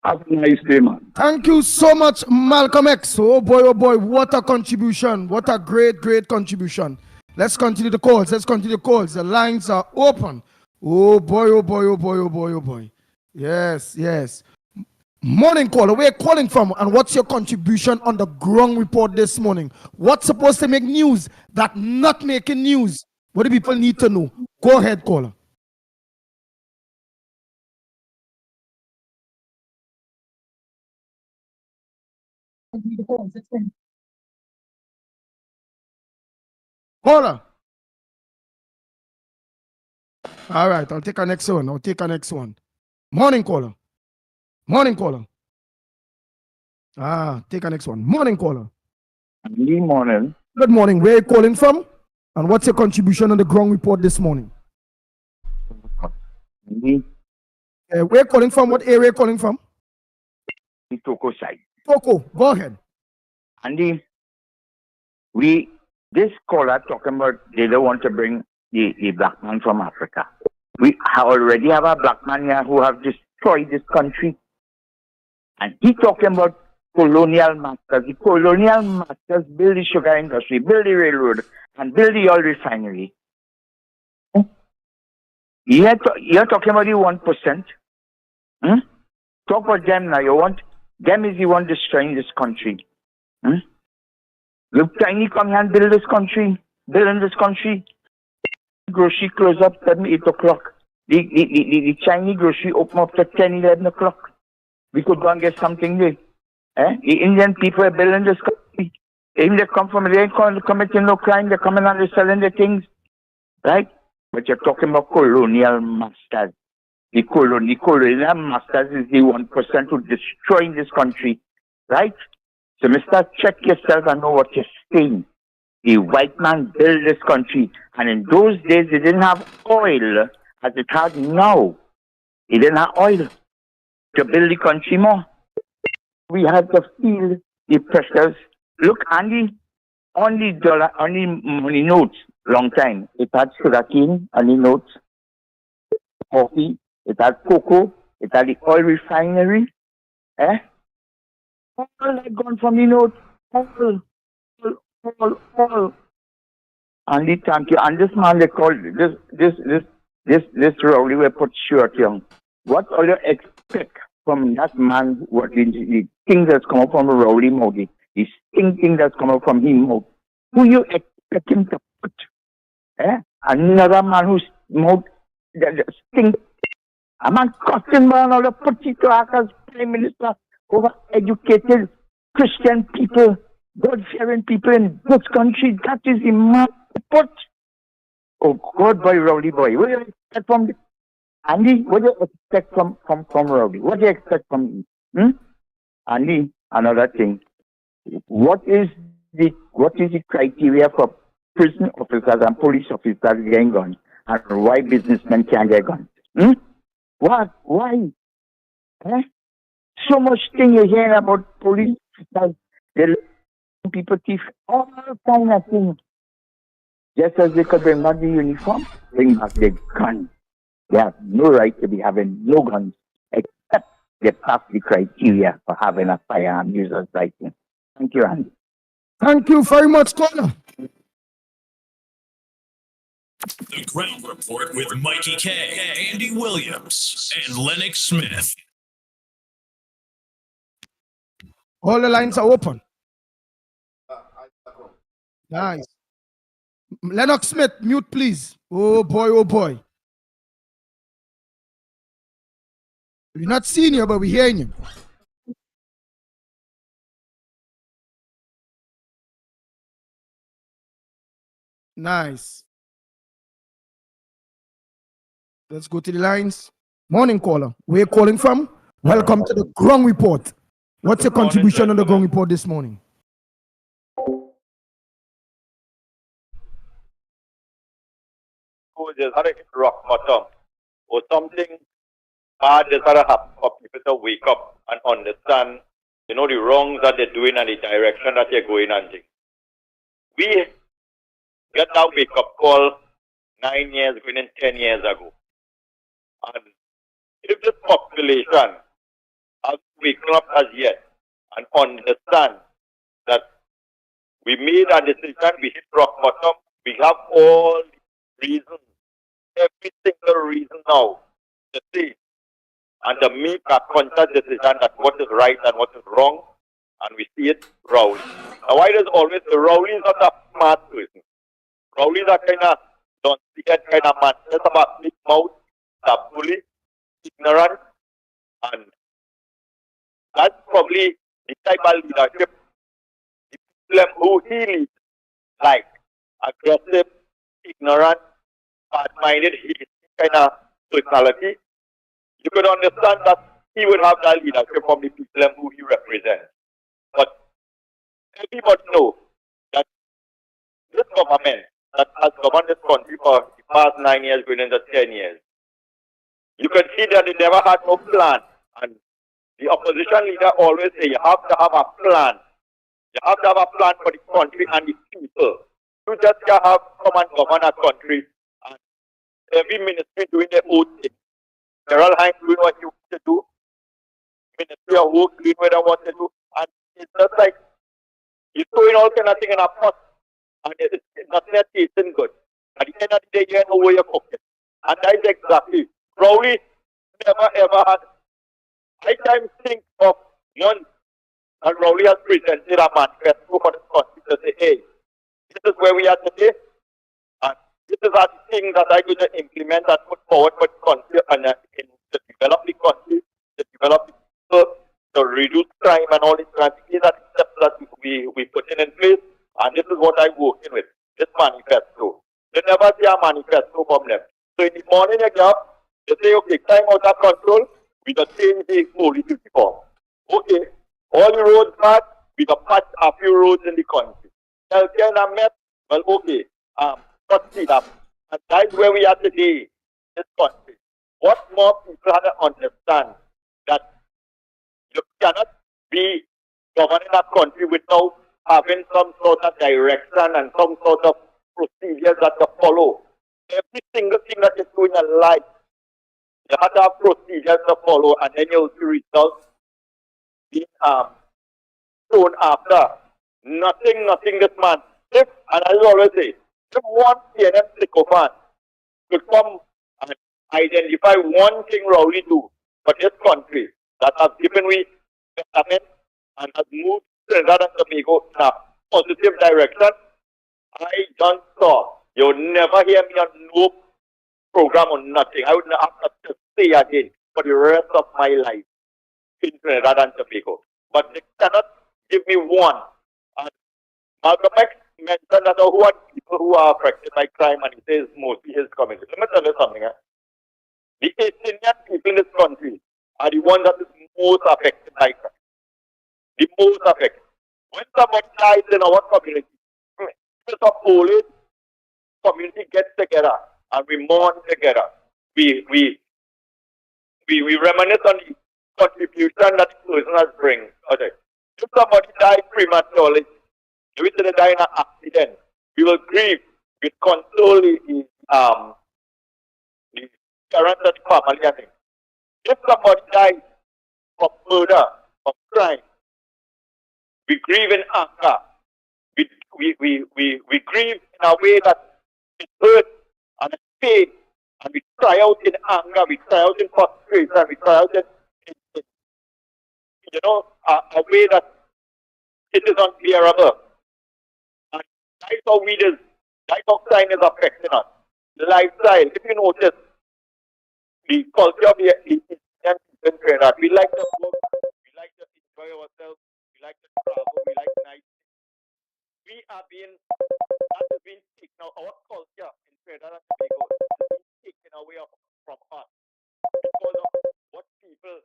have a nice day, man. Thank you so much, Malcolm X. Oh boy, what a contribution. What a great contribution. Let's continue the calls. The lines are open. Oh boy. Yes. Morning caller, where are you calling from? And what's your contribution on the ground report this morning? What's supposed to make news that not making news? What do people need to know? Go ahead, caller. Caller. All right, I'll take our next one. Morning caller. Take our next one. Morning caller. Good morning. Good morning. Where are you calling from? And what's your contribution on the ground report this morning? Where are you calling from? What area are you calling from? The Toko side. Toko, go ahead. Andy, this caller talking about they don't want to bring the black man from Africa. We already have a black man here who have destroyed this country. And he talking about colonial masters. The colonial masters build the sugar industry, build the railroad, and build the oil refinery. You're talking about the 1%. Talk about them now. Them is the one destroying this country. Look, Chinese come here and build this country. Grocery close up 7, 8 o'clock. The Chinese grocery open up to 10, 11 o'clock. We could go and get something there. The Indian people are building this country. Even they come from, they ain't committing no crime, they're coming and they're selling their things. Right? But you're talking about colonial masters. The colonial masters is the 1% who destroying this country. Right? So, Mr. Check yourself and know what you're saying. The white man built this country. And in those days, they didn't have oil as it has now. They didn't have oil to build the country more. We had to feel the pressures. Look, Andy, on the money notes, long time, it had sugarcane on the notes, coffee, it had cocoa, it had the oil refinery. All that gone from the notes. All. Andy, thank you. And this man, they call this Rowley will put short young. What all you expect from that man? What the things that's come up from Rowley mouth, the stinking that's come up from him mouth. Who you expect him to put? Another man whose mouth stink. A man costing man all the put it to act as Prime Minister over educated Christian people. God-fearing people in this country. That is immaculate. Oh, God, boy, Rowdy boy. What do you expect from Andy? What do you expect from Rowdy? What do you expect from him? Andy, another thing. What is the criteria for prison officers and police officers getting guns, and why businessmen can't get guns? What? Why? So much thing you're hearing about police officers, they let people thief, all kind of things. Just as they could bring back the uniform, bring back the gun. They have no right to be having no guns, except they pass the criteria for having a firearm user's license. Thank you, Andy. Thank you very much, caller. The Ground Report with Mikey K, Andy Williams, and Lennox Smith. All the lines are open. Nice. Lennox Smith, mute please. Oh boy, oh boy. We're not seeing you, but we're hearing you. Nice. Let's go to the lines. Morning, caller. Where you calling from? Welcome to the Ground Report. What's your contribution on the Ground Report this morning? Just had to hit rock bottom, or something bad just had to happen for people to wake up and understand, the wrongs that they're doing and the direction that they're going and things. We get that wake up call 9 years, going in 10 years ago. And if this population has waken up as yet and understand that we made a decision, we hit rock bottom, we have all the reasons, every single reason now to say and to make a conscious decision that what is right and what is wrong, and we see it Rowley. Now, why does always the Rowley is not a smart person? Rowley is a kind of don't see that kind of man. Just about big mouth, a bully, ignorant, and that's probably the type of leadership the people who he leads, like aggressive, ignorant, bad-minded, kind of personality. You could understand that he would have that leadership from the people who he represents. But everybody knows that this government that has governed this country for the past 9 years, going into 10 years, you can see that they never had no plan. And the opposition leader always say you have to have a plan. You have to have a plan for the country and the people. You just can't have come and govern a country and every ministry doing their own thing. Gerald Hines doing what he wants to do. Ministry of Work doing what they want to do. And it's just like he's throwing all kind of things in a pot. And it's nothing that's tasting good. At the end of the day, you know where you're cooking. And that is exactly. Rowley never ever had. I can think of one, and Rowley has presented a manifesto for the country to say, hey, this is where we are today, and this is the thing that I'm going to implement and put forward for the country and to develop the country, to develop the people, to reduce crime and all these kinds of things. These are the steps that we putting in place, and this is what I'm working with, this manifesto. You never see a manifesto from them. So in the morning you get up, they say, okay, time out of control, we don't change the police uniform. Okay, all the roads bad, we don't patch a few roads in the country. Healthcare and met, well, okay, let's see that. And that's where we are today, this country. What more people have to understand that you cannot be governing a country without having some sort of direction and some sort of procedures that you follow. Every single thing that you do in your life, you have to have procedures to follow, and then you'll see results being shown after. Nothing this man. If, and I always say, if one CNN sycophant could come and identify one thing Rowley do for this country that has given we betterment and has moved Trinidad and Tobago in a positive direction, I don't saw. You'll never hear me on no program or nothing. I would not have to say again for the rest of my life in Trinidad and Tobago. But they cannot give me one. And Malcolm X mentioned that who are people who are affected by crime, and he says mostly his community. Let me tell you something. The East Indian people in this country are the ones that is most affected by crime. The most affected. When somebody dies in our community, because of police, community gets together and we mourn together. We reminisce on the contribution that the person has bring. Okay. If somebody dies prematurely, if they die in an accident, we will grieve, we console the parents of the family. I think. If somebody dies of murder, of crime, we grieve in anger. We grieve in a way that it hurts and it pains, and we cry out in anger, we cry out in frustration, we cry out in a way that it is unbearable. And that's how that's how crime is affecting us. The lifestyle, if you notice, the culture of the Indian people in Trinidad, we like to work, we like to enjoy ourselves, we like to travel, we like nice. We are being, that is being taken out, our culture in Trinidad and Tobago is being taken away from us because of what people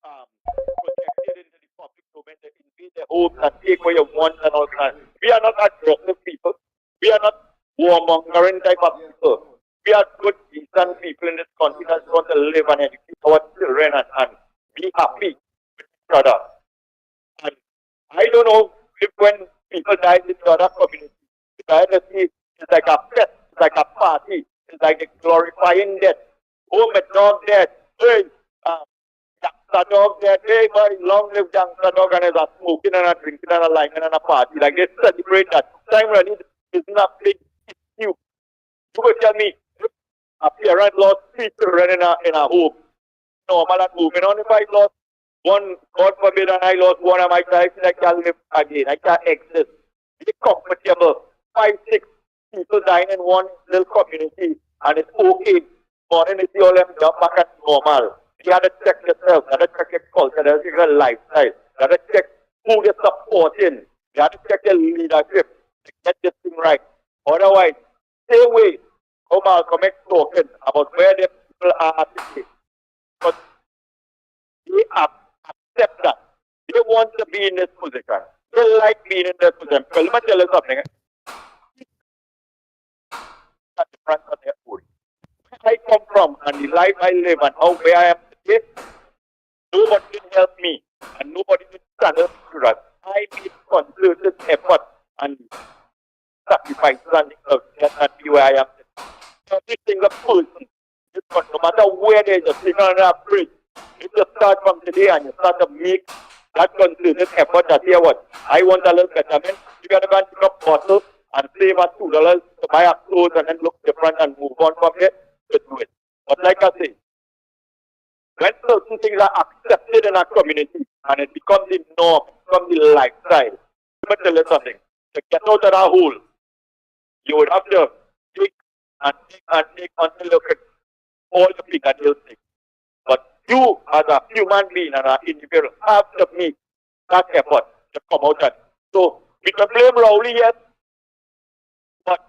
projected into the public domain. They invade their homes and take what you want and all that. We are not aggressive people. We are not warmongering type of people. We are good, decent people in this country that want to live and educate our children and be happy with each other. And I don't know if when people die in the other community, if I had to see it's like a fest, it's like a party, it's like a glorifying death. Oh, my dog dead. Hey, gangster dog dead. Hey, buddy, long live gangster dog, and there's a smoking and a drinking and a lining and a party. Like they celebrate that. Time running is not big issue. You will tell me a parent lost 3 children in a home. Normal and moving on. If I lost one, God forbid, and I lost one of my child, I can't live again. I can't exist. Be comfortable. 5, 6 people dying in one little community, and it's okay. Morning, you see all them jump back at normal. You have to check yourself. You have to check your culture. You have to check your lifestyle. You have to check who you're supporting. You have to check your leadership to get this thing right. Otherwise, stay away. How Malcolm X talking about where the people are today. But they accept that. They want to be in this position. They like being in this position. Well, let me tell you something. At the front of their own. Where I come from and the life I live and where I am today, nobody can help me and nobody can stand up to that. I made concerted effort and sacrifices and be where I am today. Every single person, no matter where they are sitting on a bridge, if you start from today and you start to make that concerted effort that here what I want a little betterment, you gotta go and pick up bottles and save us $2 to buy a clothes and then look different and move on from there to do it. But like I say, when certain things are accepted in our community and it becomes the norm, it becomes the lifestyle, let me tell you something. To get out of that hole, you would have to take until look at all the fingernails things. But you as a human being and an individual have to make that effort to come out of it. So we can blame Rowley, yes, but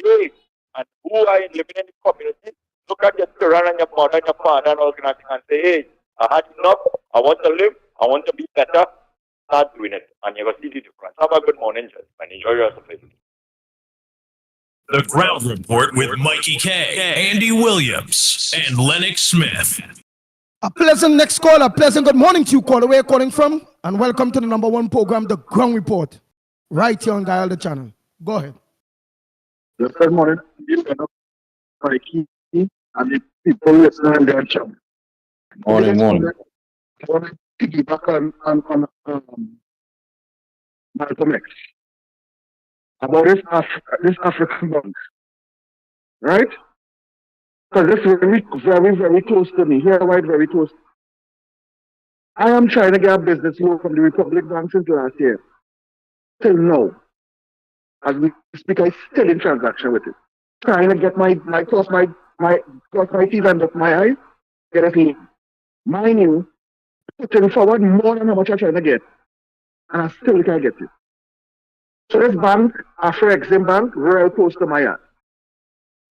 they and who are living in the community, look at your children and your mother and your father and all kind of thing and say, hey, I had enough, I want to live, I want to be better, start doing it. And you're going to see the difference. Have a good morning, and enjoy your rest of the day. The Ground Report with Mikey K, Andy Williams, and Lennox Smith. A pleasant next call, a pleasant good morning to you, caller. Where you're calling from? And welcome to the #1 program, The Ground Report, right here on Dial the Channel. Go ahead. Yes, good morning. Mikey and the people listening in their show. Morning. I want to piggyback on Malcolm X about this African monk, right? Because this is very, very close to me. Here, right, very close. I am trying to get a business loan from the Republic Bank since last year. Till now, as we speak, I'm still in transaction with it. Trying to get my cross my teeth and dot my eyes, get a fee. Mind you, putting forward more than how much I'm trying to get. And I still can't get it. So this bank, Afro Exim Bank, very close to my yard.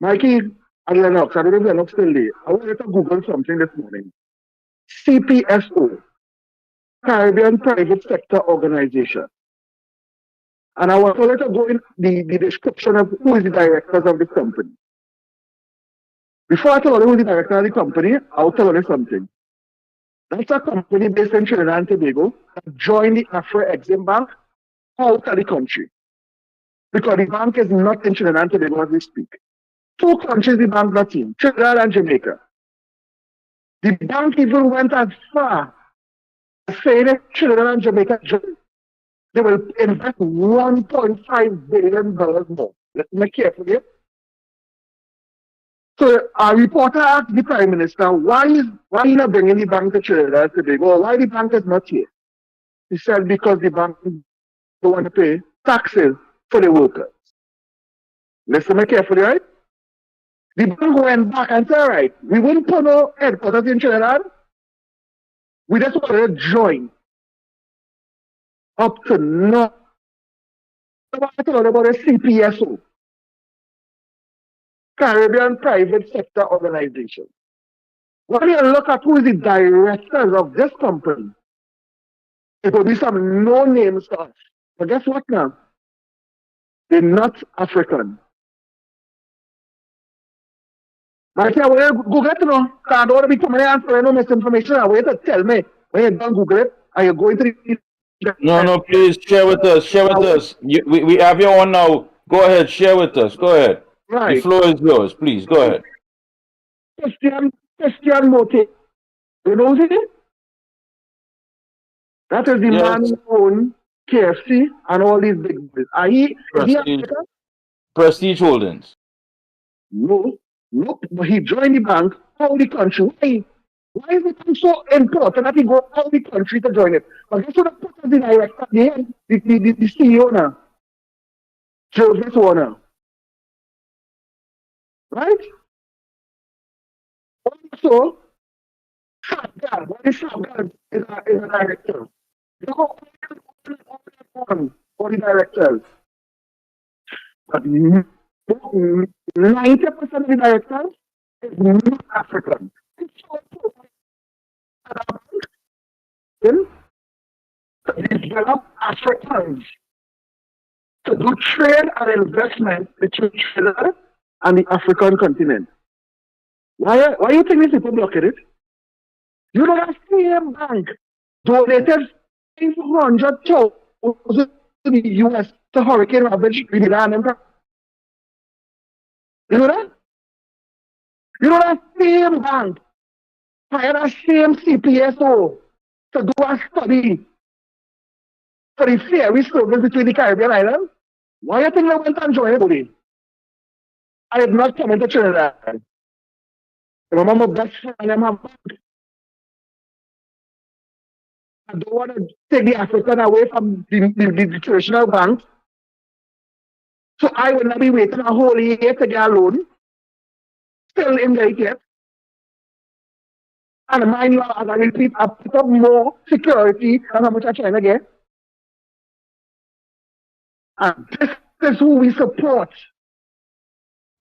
Mikey and Lennox, I don't know if Lennox still there. I wanted to Google something this morning. CPSO, Caribbean Private Sector Organization. And I want to go in the description of who is the directors of the company. Before I tell you who is the director of the company, I'll tell you something. That's a company based in Trinidad and Tobago that joined the Afro Exim Bank out of the country. Because the bank is not in Trinidad and Tobago as we speak. Two countries the bank not in, Trinidad and Jamaica. The bank even went as far as saying that Trinidad and Jamaica they will invest $1.5 billion more. Let's make carefully. So a reporter asked the Prime Minister, why he not bringing the bank to Trinidad and Tobago? Why the bank is not here? He said because the bank don't want to pay taxes for the workers. Listen me carefully, right? The bank went back and said, all right, we wouldn't put no headquarters in Trinidad. We just want to join up to now. I want to tell you about the CPSO, Caribbean Private Sector Organization. When you look at who is the directors of this company, it will be some no-name stuff. But guess what now? They're not African. I say, well, Google it, you know. I don't want to be coming here and throwing no misinformation. I want you to tell me when you don't Google it, and you're going to the... No, please share with us. Share with us. We have your one now. Go ahead, share with us. Go ahead. Right. The floor is yours. Please go ahead. Christian Mote. You know it? That is the man who owns KFC and all these big businesses. Prestige Holdings. No, but he joined the bank out the country. Why is it so important that he go out the country to join it? But guess what the director there, the CEO now, Joseph Warner. Right? Also, Shabgal, what is Shabgal is a director. You go on for the directors. But 90% of the directors is not African. They develop Africans to do trade and investment between Trinidad and the African continent. Why you think these people blocked it? You know that same bank donated $500,000 to the US to hurricane ravaged Trinidad and you know that? You know that same bank hired that same CPSO to do a study for the ferry service between the Caribbean islands? Why you think I went and joined it? I did not come into Trinidad. Remember, best friend I have. I don't want to take the African away from the traditional bank. So I will not be waiting a whole year to get a loan. Still in the yet. And mind you, as I repeat, I put up more security than how much I'm trying to get. And this is who we support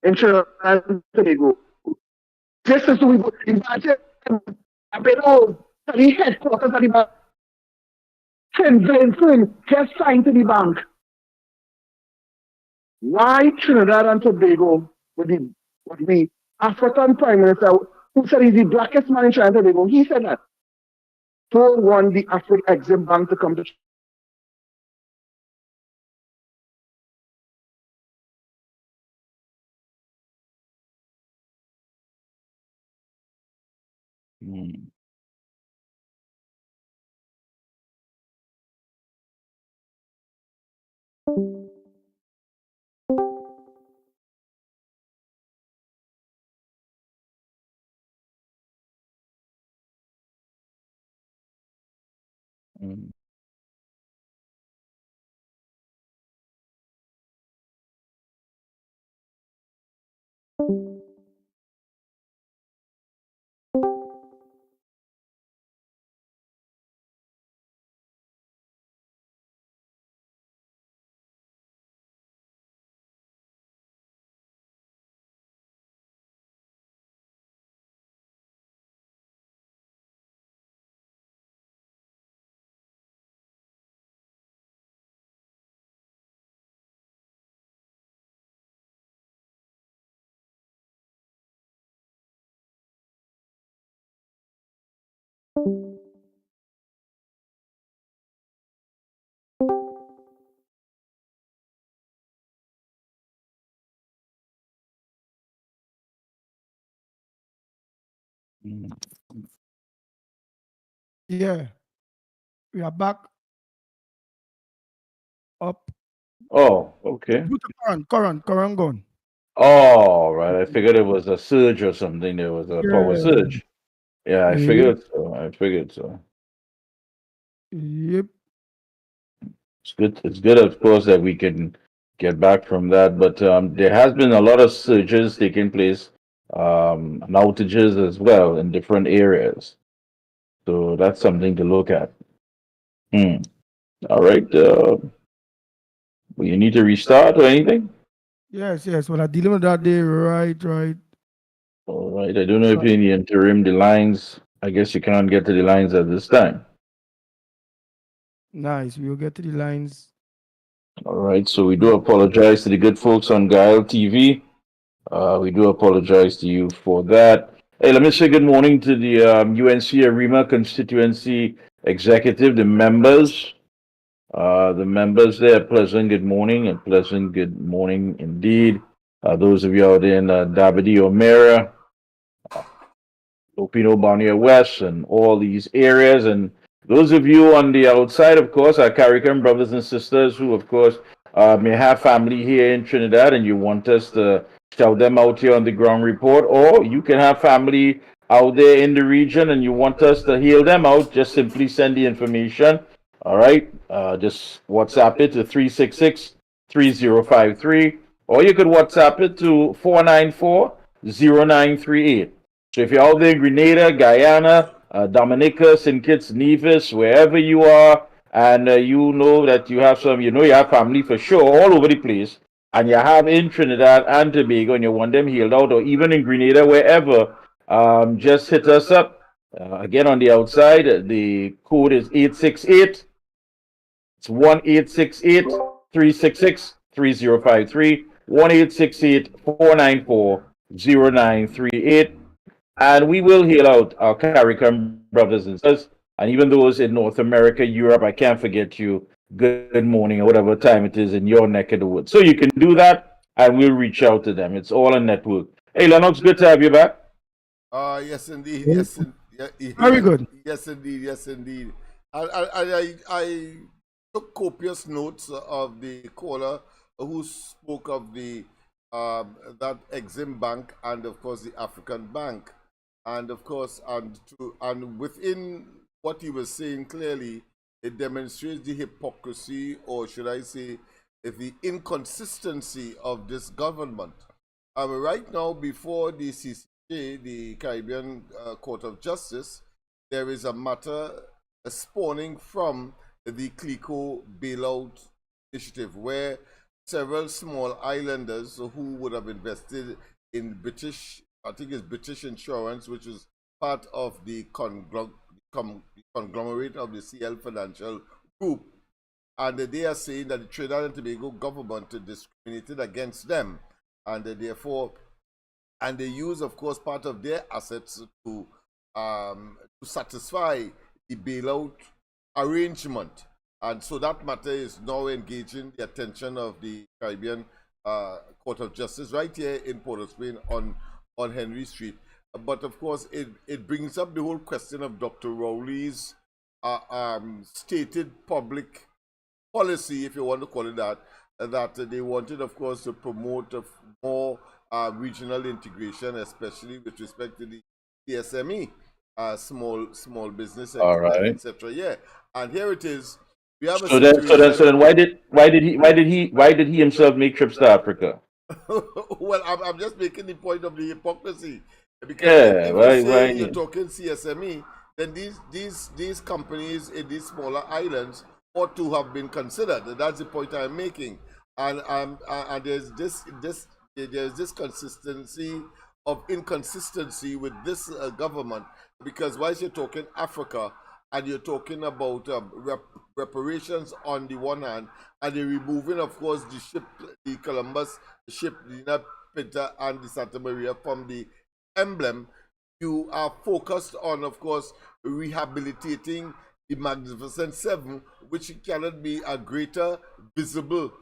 in Trinidad and Tobago. This is who we imagine. I've been all the headquarters of the bank. St. Vincent just signed to the bank. Why Trinidad and Tobago would be African Prime Minister who said he's the blackest man in Trinidad and Tobago? He said that. Don't want the Afro Exim Bank to come to Yeah, we are back up. Oh, okay. Due to current gone. Oh, right. I figured it was a surge or something. There was a power Yeah. surge. Yeah, I Yep. figured so. I figured so. Yep. It's good. It's good, of course, that we can get back from that. But there has been a lot of surges taking place, and outages as well in different areas. So that's something to look at. Hmm. All right. Will you need to restart or anything? Yes, yes. When I dealing with that day, right. All right. I don't know if in the interim, the lines, I guess you can't get to the lines at this time. Nice. We'll get to the lines. All right. So we do apologize to the good folks on Guile TV. We do apologize to you for that. Hey, let me say good morning to the UNC Arima constituency executive, the members. The members there, pleasant good morning and pleasant good morning indeed. Those of you out in Dabadi, O'Mara, Opino, Barnier West, and all these areas. And those of you on the outside, of course, our CARICOM brothers and sisters who, of course, may have family here in Trinidad and you want us to shout them out here on the ground report, or you can have family out there in the region and you want us to hail them out, just simply send the information. All right. Just WhatsApp it to 366-3053, or you could WhatsApp it to 494-0938. So if you're out there in Grenada, Guyana, Dominica, St. Kitts, Nevis, wherever you are, and you know that you have some, you have family for sure all over the place, and you have in Trinidad and Tobago, and you want them healed out, or even in Grenada, wherever, just hit us up. Again, on the outside, the code is 868. It's 1-868-366-3053, 1-868-494-0938. And we will heal out our CARICOM brothers and sisters, and even those in North America, Europe. I can't forget you. Good morning, or whatever time it is in your neck of the woods. So you can do that, and we'll reach out to them. It's all a network. Hey, Lennox, good to have you back. Yes, indeed. Yes, Very good. Yes, indeed. Yes, indeed. I took copious notes of the caller who spoke of the that Exim Bank and of course the African Bank, and of course and within what he was saying clearly, it demonstrates the hypocrisy, or should I say, the inconsistency of this government. Right now, before the CCJ, the Caribbean Court of Justice, there is a matter spawning from the CLICO bailout initiative, where several small islanders who would have invested in British, I think it's British Insurance, which is part of the conglomerate of the CL Financial Group, and they are saying that the Trinidad and Tobago government discriminated against them, and therefore, and they use, of course, part of their assets to satisfy the bailout arrangement. And so that matter is now engaging the attention of the Caribbean Court of Justice right here in Port of Spain on Henry Street. But of course, it brings up the whole question of Dr. Rowley's stated public policy, if you want to call it that, that they wanted, of course, to promote more regional integration, especially with respect to the SME, small business, All right. etc. Yeah, and here it is. We have So then, why did he himself make trips to Africa? Well, I'm just making the point of the hypocrisy, because if you're talking CSME, then these companies in these smaller islands ought to have been considered. That's the point I'm making, and there's this consistency of inconsistency with this government, because whilst you're talking Africa and you're talking about reparations on the one hand, and you're removing, of course, the ship, the Columbus ship, the Pinta and the Santa Maria from the emblem, you are focused on, of course, rehabilitating the Magnificent Seven, which cannot be a greater visible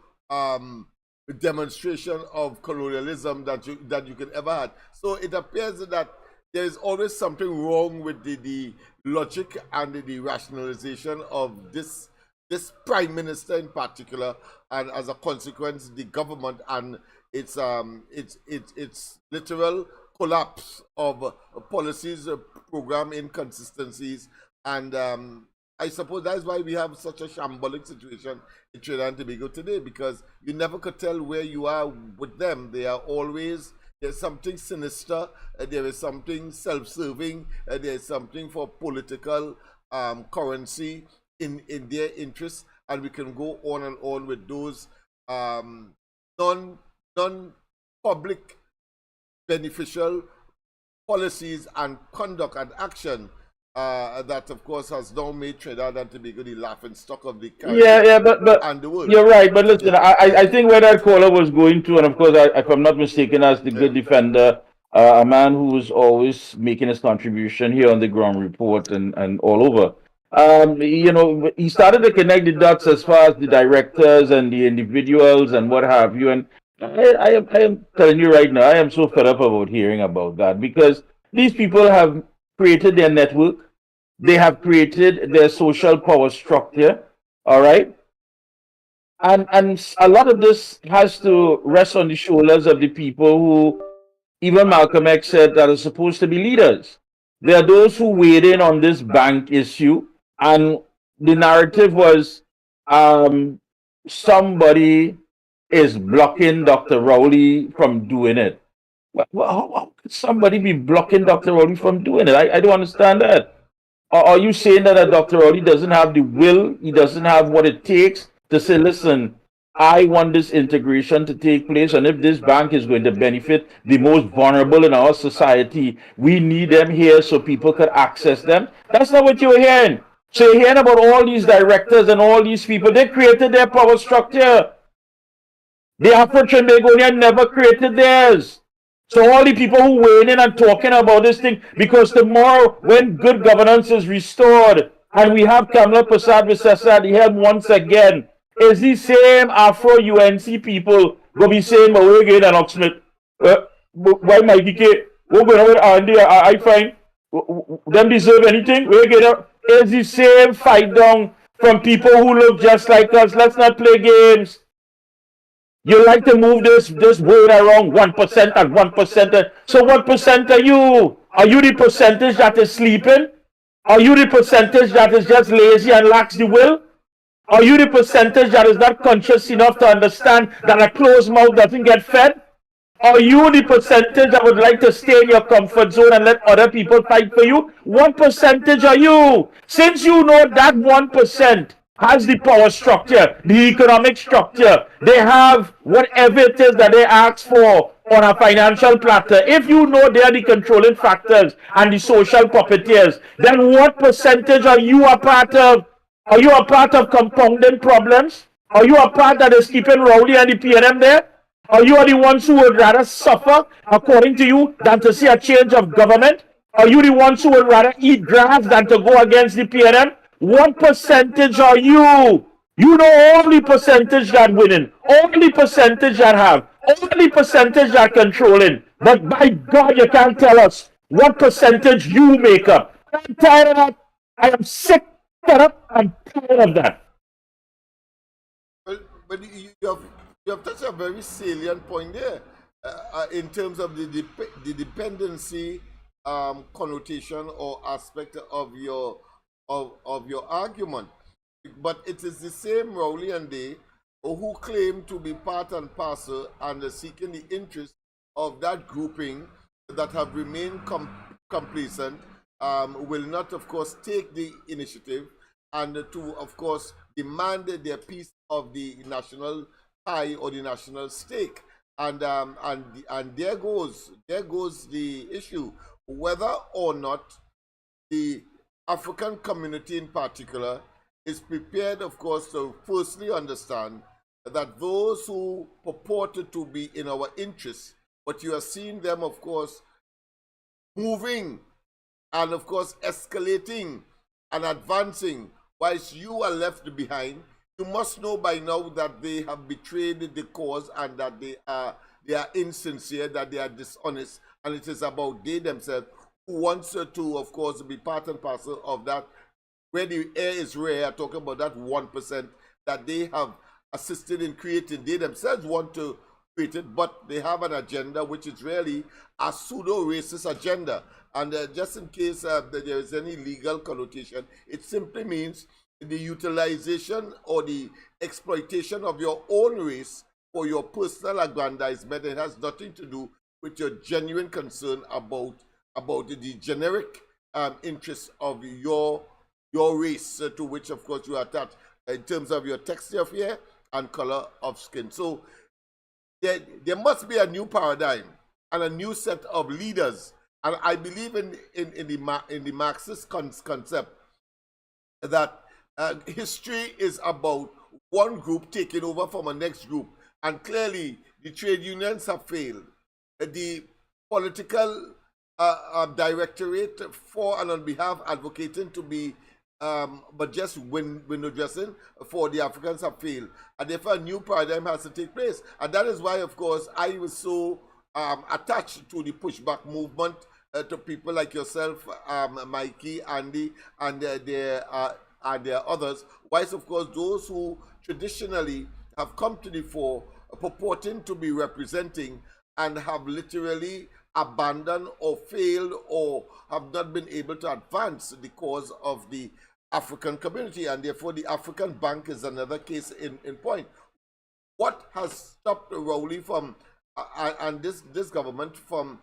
demonstration of colonialism that you can ever have. So it appears that there is always something wrong with the logic and the rationalization of this prime minister in particular, and as a consequence, the government and its literal collapse of policies, program inconsistencies, and I suppose that's why we have such a shambolic situation in Trinidad and Tobago today, because you never could tell where you are with them. They are always, there's something sinister, there is something self-serving, there's something for political currency in their interests, and we can go on and on with those non-public beneficial policies and conduct and action that, of course, has now made Trinidad and Tobago the laughing stock of the Yeah, but and the world. you're right. But listen, I think where that caller was going to, and of course, if I'm not mistaken, as the good defender, a man who was always making his contribution here on the ground report and all over. You know, he started to connect the dots as far as the directors and the individuals and what have you. And I am telling you right now, I am so fed up about hearing about that, because these people have created their network, they have created their social power structure, all right? And a lot of this has to rest on the shoulders of the people who, even Malcolm X said, that are supposed to be leaders. There are those who weighed in on this bank issue, and the narrative was somebody is blocking Dr. Rowley from doing it. Well, how could somebody be blocking Dr. Rowley from doing it? I don't understand that. Are you saying that Dr. Rowley doesn't have the will, he doesn't have what it takes to say, listen, I want this integration to take place, and if this bank is going to benefit the most vulnerable in our society, we need them here so people can access them? That's not what you're hearing. So you're hearing about all these directors and all these people. They created their power structure. The Afro-Trinbagonian never created theirs. So all the people who weigh in and talking about this thing, because tomorrow when good governance is restored and we have Kamala Prasad Visesa at the helm once again, is the same Afro-UNC people go be saying, but we're getting an Oxmith. Why Mikey K? We're going with Andy, I find them deserve anything. We're getting is the same fight down from people who look just like us. Let's not play games. You like to move this word around 1% and 1%. So what percent are you? Are you the percentage that is sleeping? Are you the percentage that is just lazy and lacks the will? Are you the percentage that is not conscious enough to understand that a closed mouth doesn't get fed? Are you the percentage that would like to stay in your comfort zone and let other people fight for you? What percentage are you? Since you know that 1% has the power structure, the economic structure, they have whatever it is that they ask for on a financial platter. If you know they are the controlling factors and the social puppeteers, then what percentage are you a part of? Are you a part of compounding problems? Are you a part that is keeping Rowley and the PNM there? Are you the ones who would rather suffer, according to you, than to see a change of government? Are you the ones who would rather eat grass than to go against the PNM? What percentage are you? You know only percentage that winning, only percentage that have, only percentage that controlling. But by God, you can't tell us what percentage you make up. I'm tired of that. I am sick, fed up, and tired of that. But you have touched a very salient point there in terms of the dependency connotation or aspect of your argument. But it is the same Rowley and they who claim to be part and parcel and seeking the interest of that grouping that have remained complacent, will not, of course, take the initiative and to, of course, demand their piece of the national pie or the national stake. And there goes the issue, whether or not the African community in particular is prepared, of course, to firstly understand that those who purported to be in our interests, but you are seeing them, of course, moving and, of course, escalating and advancing, whilst you are left behind, you must know by now that they have betrayed the cause and that they are insincere, that they are dishonest, and it is about they themselves who wants to, of course, be part and parcel of that. Where the air is rare, talking about that 1% that they have assisted in creating. They themselves want to create it, but they have an agenda which is really a pseudo-racist agenda. And just in case there is any legal connotation, it simply means the utilization or the exploitation of your own race for your personal aggrandizement. It has nothing to do with your genuine concern about the generic interests of your race, to which, of course, you are attached in terms of your texture of hair and color of skin. So there must be a new paradigm and a new set of leaders. And I believe in the Marxist concept that history is about one group taking over from a next group. And clearly, the trade unions have failed. The political directorate for and on behalf advocating to be but just window dressing for the Africans have failed. And therefore a new paradigm has to take place. And that is why, of course, I was so attached to the pushback movement, to people like yourself, Mikey, Andy, and there are others. Whilst, of course, those who traditionally have come to the fore purporting to be representing and have literally abandoned or failed or have not been able to advance the cause of the African community, and therefore the African Bank is another case in point. What has stopped Rowley from and this government from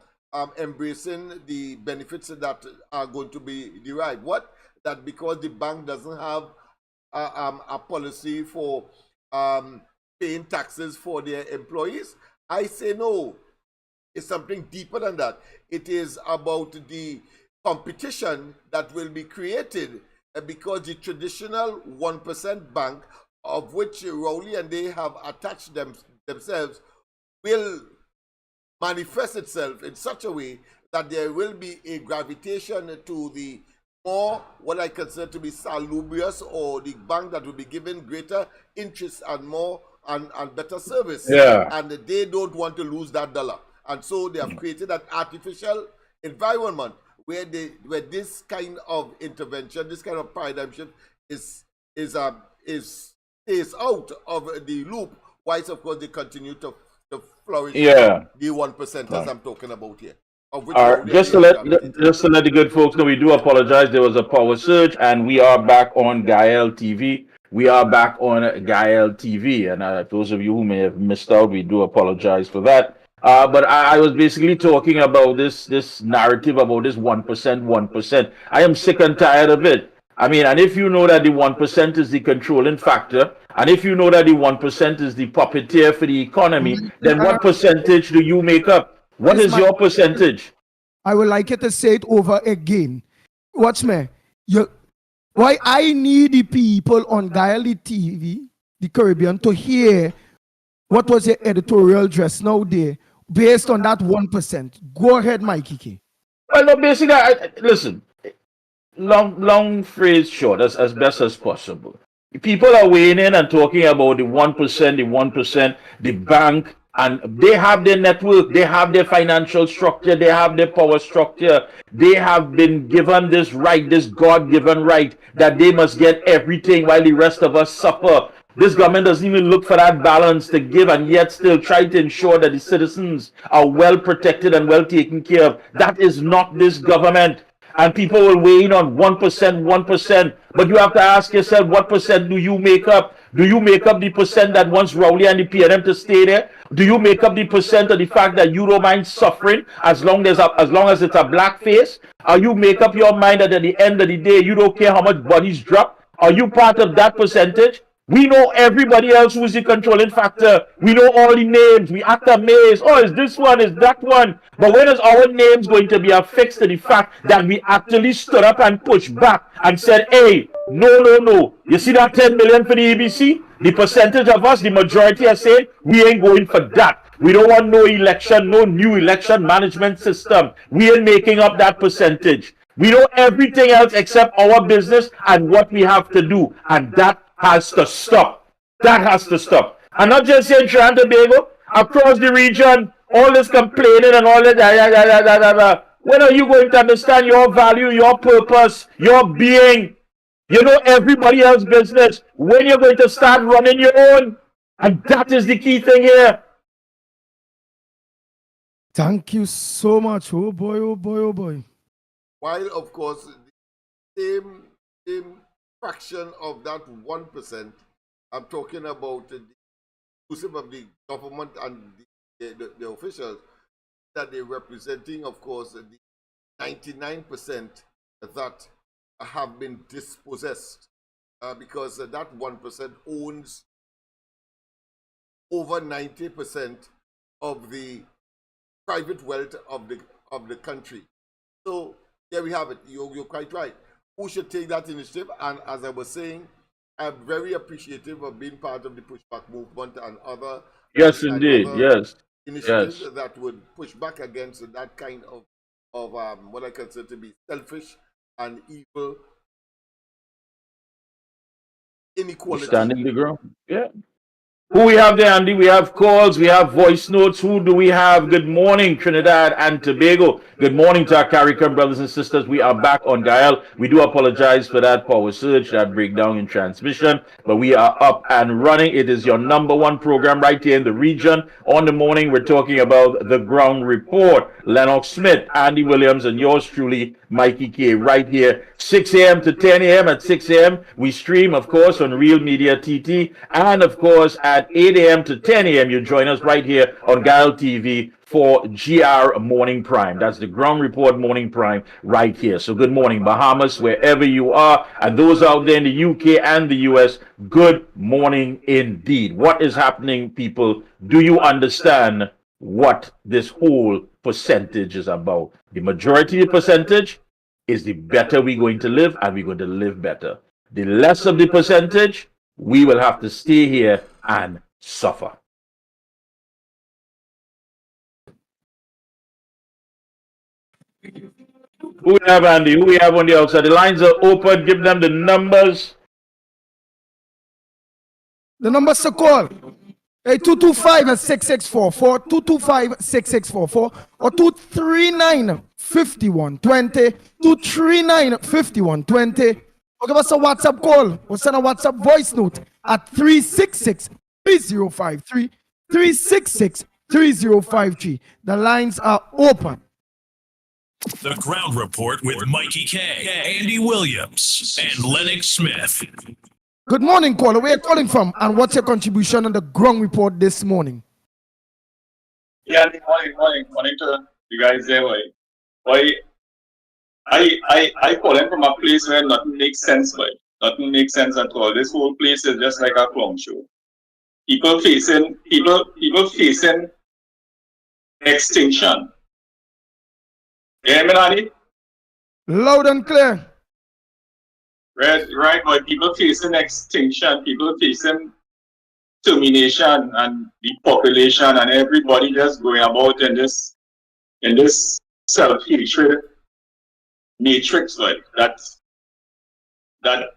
embracing the benefits that are going to be derived? What? That because the bank doesn't have a policy for paying taxes for their employees? I say no. It's something deeper than that. It is about the competition that will be created because the traditional 1% bank, of which Rowley and they have attached themselves, will manifest itself in such a way that there will be a gravitation to the more what I consider to be salubrious, or the bank that will be given greater interest and more and better service. Yeah. And they don't want to lose that dollar. And so they have created an artificial environment where this kind of intervention, this kind of paradigm shift stays out of the loop, whilst of course they continue to flourish. Yeah. The 1%ers I'm talking about here. Just to let the good folks know, we do apologize. There was a power surge, and we are back on Gael TV. We are back on Gael TV, and those of you who may have missed out, we do apologize for that. But I was basically talking about this narrative about this 1%. I am sick and tired of it. I mean, and if you know that the 1% is the controlling factor, and if you know that the 1% is the puppeteer for the economy, then what percentage do you make up? What is your percentage? I would like you to say it over again. Watch me. Why I need the people on Gaeli TV, the Caribbean, to hear what was the editorial dress now there based on that 1%. Go ahead, Mikey K. Well, no, basically, listen, long phrase short, as best as possible. People are weighing in and talking about the 1%, the bank, and they have their network, they have their financial structure, they have their power structure. They have been given this right, this God-given right, that they must get everything while the rest of us suffer. This government doesn't even look for that balance to give, and yet still try to ensure that the citizens are well protected and well taken care of. That is not this government. And people will weigh in on 1%. But you have to ask yourself, what percent do you make up? Do you make up the percent that wants Rowley and the PNM to stay there? Do you make up the percent of the fact that you don't mind suffering as long as it's a black face? Or you make up your mind that at the end of the day, you don't care how much bodies drop? Are you part of that percentage? We know everybody else who's the controlling factor. We know all the names. We act amazed. Oh, is this one? Is that one? But when is our names going to be affixed to the fact that we actually stood up and pushed back and said, hey, no, no, no. You see that 10 million for the EBC? The percentage of us, the majority are saying, we ain't going for that. We don't want no election, no new election management system. We ain't making up that percentage. We know everything else except our business and what we have to do. And that has to stop. That has to stop. And not just in Trinidad and Tobago, across the region, all this complaining and all that. When are you going to understand your value, your purpose, your being? You know everybody else's business. When you're going to start running your own? And that is the key thing here. Thank you so much. Oh boy, oh boy, oh boy. While, of course, the same fraction of that 1%, I'm talking about the inclusive of the government and the officials, that they're representing, of course, the 99% that have been dispossessed, because that 1% owns over 90% of the private wealth of the country. So there we have it. You're quite right. Who should take that initiative? And as I was saying, I'm very appreciative of being part of the pushback movement and other initiatives that would push back against that kind of what I consider to be selfish and evil inequality. Standing the ground. Yeah. Who we have there, Andy? We have calls, we have voice notes. Who do we have? Good morning, Trinidad and Tobago. Good morning to our CARICOM brothers and sisters. We are back on Gael. We do apologize for that power surge, that breakdown in transmission, but we are up and running. It is your #1 program right here in the region. On the morning, we're talking about the ground report. Lennox Smith, Andy Williams, and yours truly, Mikey K, right here, 6 a.m. to 10 a.m. At 6 a.m., we stream, of course, on Real Media TT, and of course, at 8 a.m. to 10 a.m., you join us right here on Guile TV for GR Morning Prime. That's the Ground Report Morning Prime right here. So good morning, Bahamas, wherever you are, and those out there in the UK and the US, good morning indeed. What is happening, people? Do you understand what this whole percentage is about? The majority percentage is the better we're going to live, and we're going to live better. The less of the percentage, we will have to stay here and suffer. Who we have, Andy? Who we have on the outside? The lines are open. Give them the numbers. The numbers to call. 225-6644, 225-6644, or 239-5120, 239-5120. Or give us a WhatsApp call or send a WhatsApp voice note at 366-3053, 366-3053. The lines are open. The Ground Report with Mikey K, Andy Williams, and Lennox Smith. Good morning, caller. Where are you calling from, and what's your contribution on the Ground Report this morning? Yeah, morning to you guys there. I calling from a place where nothing makes sense, boy. Nothing makes sense at all. This whole place is just like a clown show. People facing extinction. You hear me, Nani? Loud and clear. Right, but people facing extinction, people facing termination, and the population and everybody just going about in this self-hatred matrix, like that the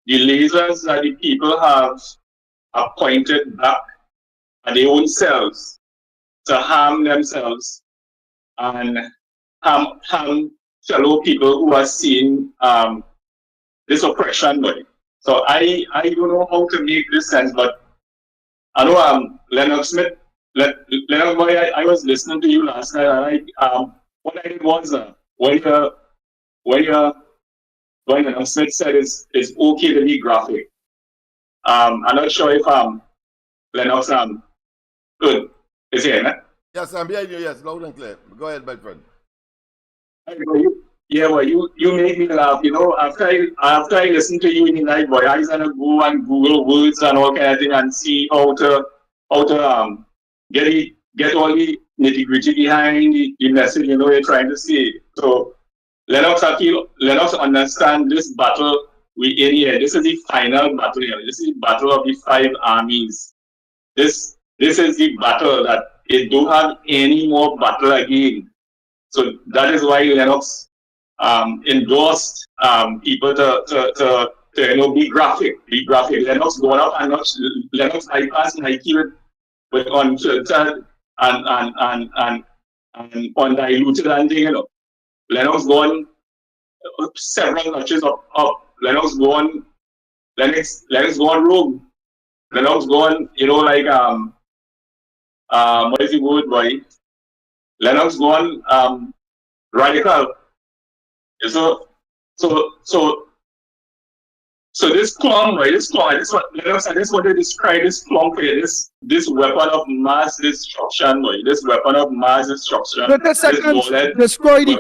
lasers that the people have appointed back at their own selves to harm themselves and harm fellow people who are seeing this oppression, boy. So I don't know how to make this sense, but I know Lennox Smith, Lennox boy, I was listening to you last night, and what I did was when Lennox Smith said it's okay to be graphic. I'm not sure if Lennox good. Is he here, man? Yes, I'm hearing you, yes, loud and clear. Go ahead, my friend. Yeah, well, you make me laugh. You know, after I listen to you in the night, boy, I gonna go and Google words and all kind of thing and see how to get all the nitty gritty behind the message. You know, you're trying to say. So Lennox understand this battle we in here. This is the final battle here. This is the battle of the five armies. This is the battle that it don't have any more battle again. So that is why Lennox endorsed people to be graphic. Lennox going up and Lennox bypass Nike with unfiltered and undiluted and thing, you know. Lennox going several notches up. Lennox going rogue. Lennox going, you know, like what is the word, boy? Lennox going radical. So this clone, right? This clone, I just want to describe this clone for you. This weapon of mass destruction, boy. This weapon of mass destruction. 30 seconds. Destroy the.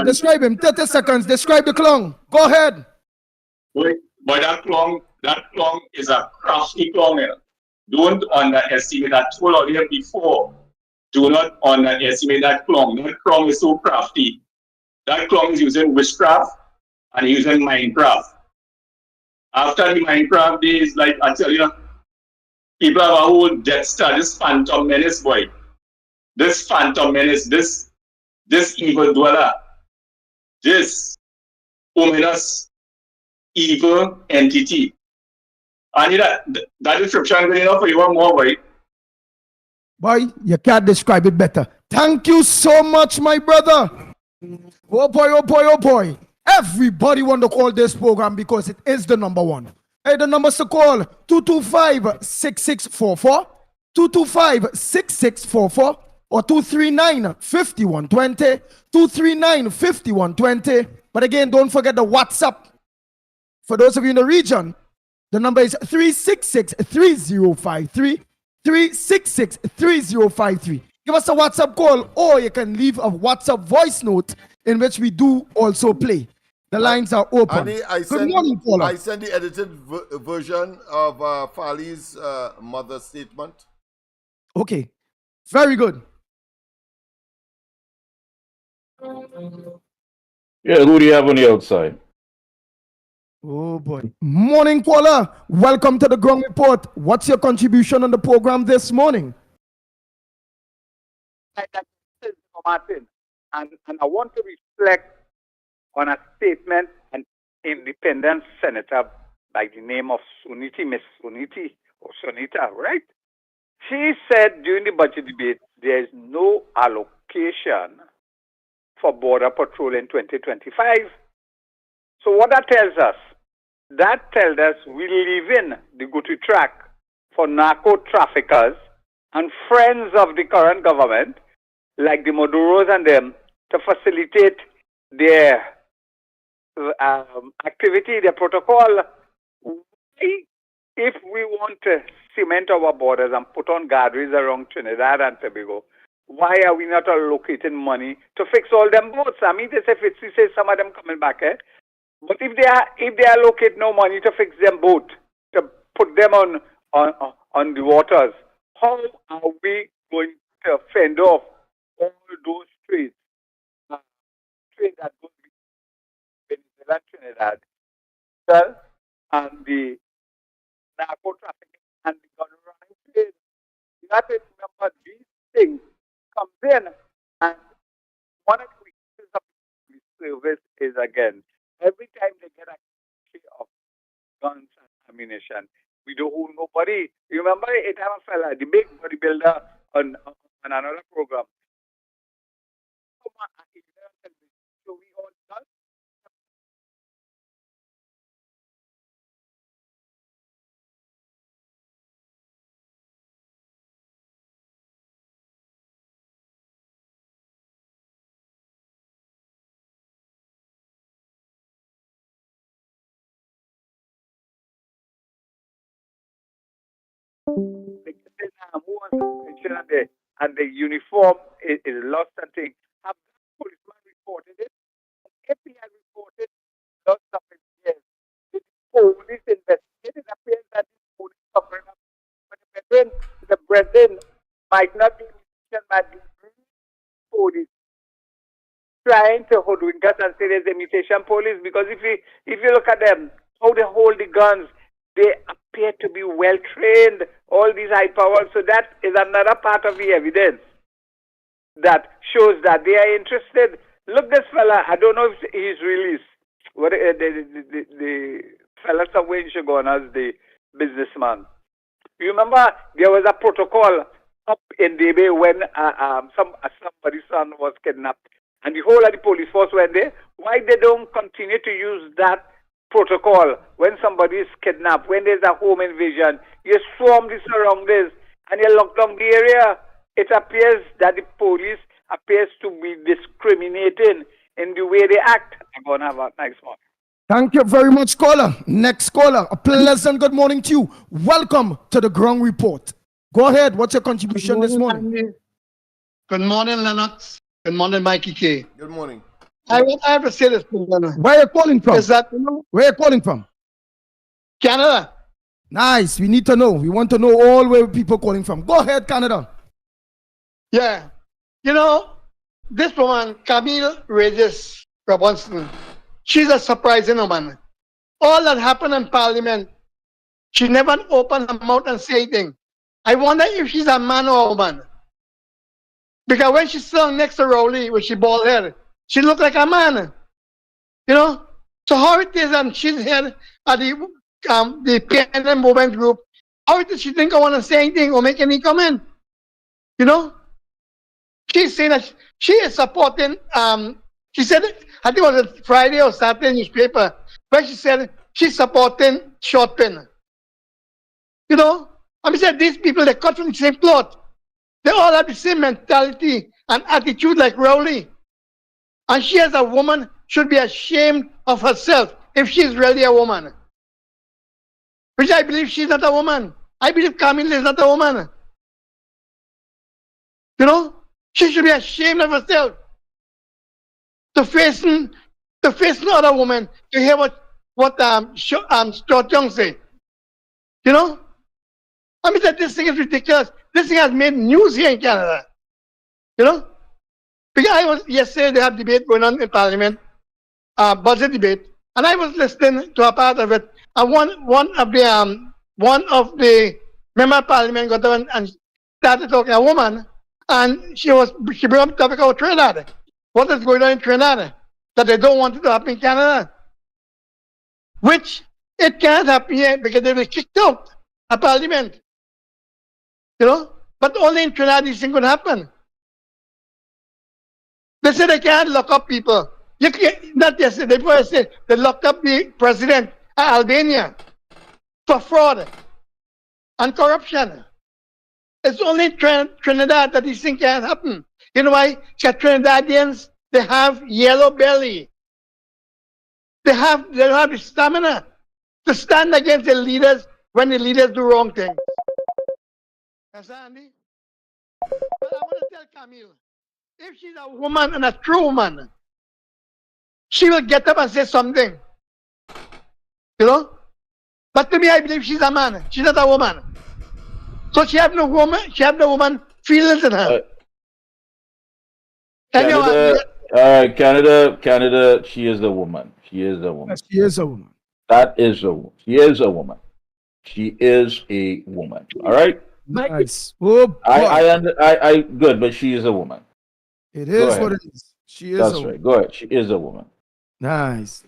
Describe him. 30 seconds. Describe the clone. Go ahead. Boy, that clone is a crafty clone. You know? Don't underestimate that. I told you before. Do not underestimate that clone. That clone is so crafty. That clone is using witchcraft and using Minecraft. After the Minecraft days, like I tell you, people have a whole Death Star, this Phantom Menace, boy. This Phantom Menace, this evil dweller, this ominous evil entity. I need that description good enough for you one more, boy. Boy, you can't describe it better. Thank you so much, my brother. Oh boy, oh boy, oh boy. Everybody want to call this program because it is the number one. Hey, the numbers to call 225-6644, 225-6644, or 239-5120, 239-5120. But again, don't forget the WhatsApp. For those of you in the region, the number is 366-3053, 366-3053. Give us a WhatsApp call, or you can leave a WhatsApp voice note in which we do also play. The lines are open. Andy, Good morning, caller. I sent the edited version of Farley's mother statement. Okay, very good. Yeah, who do you have on the outside? Oh boy. Morning, caller. Welcome to the Ground Report. What's your contribution on the program this morning? Martin, and I want to reflect on a statement an independent senator by the name of Miss Sunita, right? She said during the budget debate there is no allocation for border patrol in 2025. So what that tells us? That tells us we live in the go-to track for narco traffickers and friends of the current government, like the Maduros and them, to facilitate their activity, their protocol. If we want to cement our borders and put on guardrails around Trinidad and Tobago, why are we not allocating money to fix all them boats? I mean, they say some of them coming back, eh? But if they allocate no money to fix them boat, to put them on the waters, how are we going to fend off all those trades? Trade that goes between Venezuela and Trinidad, well, and the narco trafficking and the gun running trade. You have to remember these things comes in, and one of the weaknesses of the service is again, every time they get a share of guns and ammunition, we don't owe nobody. You remember it have a fella, the big bodybuilder on another program. So we all done. And the uniform is lost and thing. Have policemen reported it. If he had reported lots of it, yes. The police investigated. It appears that the police covering up. But the brethren might not be musician, might be police trying to hoodwink us and say there's imitation police, because if you look at them, how they hold the guns, they appear to be well trained, all these high powers. So that is another part of the evidence that shows that they are interested. Look, this fella, I don't know if he's released. What the fella somewhere in Shogun as the businessman. You remember there was a protocol up in Debe when somebody's son was kidnapped, and the whole of the police force went there. Why they don't continue to use that protocol when somebody is kidnapped, when there's a home invasion? You swarm the surroundings and you lock down the area. It appears that the police appears to be discriminating in the way they act. I'm going to have a nice morning. Thank you very much, caller. Next caller, a pleasant good morning to you. Welcome to the Ground Report. Go ahead. What's your contribution this morning? Andy. Good morning, Lennox. Good morning, Mikey K. Good morning. I have to say this thing, Lennox. Where are you calling from? Is that, where are you calling from? Canada. Nice. We need to know. We want to know all where people calling from. Go ahead, Canada. Yeah. You know, this woman, Camille Regis Robinson, she's a surprising woman. All that happened in Parliament, she never opened her mouth and say anything. I wonder if she's a man or a woman. Because when she sung next to Rowley, with she bald head, she looked like a man. You know? So how it is, and she's here at the PNM Movement Group, how it is she think I want to say anything or make any comment? You know? She's saying that she is supporting, she said, I think it was a Friday or Saturday newspaper, where she said she's supporting short pin. You know? I mean, said these people, they cut from the same cloth. They all have the same mentality and attitude like Rowley. And she, as a woman, should be ashamed of herself if she's really a woman. Which I believe she's not a woman. I believe Camille is not a woman. You know? She should be ashamed of herself. To facing other woman, to hear what Stuart Young say. You know? I mean, that this thing is ridiculous. This thing has made news here in Canada. You know? Because yesterday they had debate going on in Parliament, budget debate, and I was listening to a part of it. And one of the member of Parliament got on and started talking to a woman, and she brought up the topic of Trinidad. What is going on in Trinidad? That they don't want it to happen in Canada. Which it can't happen here because they were kicked out of Parliament. You know? But only in Trinidad this thing could happen. They said they can't lock up people. You can't, not yesterday, before I said they locked up the president of Albania for fraud and corruption. It's only in Trinidad that this thing can't happen. You know why? Because Trinidadians, they have yellow belly. They don't have the stamina to stand against the leaders when the leaders do wrong things. Understand me? But I want to tell Camille, if she's a woman and a true woman, she will get up and say something. You know? But to me, I believe she's a man. She's not a woman. So she have no woman feelings in her. Canada, she is a woman. She is a woman. She is a woman. That is a woman. She is a woman. She is a woman. All right? Nice. Oh, I good, but she is a woman. It is what it is. She is That's a woman. right. Go ahead. She is a woman. Nice.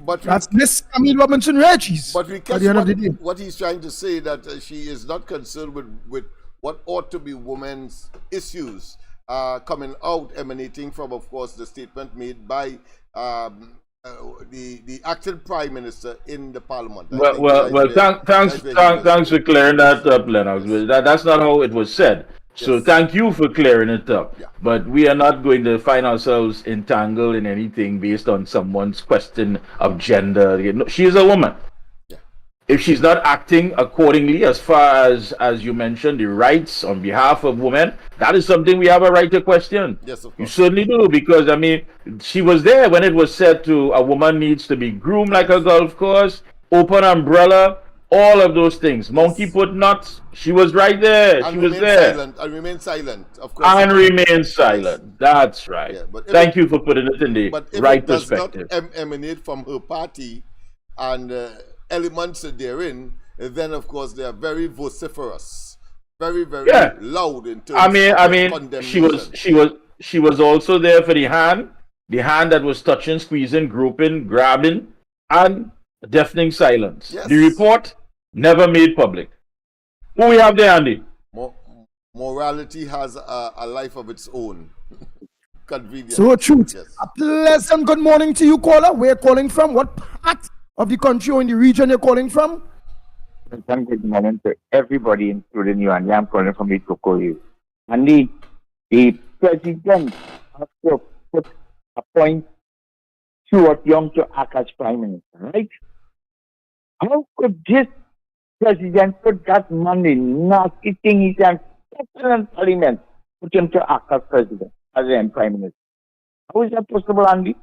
But That's Miss Camille Robinson Regis. But we at catch the end of the day. what he's trying to say, that she is not concerned with what ought to be women's issues coming out, emanating from, of course, the statement made by the acting prime minister in the parliament. Thanks for clearing that up, Lennox. That's not how it was said. So thank you for clearing it up. Yeah. But we are not going to find ourselves entangled in anything based on someone's question of gender. You know, she is a woman. Yeah. if she's not acting accordingly as far as you mentioned, the rights on behalf of women, that is something we have a right to question. Yes, of course. You certainly do, because I mean, she was there when it was said to a woman needs to be groomed like a golf course, open umbrella, all of those things. Monkey put nuts, she was right there. And she was remain there. silent. And remain silent, of course. And remain silent. That's right. Yeah, but thank you for putting it in the but if right it does perspective. not emanate from her party and elements therein, then of course they are very vociferous, very loud in terms of condemnation. she was also there for the hand that was touching, squeezing, groping, grabbing, and deafening silence. Yes. The report never made public. Who we have there, Andy? Morality has a life of its own. Convenient. So truth. Yes. A pleasant good morning to you, caller. Where calling from? What part of the country or in the region you're calling from? Good morning to everybody, including you, and I'm calling from the Tokoyo. And the president has to appoint Stuart Young to act as prime minister, right? How could this president put that man in nasty thing? He's an excellent parliament, put him to act as president, as a prime minister. How is that possible, Andy?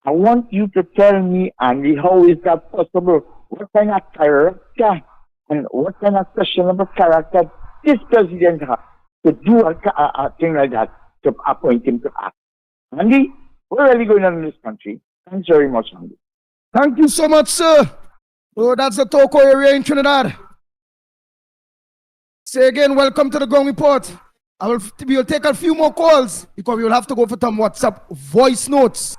I want you to tell me, Andy, how is that possible? What kind of character and what kind of questionable character this president has to do a thing like that, to appoint him to act? Andy, what are we going on in this country? Thanks very much, Andy. Thank you so much, sir. Oh, that's the Toko area in Trinidad. Say again, welcome to the Ground Report. We will take a few more calls because we will have to go for some WhatsApp voice notes.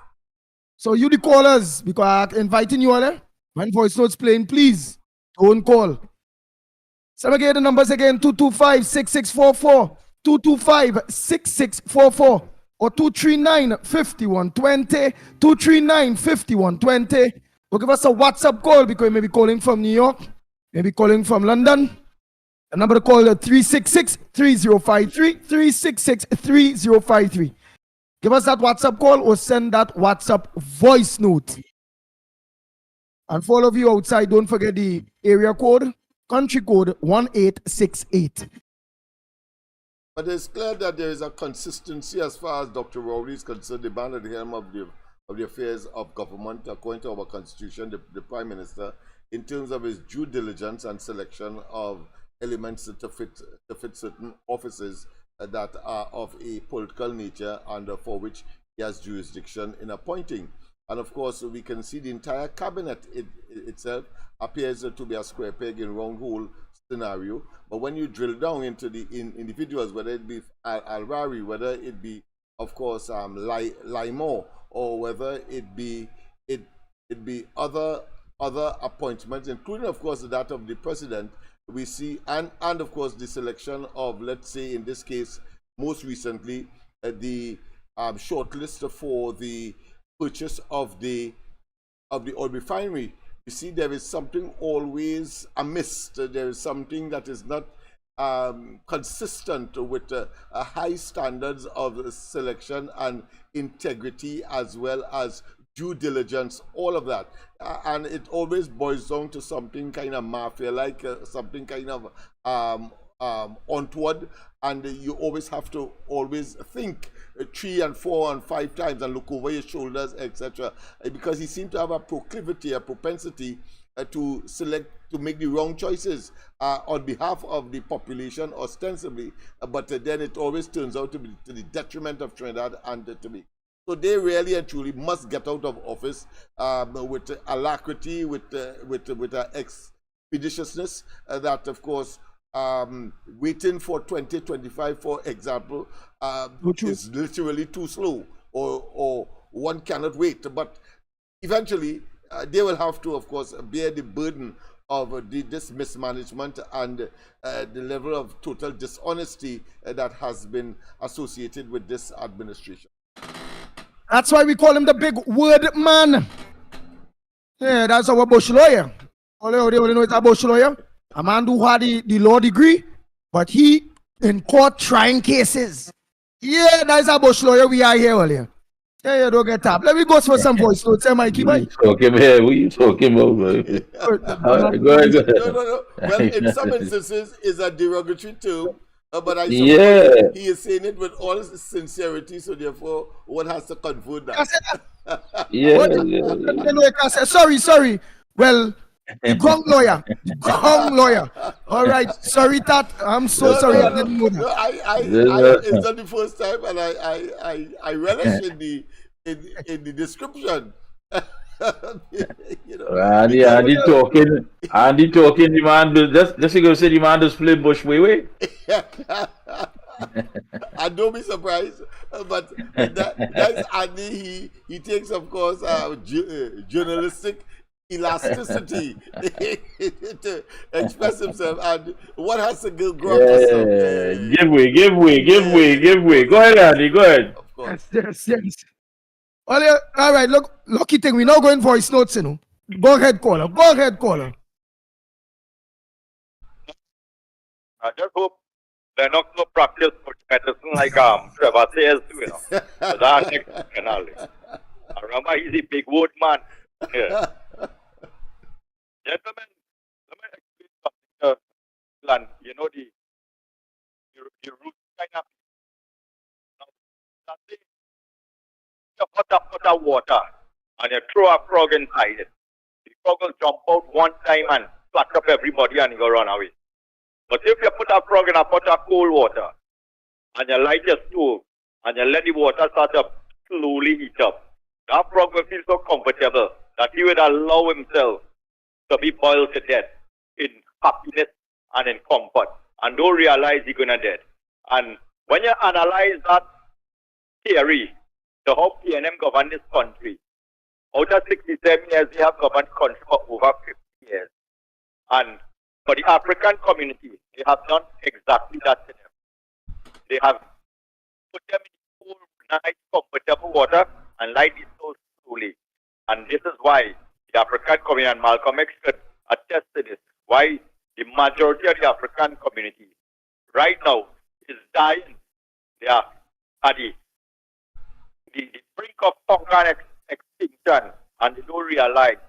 So you the callers, because I'm inviting you all there. When voice notes playing, please don't call. So again, the numbers again, 225-6644, 225-6644, or 239-5120, 239-5120. Or give us a WhatsApp call because you may be calling from New York, maybe calling from London. The number to call is 366-3053, 366-3053. Give us that WhatsApp call or send that WhatsApp voice note. And for all of you outside, don't forget the area code, country code 1868. But it's clear that there is a consistency as far as Dr. Rowley is concerned, the man at the helm of the affairs of government, according to our constitution, the Prime Minister, in terms of his due diligence and selection of elements to fit certain offices that are of a political nature and for which he has jurisdiction in appointing. And of course, we can see the entire cabinet itself appears to be a square peg in round hole scenario. But when you drill down into the individuals, whether it be Al-Rari, whether it be, of course, Laimore, or whether it be other appointments, including, of course, that of the president, we see, and of course, the selection of, let's say, in this case, most recently, the shortlist for the purchase of the oil refinery. You see, there is something always amiss. There is something that is not consistent with high standards of selection and integrity, as well as due diligence, all of that. And it always boils down to something kind of mafia-like, something kind of untoward, and you always have to always think 3 and 4 and 5 times and look over your shoulders, etc. Because he seemed to have a proclivity, a propensity to make the wrong choices on behalf of the population, ostensibly, but then it always turns out to be to the detriment of Trinidad and Tobago. So they really and truly must get out of office with alacrity, with expeditiousness. That, of course, waiting for 2025, for example, is literally too slow, or one cannot wait. But eventually, they will have to, of course, bear the burden of this mismanagement and the level of total dishonesty that has been associated with this administration. That's why we call him the big word man. Yeah, that's our Bush lawyer. All they know is a Bush lawyer. A man who had the law degree, but he in court trying cases. Yeah, that's a Bush lawyer we are here earlier. Yeah, you don't get tapped. Let me go for some voice notes. Hey, Mikey, What bye. you talking about? What you talking about, bro? Go ahead, go ahead. No. Well, in some instances, it's a derogatory term, but I Yeah. suppose he is saying it with all sincerity, so therefore, one has to convert that. Sorry. Well, the gong lawyer. All right, sorry, Tat. I'm so sorry. I didn't know that. It's not the first time, and I relish in the description. Andy talking, the man, just you go say the man just play bush way. I don't be surprised, but that's Andy. He takes, of course, journalistic elasticity to express himself, and one has to go grab for some. Give way. Go ahead, Andy. Go ahead. Of course. Yes. All right, look, lucky thing, we're not going voice notes, you know. Go ahead, caller. I just hope Lennox no practice medicine like Trevor says, you know. So that next finale. Remember, he's a big wood man. Yeah. Gentlemen, let me explain something. Plan, you know, the root kind of. Now, you put up water and you throw a frog inside it. The frog will jump out one time and flat up everybody and he will run away. But if you put a frog in a pot of cold water and you light your stove and you let the water start to slowly heat up, that frog will feel so comfortable that he would allow himself to be boiled to death in happiness and in comfort and don't realize he's going to dead. And when you analyze that theory, to how PNM govern this country, out of 67 years, they have governed the country for over 50 years. And for the African community, they have done exactly that to them. They have put them in cool, nice, comfortable water and light it so slowly. And this is why the African community, and Malcolm X could attest to this, why the majority of the African community right now is dying. They are at the brink of hunger and extinction, and they don't realize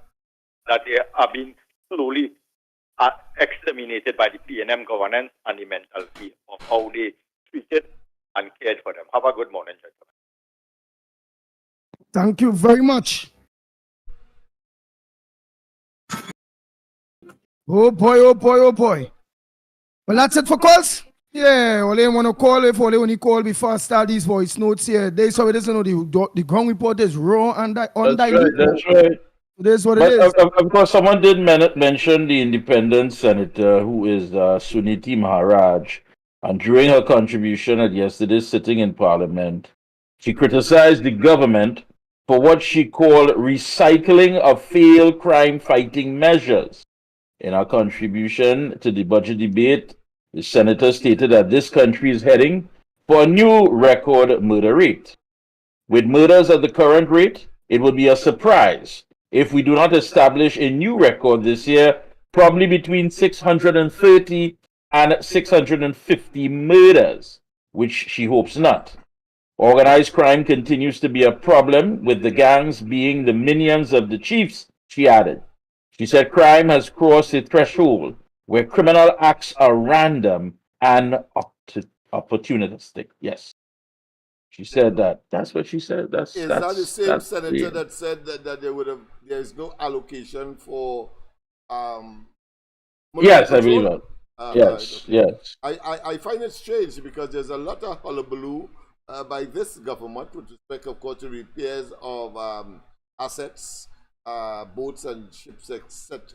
that they are being slowly exterminated by the PNM governance and the mentality of how they treated and cared for them. Have a good morning, gentlemen. Thank you very much. Oh boy. Well, that's it for calls. Yeah, all they want to call if all they only call before I start these voice notes here. They saw it doesn't know the ground report is raw and undiluted. That's right. It is what it is. Of course, someone did mention the independent senator who is Suniti Maharaj. And during her contribution at yesterday's sitting in Parliament, she criticized the government for what she called recycling of failed crime fighting measures. In her contribution to the budget debate, the senator stated that this country is heading for a new record murder rate. With murders at the current rate, it would be a surprise if we do not establish a new record this year, probably between 630 and 650 murders, which she hopes not. Organized crime continues to be a problem, with the gangs being the minions of the chiefs, she added. She said crime has crossed a threshold where criminal acts are random and opportunistic. Yes. She said that. That's what she said. Is that the same senator that said that there is no allocation for yes, I believe that. Yes, right, okay. Yes. I find it strange because there's a lot of hullabaloo by this government with respect, of course, to repairs of assets, boats and ships,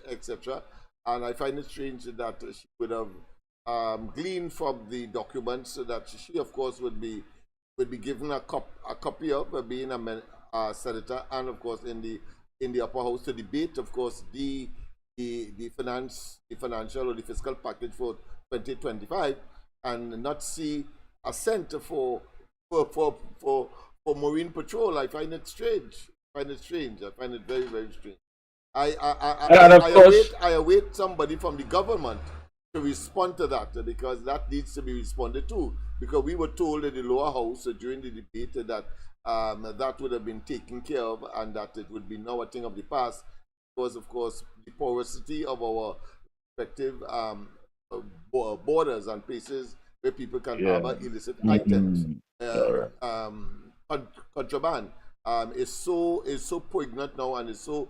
etc. And I find it strange that she would have gleaned from the documents that she, of course, would be given a copy of, being a senator, and of course in the upper house to debate, of course, the financial or the fiscal package for 2025, and not see a cent for marine patrol. I find it strange. I find it very, very strange. I await somebody from the government to respond to that, because that needs to be responded to. Because we were told in the lower house during the debate that that would have been taken care of, and that it would be now a thing of the past, because of course the porosity of our respective borders and places where people can harbor illicit items, contraband, is so poignant now, and is so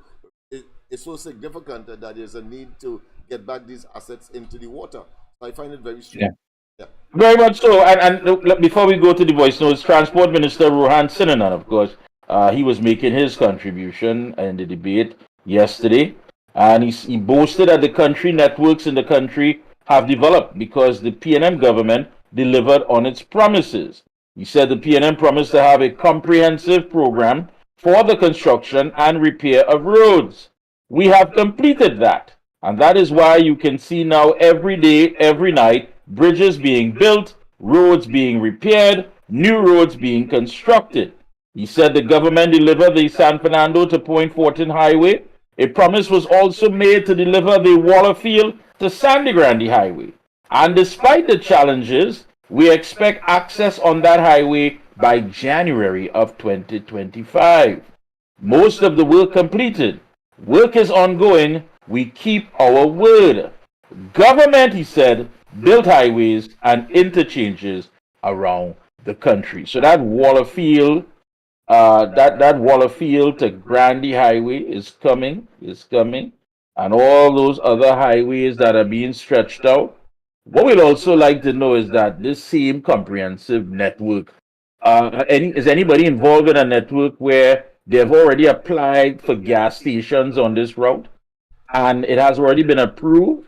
significant that there's a need to get back these assets into the water. So I find it very strange. Yeah. Very much so. And look, before we go to the voice notes, Transport Minister Rohan Sinanan, of course, he was making his contribution in the debate yesterday, and he boasted that the country networks in the country have developed because the PNM government delivered on its promises. He said the PNM promised to have a comprehensive program for the construction and repair of roads. We have completed that, and that is why you can see now every day, every night, bridges being built, roads being repaired, new roads being constructed. He said the government delivered the San Fernando to Point Fortin Highway. A promise was also made to deliver the Wallerfield to Sandy Grande Highway. And despite the challenges, we expect access on that highway by January of 2025. Most of the work completed. Work is ongoing. We keep our word. Government, he said, built highways and interchanges around the country. So that Wallerfield, that Wallerfield to Grande Highway is coming, and all those other highways that are being stretched out. What we'd also like to know is that this same comprehensive network, is anybody involved in a network where they've already applied for gas stations on this route and it has already been approved?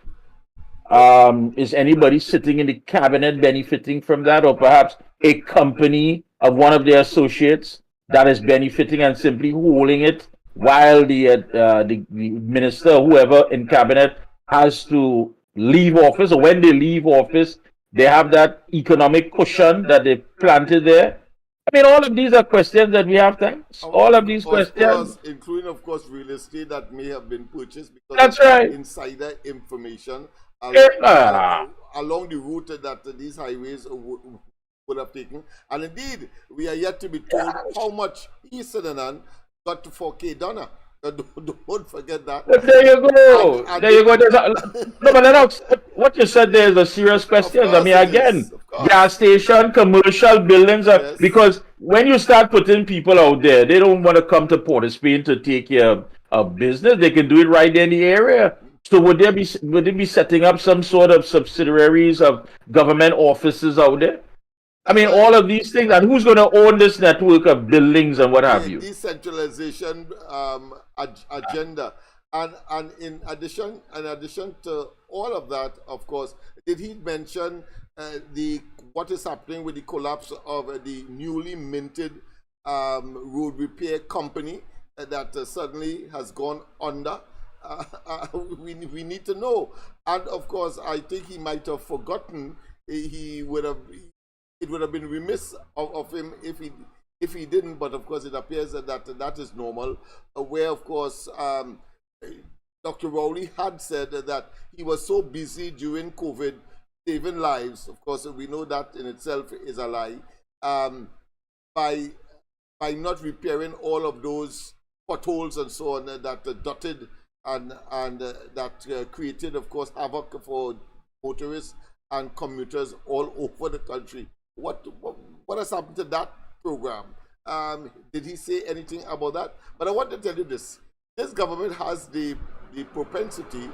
Is anybody sitting in the cabinet benefiting from that, or perhaps a company of one of their associates that is benefiting and simply holding it while the minister, whoever in cabinet, has to leave office, or when they leave office, they have that economic cushion that they planted there? I mean, all of these are questions that we have to ask. All of these questions, including, of course, real estate that may have been purchased because That's of right. insider information Yeah. along the route that these highways would have taken. And indeed, we are yet to be told how much East Sudan got to 4K Donna. Don't forget that. But there you go. There you go. No, but Lennox, what you said there is a serious question. I mean, again, gas station, commercial buildings, because when you start putting people out there, they don't want to come to Port of Spain to take care of business. They can do it right there in the area. So would they be setting up some sort of subsidiaries of government offices out there? I mean, all of these things, and who's going to own this network of buildings and what have you? Decentralization agenda, and in addition to all of that, of course, did he mention what is happening with the collapse of the newly minted road repair company that suddenly has gone under? We need to know, and of course, I think he might have forgotten. It would have been remiss of him if he didn't, but of course it appears that is normal, where of course Dr. Rowley had said that he was so busy during COVID saving lives. Of course, we know that in itself is a lie, by not repairing all of those potholes and so on that dotted and that created, of course, havoc for motorists and commuters all over the country. What has happened to that program? Did he say anything about that? But I want to tell you this. This government has the propensity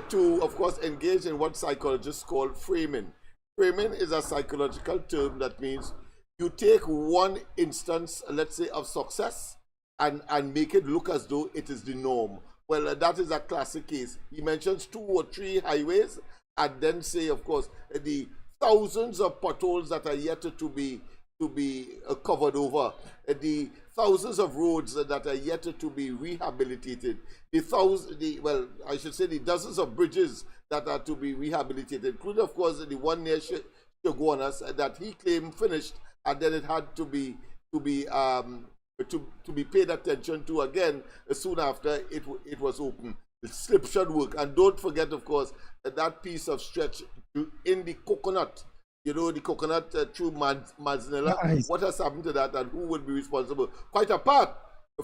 to, of course, engage in what psychologists call framing. Framing is a psychological term that means you take one instance, let's say, of success and make it look as though it is the norm. Well, that is a classic case. He mentions 2 or 3 highways and then say, of course, the thousands of potholes that are yet to be covered over, the thousands of roads that are yet to be rehabilitated, the dozens of bridges that are to be rehabilitated, including, of course, the one near Shoguanas that he claimed finished, and then it had to be paid attention to again soon after it was open. The slipshod work, and don't forget, of course, that piece of stretch in the coconut the coconut through Manzanilla. Nice. What has happened to that, and who will be responsible? Quite apart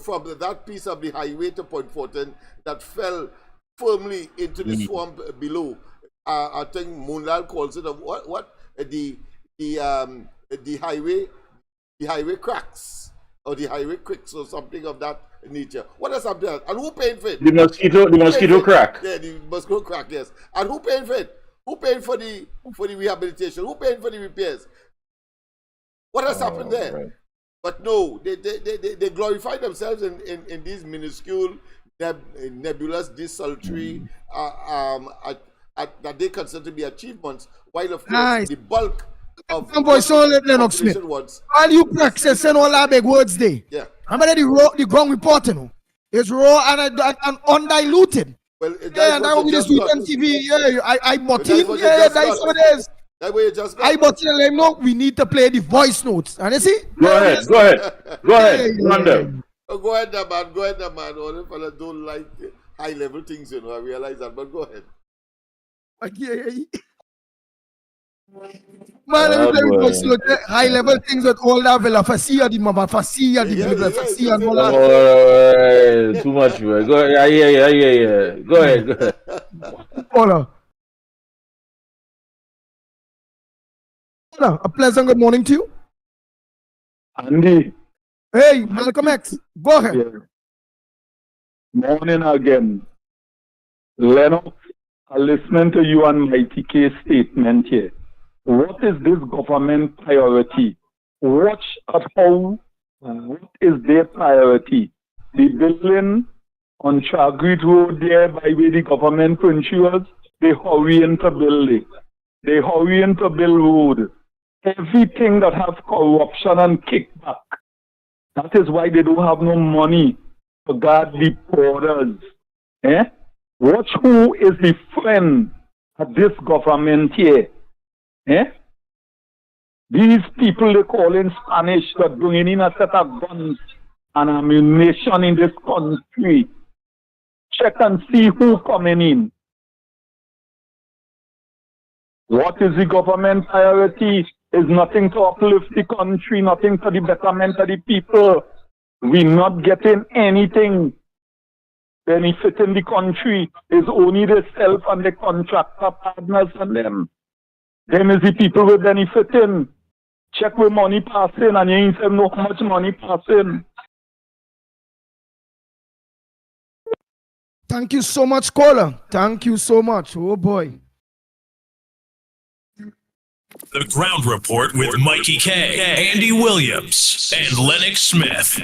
from that piece of the highway to Point Fortin that fell firmly into the swamp below. I think Moonlal calls it the highway cracks or the highway cricks or something of that nature. What has happened to that? And who paid for it? The mosquito crack. Yeah, the mosquito crack, yes. And who paid for it? Who paid for the rehabilitation? Who paid for the repairs? What has happened there? Right. But no, they glorify themselves in these minuscule, nebulous, desultory that they consider to be achievements, while of course the bulk of Lennox Smith. All you practicing all that big words there. Yeah. Remember the ground reporting is raw and undiluted. Well, yeah, and that will be this weekend TV. Yeah, I bought in. Yeah, that's what it is. That way you just got. I bought in and let him know we need to play the voice notes. And you see? Go ahead. Go ahead. Go ahead, man. All the fellas don't like high level things, I realize that, but go ahead. Man, let me play voice note. High level things with all that villa facia, the mama facia, the villa facia, and all that. Too much, man. Go ahead. Yeah. Go ahead. Hold on. A pleasant good morning to you. Andy. Hey, Malcolm X. Go ahead. Yeah. Morning again. Lennox, I'm listening to you and Mighty K's statement here. What is this government priority? Watch at what is their priority? The building on Chagrit Road there by where the government ensures they hurry into building. They hurry into build road. Everything that has corruption and kickback. That is why they don't have no money to guard the borders. Watch who is the friend of this government here. These people they call in Spanish that bringing in a set of guns and ammunition in this country. Check and see who coming in. What is the government priority? Is nothing to uplift the country, nothing for the betterment of the people. We're not getting anything benefiting the country. It's only the self and the contractor partners and them. Them is the people we're benefiting. Check where money passing and you ain't say no how much money passing. Thank you so much, caller. Thank you so much. Oh boy. The Ground Report with Mikey K, Andy Williams, and Lennox Smith.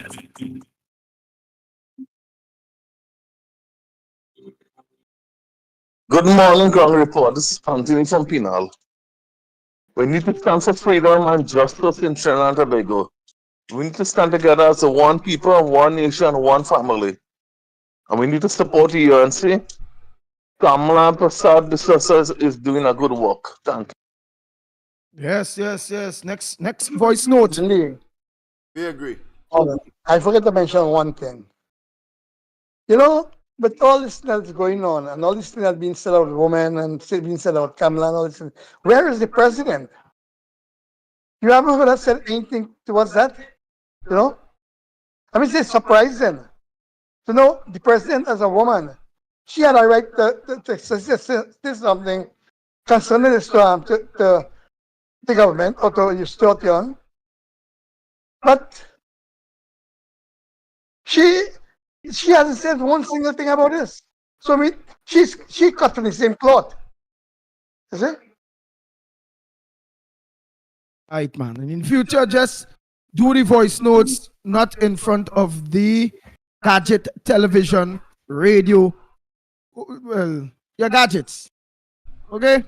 Good morning, Ground Report. This is Anthony from Pinal. We need to stand for freedom and justice in Trinidad and Tobago. We need to stand together as one people, one nation, one family. And we need to support the UNC. Kamala Prasad, the sister, is doing a good work. Thank you. Yes. Next voice note. We agree. I forgot to mention one thing. But all this that's going on, and all this thing that's being said about women and being said about Kamala and all this, where is the president? You haven't heard us said anything towards that? It's surprising. The president as a woman, she had a right to say something concerning this to the government or to your Stuart. But she hasn't said one single thing about this. So she cut from the same cloth. Is it? Right, man. And in future, just do the voice notes not in front of the gadget, television, radio. Well, your gadgets. Okay?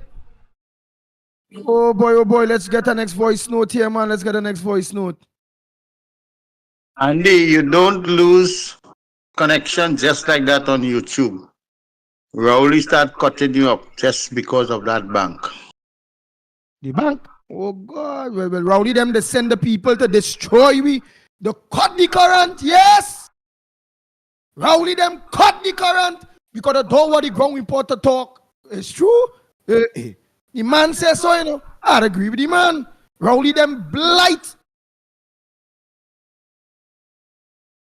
Oh boy. Let's get the next voice note here, man. Let's get the next voice note. Andy, you don't lose connection just like that on YouTube. Rowley start cutting you up just because of that bank. The bank? Oh God. Well, Rowley them, they send the people to destroy we. They cut the current, yes. Rowley them cut the current because they don't want the ground reporter talk. It's true. The man says so, I'd agree with you, man. Rowley them blight.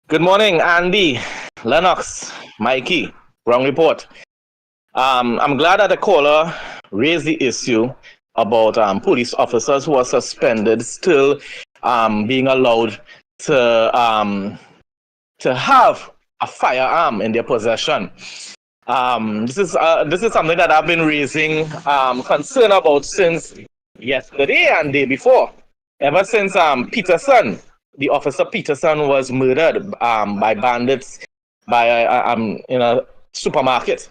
Good morning, Andy, Lennox, Mikey, wrong report. I'm glad that the caller raised the issue about police officers who are suspended still being allowed to have a firearm in their possession. This is something that I've been raising concern about since yesterday and day before. Ever since Peterson, the officer Peterson, was murdered by bandits in a supermarket.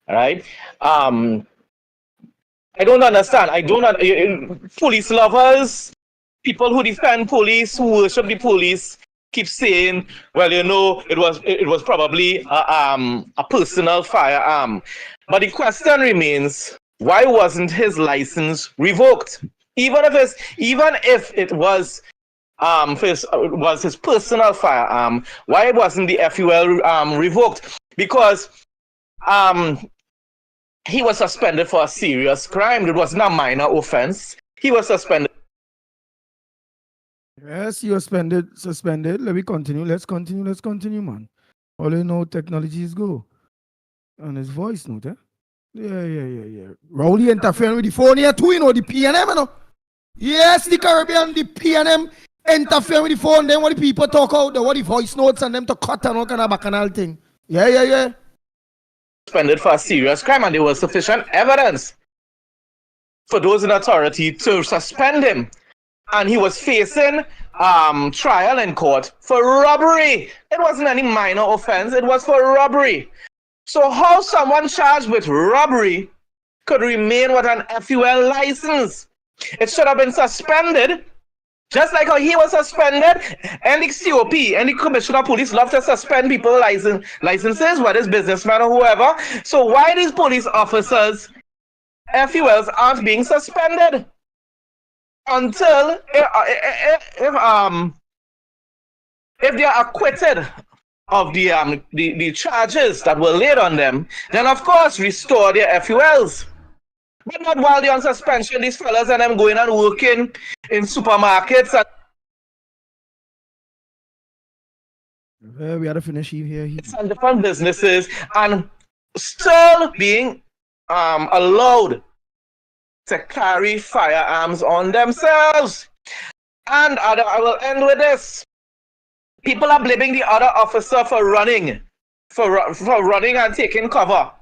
All right. I don't understand. Police lovers, people who defend police, who worship the police, keep saying, well, you know, it was probably a personal firearm. But the question remains, why wasn't his license revoked? Even if it was his personal firearm, why wasn't the FUL revoked? Because he was suspended for a serious crime. It wasn't a minor offense. He was suspended. Yes, you are suspended. Let me continue. Let's continue, man. All you know, technologies go. And his voice note, eh? Yeah. Rowley interfering with the phone here too, you know, the PNM, you know. Yes, the Caribbean, the PNM interfering with the phone. Then what the people talk out, what the voice notes and them to cut and all kind of bacchanal thing. Yeah. Suspended for a serious crime, and there was sufficient evidence for those in authority to suspend him. And he was facing trial in court for robbery. It wasn't any minor offense, it was for robbery. So how someone charged with robbery could remain with an FUL license? It should have been suspended, just like how he was suspended. And the COP and the Commissioner of Police love to suspend people licenses, whether it's businessmen or whoever. So why these police officers' FULs aren't being suspended? Until if they are acquitted of the charges that were laid on them, then of course restore their FULs. But not while they're on suspension. These fellas and them going and working in supermarkets. We had to finish here. And different businesses, and still being allowed to carry firearms on themselves. And I will end with this. People are blaming the other officer for running and taking cover.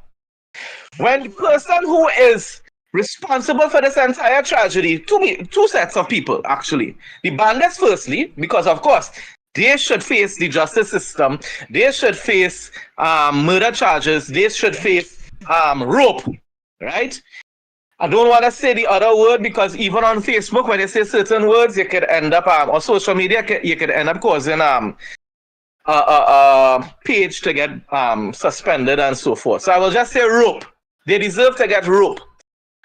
When the person who is responsible for this entire tragedy, two sets of people actually. The bandits firstly, because of course, they should face the justice system. They should face murder charges. They should face rope, right? I don't want to say the other word because even on Facebook, when they say certain words, you could end up, or social media, you could end up causing a page to get suspended and so forth. So I will just say rope. They deserve to get rope,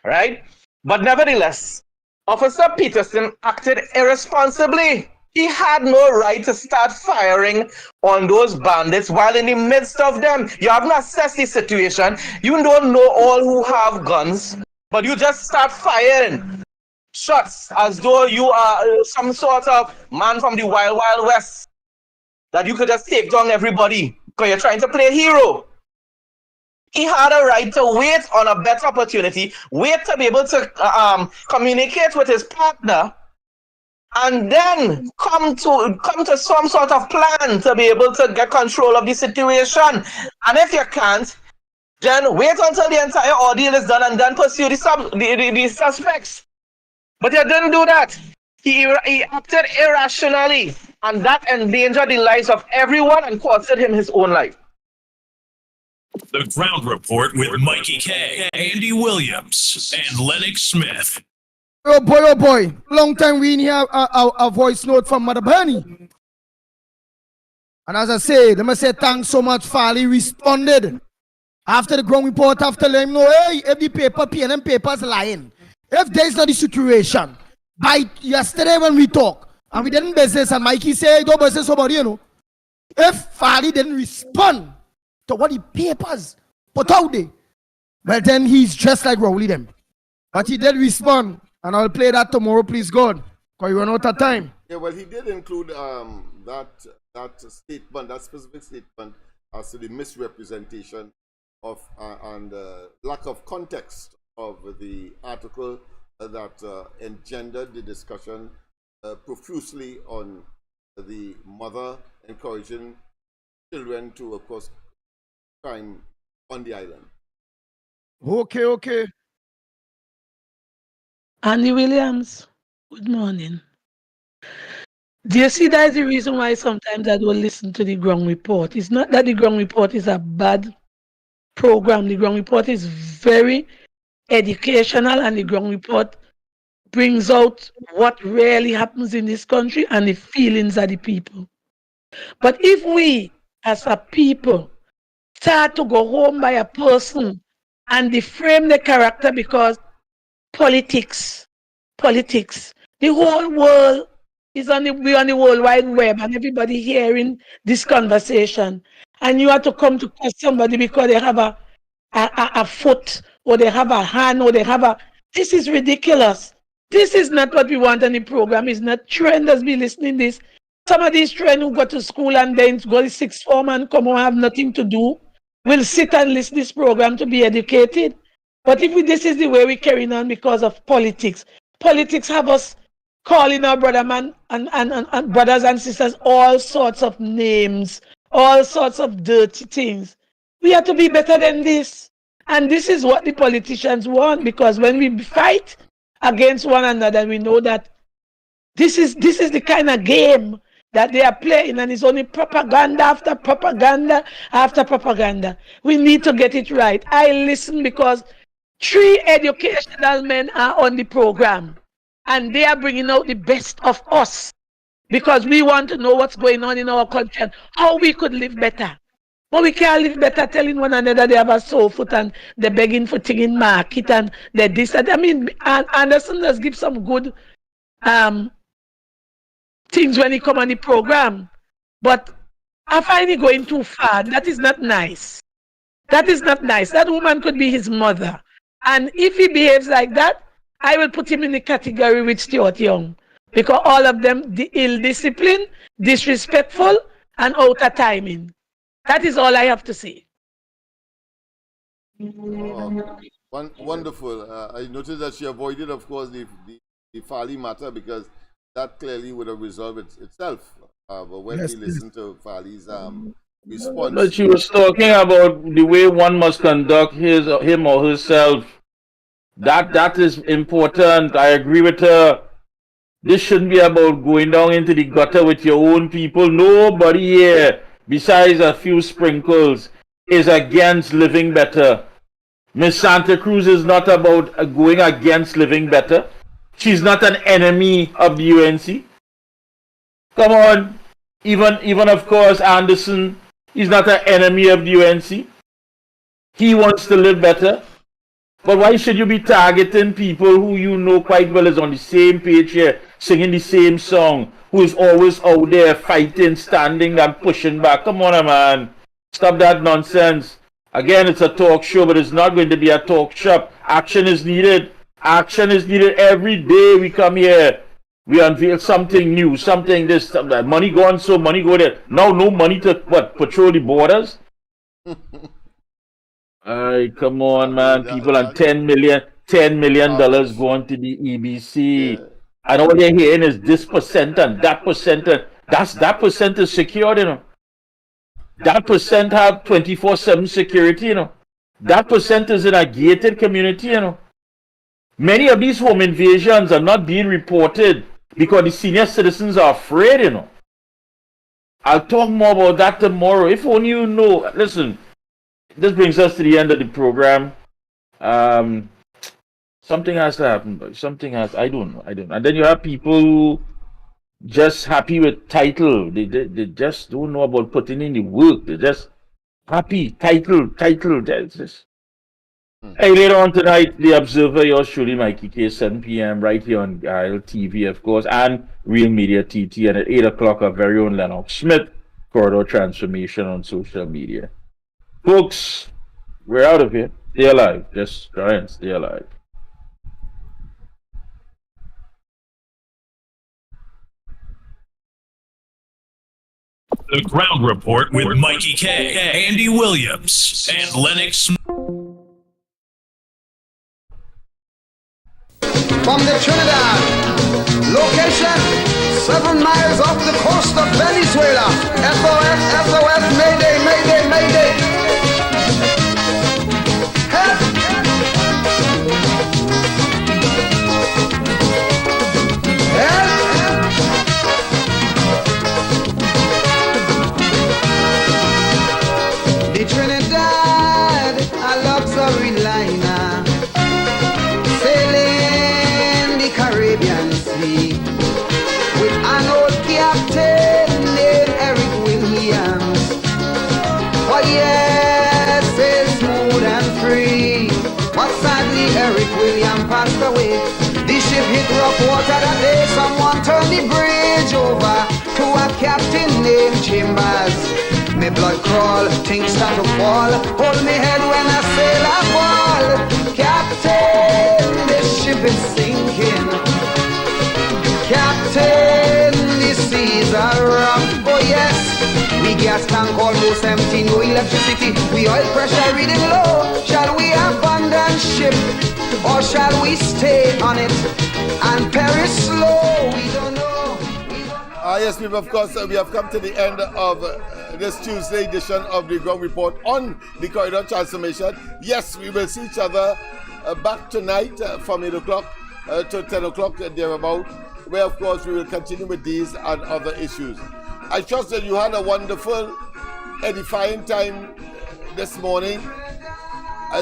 right? But nevertheless, Officer Peterson acted irresponsibly. He had no right to start firing on those bandits while in the midst of them. You haven't assessed the situation. You don't know all who have guns. But you just start firing shots as though you are some sort of man from the Wild Wild West. That you could just take down everybody because you're trying to play hero. He had a right to wait on a better opportunity, wait to be able to communicate with his partner, and then come to some sort of plan to be able to get control of the situation. And if you can't, then wait until the entire ordeal is done and then pursue the suspects. But he didn't do that. He acted irrationally, and that endangered the lives of everyone and costed him his own life. The Ground Report with Mikey K, Andy Williams, and Lennox Smith. Oh boy. Long time we didn't hear a voice note from Mother Bernie. And as I say, let me say thanks so much. Farley responded. After the ground report, after letting him know, hey, if the paper, PNM paper's lying. If there's not the situation, by yesterday when we talk, and we didn't business, and Mikey said, don't business somebody, you know. If Farley didn't respond to what the papers put out there, well then he's just like Rowley them. But he did respond. And I'll play that tomorrow, please God, because you run out of time. Yeah, well, he did include that statement, that specific statement, as to the misrepresentation of and lack of context of the article that engendered the discussion profusely on the mother encouraging children to, of course, crime on the island. Okay. Andy Williams, good morning. Do you see that is the reason why sometimes I don't listen to the ground report? It's not that the ground report is a bad program. The ground report is very educational, and the ground report brings out what really happens in this country and the feelings of the people. But if we, as a people, start to go home by a person and deframe the character because politics, the whole world is on the World Wide Web, and everybody hearing this conversation, and you have to come to catch somebody because they have a foot, or they have a hand, or they have a... This is ridiculous. This is not what we want on the program. It's not trenders be listening this. Some of these trends who go to school and then go to sixth form and come and have nothing to do will sit and listen this program to be educated. But if this is the way we're carrying on because of politics have us calling our brother man and brothers and sisters all sorts of names, all sorts of dirty things. We have to be better than this. And this is what the politicians want, because when we fight against one another, we know that this is the kind of game that they are playing, and it's only propaganda after propaganda after propaganda. We need to get it right. I listen because 3 educational men are on the program, and they are bringing out the best of us because we want to know what's going on in our country and how we could live better. But we can't live better telling one another they have a sore foot and they're begging for things in market and they're this. I mean, Anderson does give some good things when he come on the program, but I find it going too far. That is not nice. That is not nice. That woman could be his mother. And if he behaves like that, I will put him in the category with Stuart Young, because all of them ill-disciplined, disrespectful, and out of timing. That is all I have to say. Oh, wonderful. I noticed that she avoided, of course, the Farley matter, because that clearly would have resolved itself. But when we listened to Farley's response, But she was talking about the way one must conduct him or herself. That is important. I agree with her. This shouldn't be about going down into the gutter with your own people. Nobody here, besides a few sprinkles, is against living better. Miss Santa Cruz is not about going against living better. She's not an enemy of the UNC. Come on. Even of course, Anderson, he's not an enemy of the UNC. He wants to live better. But why should you be targeting people who you know quite well is on the same page here, singing the same song, who is always out there fighting, standing and pushing back? Come on, man. Stop that nonsense. Again, it's a talk show, but it's not going to be a talk shop. Action is needed. Action is needed every day we come here. We unveil something new, something this, something that. Money gone, so money go there. Now no money to, what, patrol the borders? Alright, come on, man. People on $10 million going to the EBC. And all they're hearing is this percent and that percent. And that percent is secured, you know. That percent have 24/7 security, you know. That percent is in a gated community, you know. Many of these home invasions are not being reported because the senior citizens are afraid, you know. I'll talk more about that tomorrow. If only you know. Listen, this brings us to the end of the program. Something has to happen. Something has. I don't know. And then you have people who just happy with title. They just don't know about putting in the work. They're just happy. Title. That's just. Hey, later on tonight, The Observer, yours truly, Mikey K, 7 p.m. right here on Guile TV, of course, and Real Media TT, and at 8 o'clock, our very own Lennox Smith, Corridor Transformation on social media. Folks, we're out of here. Stay alive. Just try and stay alive. The Ground Report with Mikey K, Andy Williams, and Lennox. From the Trinidad, location 7 miles off the coast of Venezuela. SOS, SOS, Mayday, Mayday, Mayday. Help! Help! The Trinidad, a luxury liner, sailing the Caribbean Sea with an old captain named Eric Williams. Oh yes, sail smooth and free. But sadly Eric Williams passed away. The ship hit rough water that day. Someone turned the bridge over to a captain named Chambers. Me blood crawl, things start to fall. Hold me head when I sail a ball. Captain, the ship is sinking. Captain, the seas are rough. Oh yes, we gas tank almost empty, no electricity. We oil pressure reading low. Shall we abandon ship or shall we stay on it and perish slow? We don't know. Yes, people, of course, we have come to the end of this Tuesday edition of the Ground Report on the Corridor Transformation. Yes, we will see each other back tonight from 8 o'clock to 10 o'clock thereabout, where, of course, we will continue with these and other issues. I trust that you had a wonderful, edifying time this morning.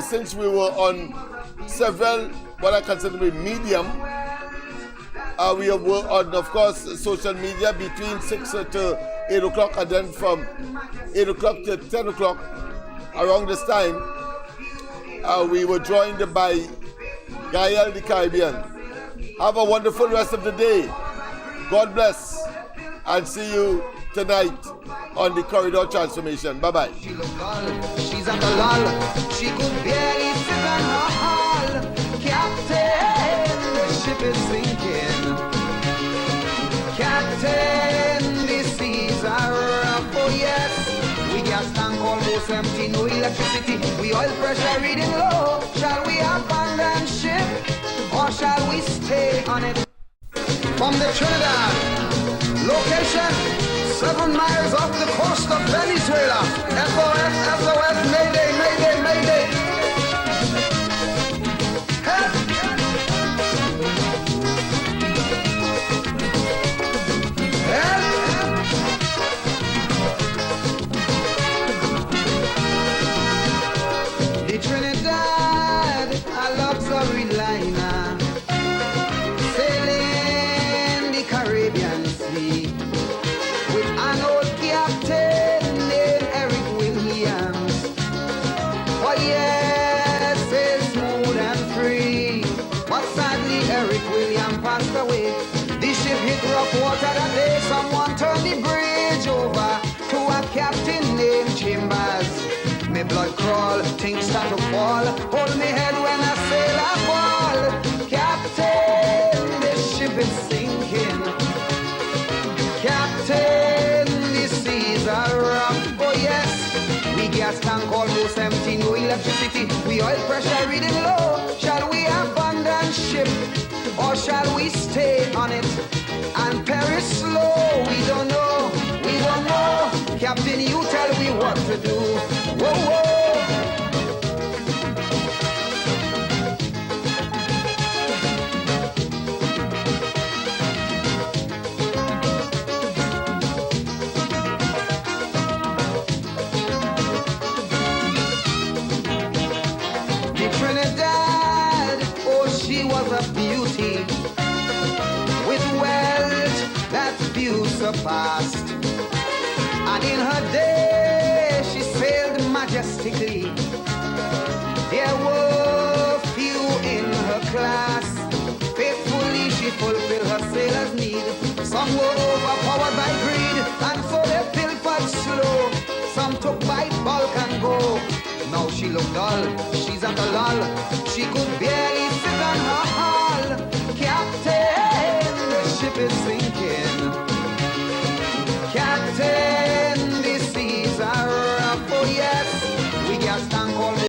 Since we were on several, what I consider to be medium, we were on, of course, social media between 6 to 8 o'clock, and then from 8 o'clock to 10 o'clock, around this time, we were joined by Gael the Caribbean. Have a wonderful rest of the day. God bless, and see you tonight on the Corridor Transformation. Bye-bye. She's at the lull. She could barely sit on her hull. Captain, the ship is sinking. Captain, the seas are rough. Oh yes, we gas tank almost empty, no electricity. We oil pressure reading low. Shall we abandon ship or shall we stay on it? From the Trinidad, location 7 miles off the coast of Venezuela. SOS, SOS, Mayday, Mayday, Mayday. Help! The Trinidad, a luxury liner, sailing the Caribbean Sea with an old captain named Eric Williams. Oh yes, sail smooth and free. But sadly Eric Williams passed away. The ship hit rough water that day. Someone turned the bridge over to a captain named Chambers. Me blood crawl, things start to fall. Hold me head when I sail a ball. Captain, the ship is sinking. Captain, the seas are rough. Oh yes, we gas tank almost empty, no electricity. We oil pressure reading low. Shall we abandon ship or shall we stay on it and perish slow? We don't know, we don't know. Captain, you tell me what to do. Whoa, whoa. The Trinidad, oh, she was a beauty with wealth that few surpassed. And in her day, she sailed majestically. There were few in her class. Faithfully, she fulfilled her sailor's need. Some were overpowered by greed, and so they pilfered slow. Some took bite, bulk, and go. Now she looked dull, she's at a lull. She could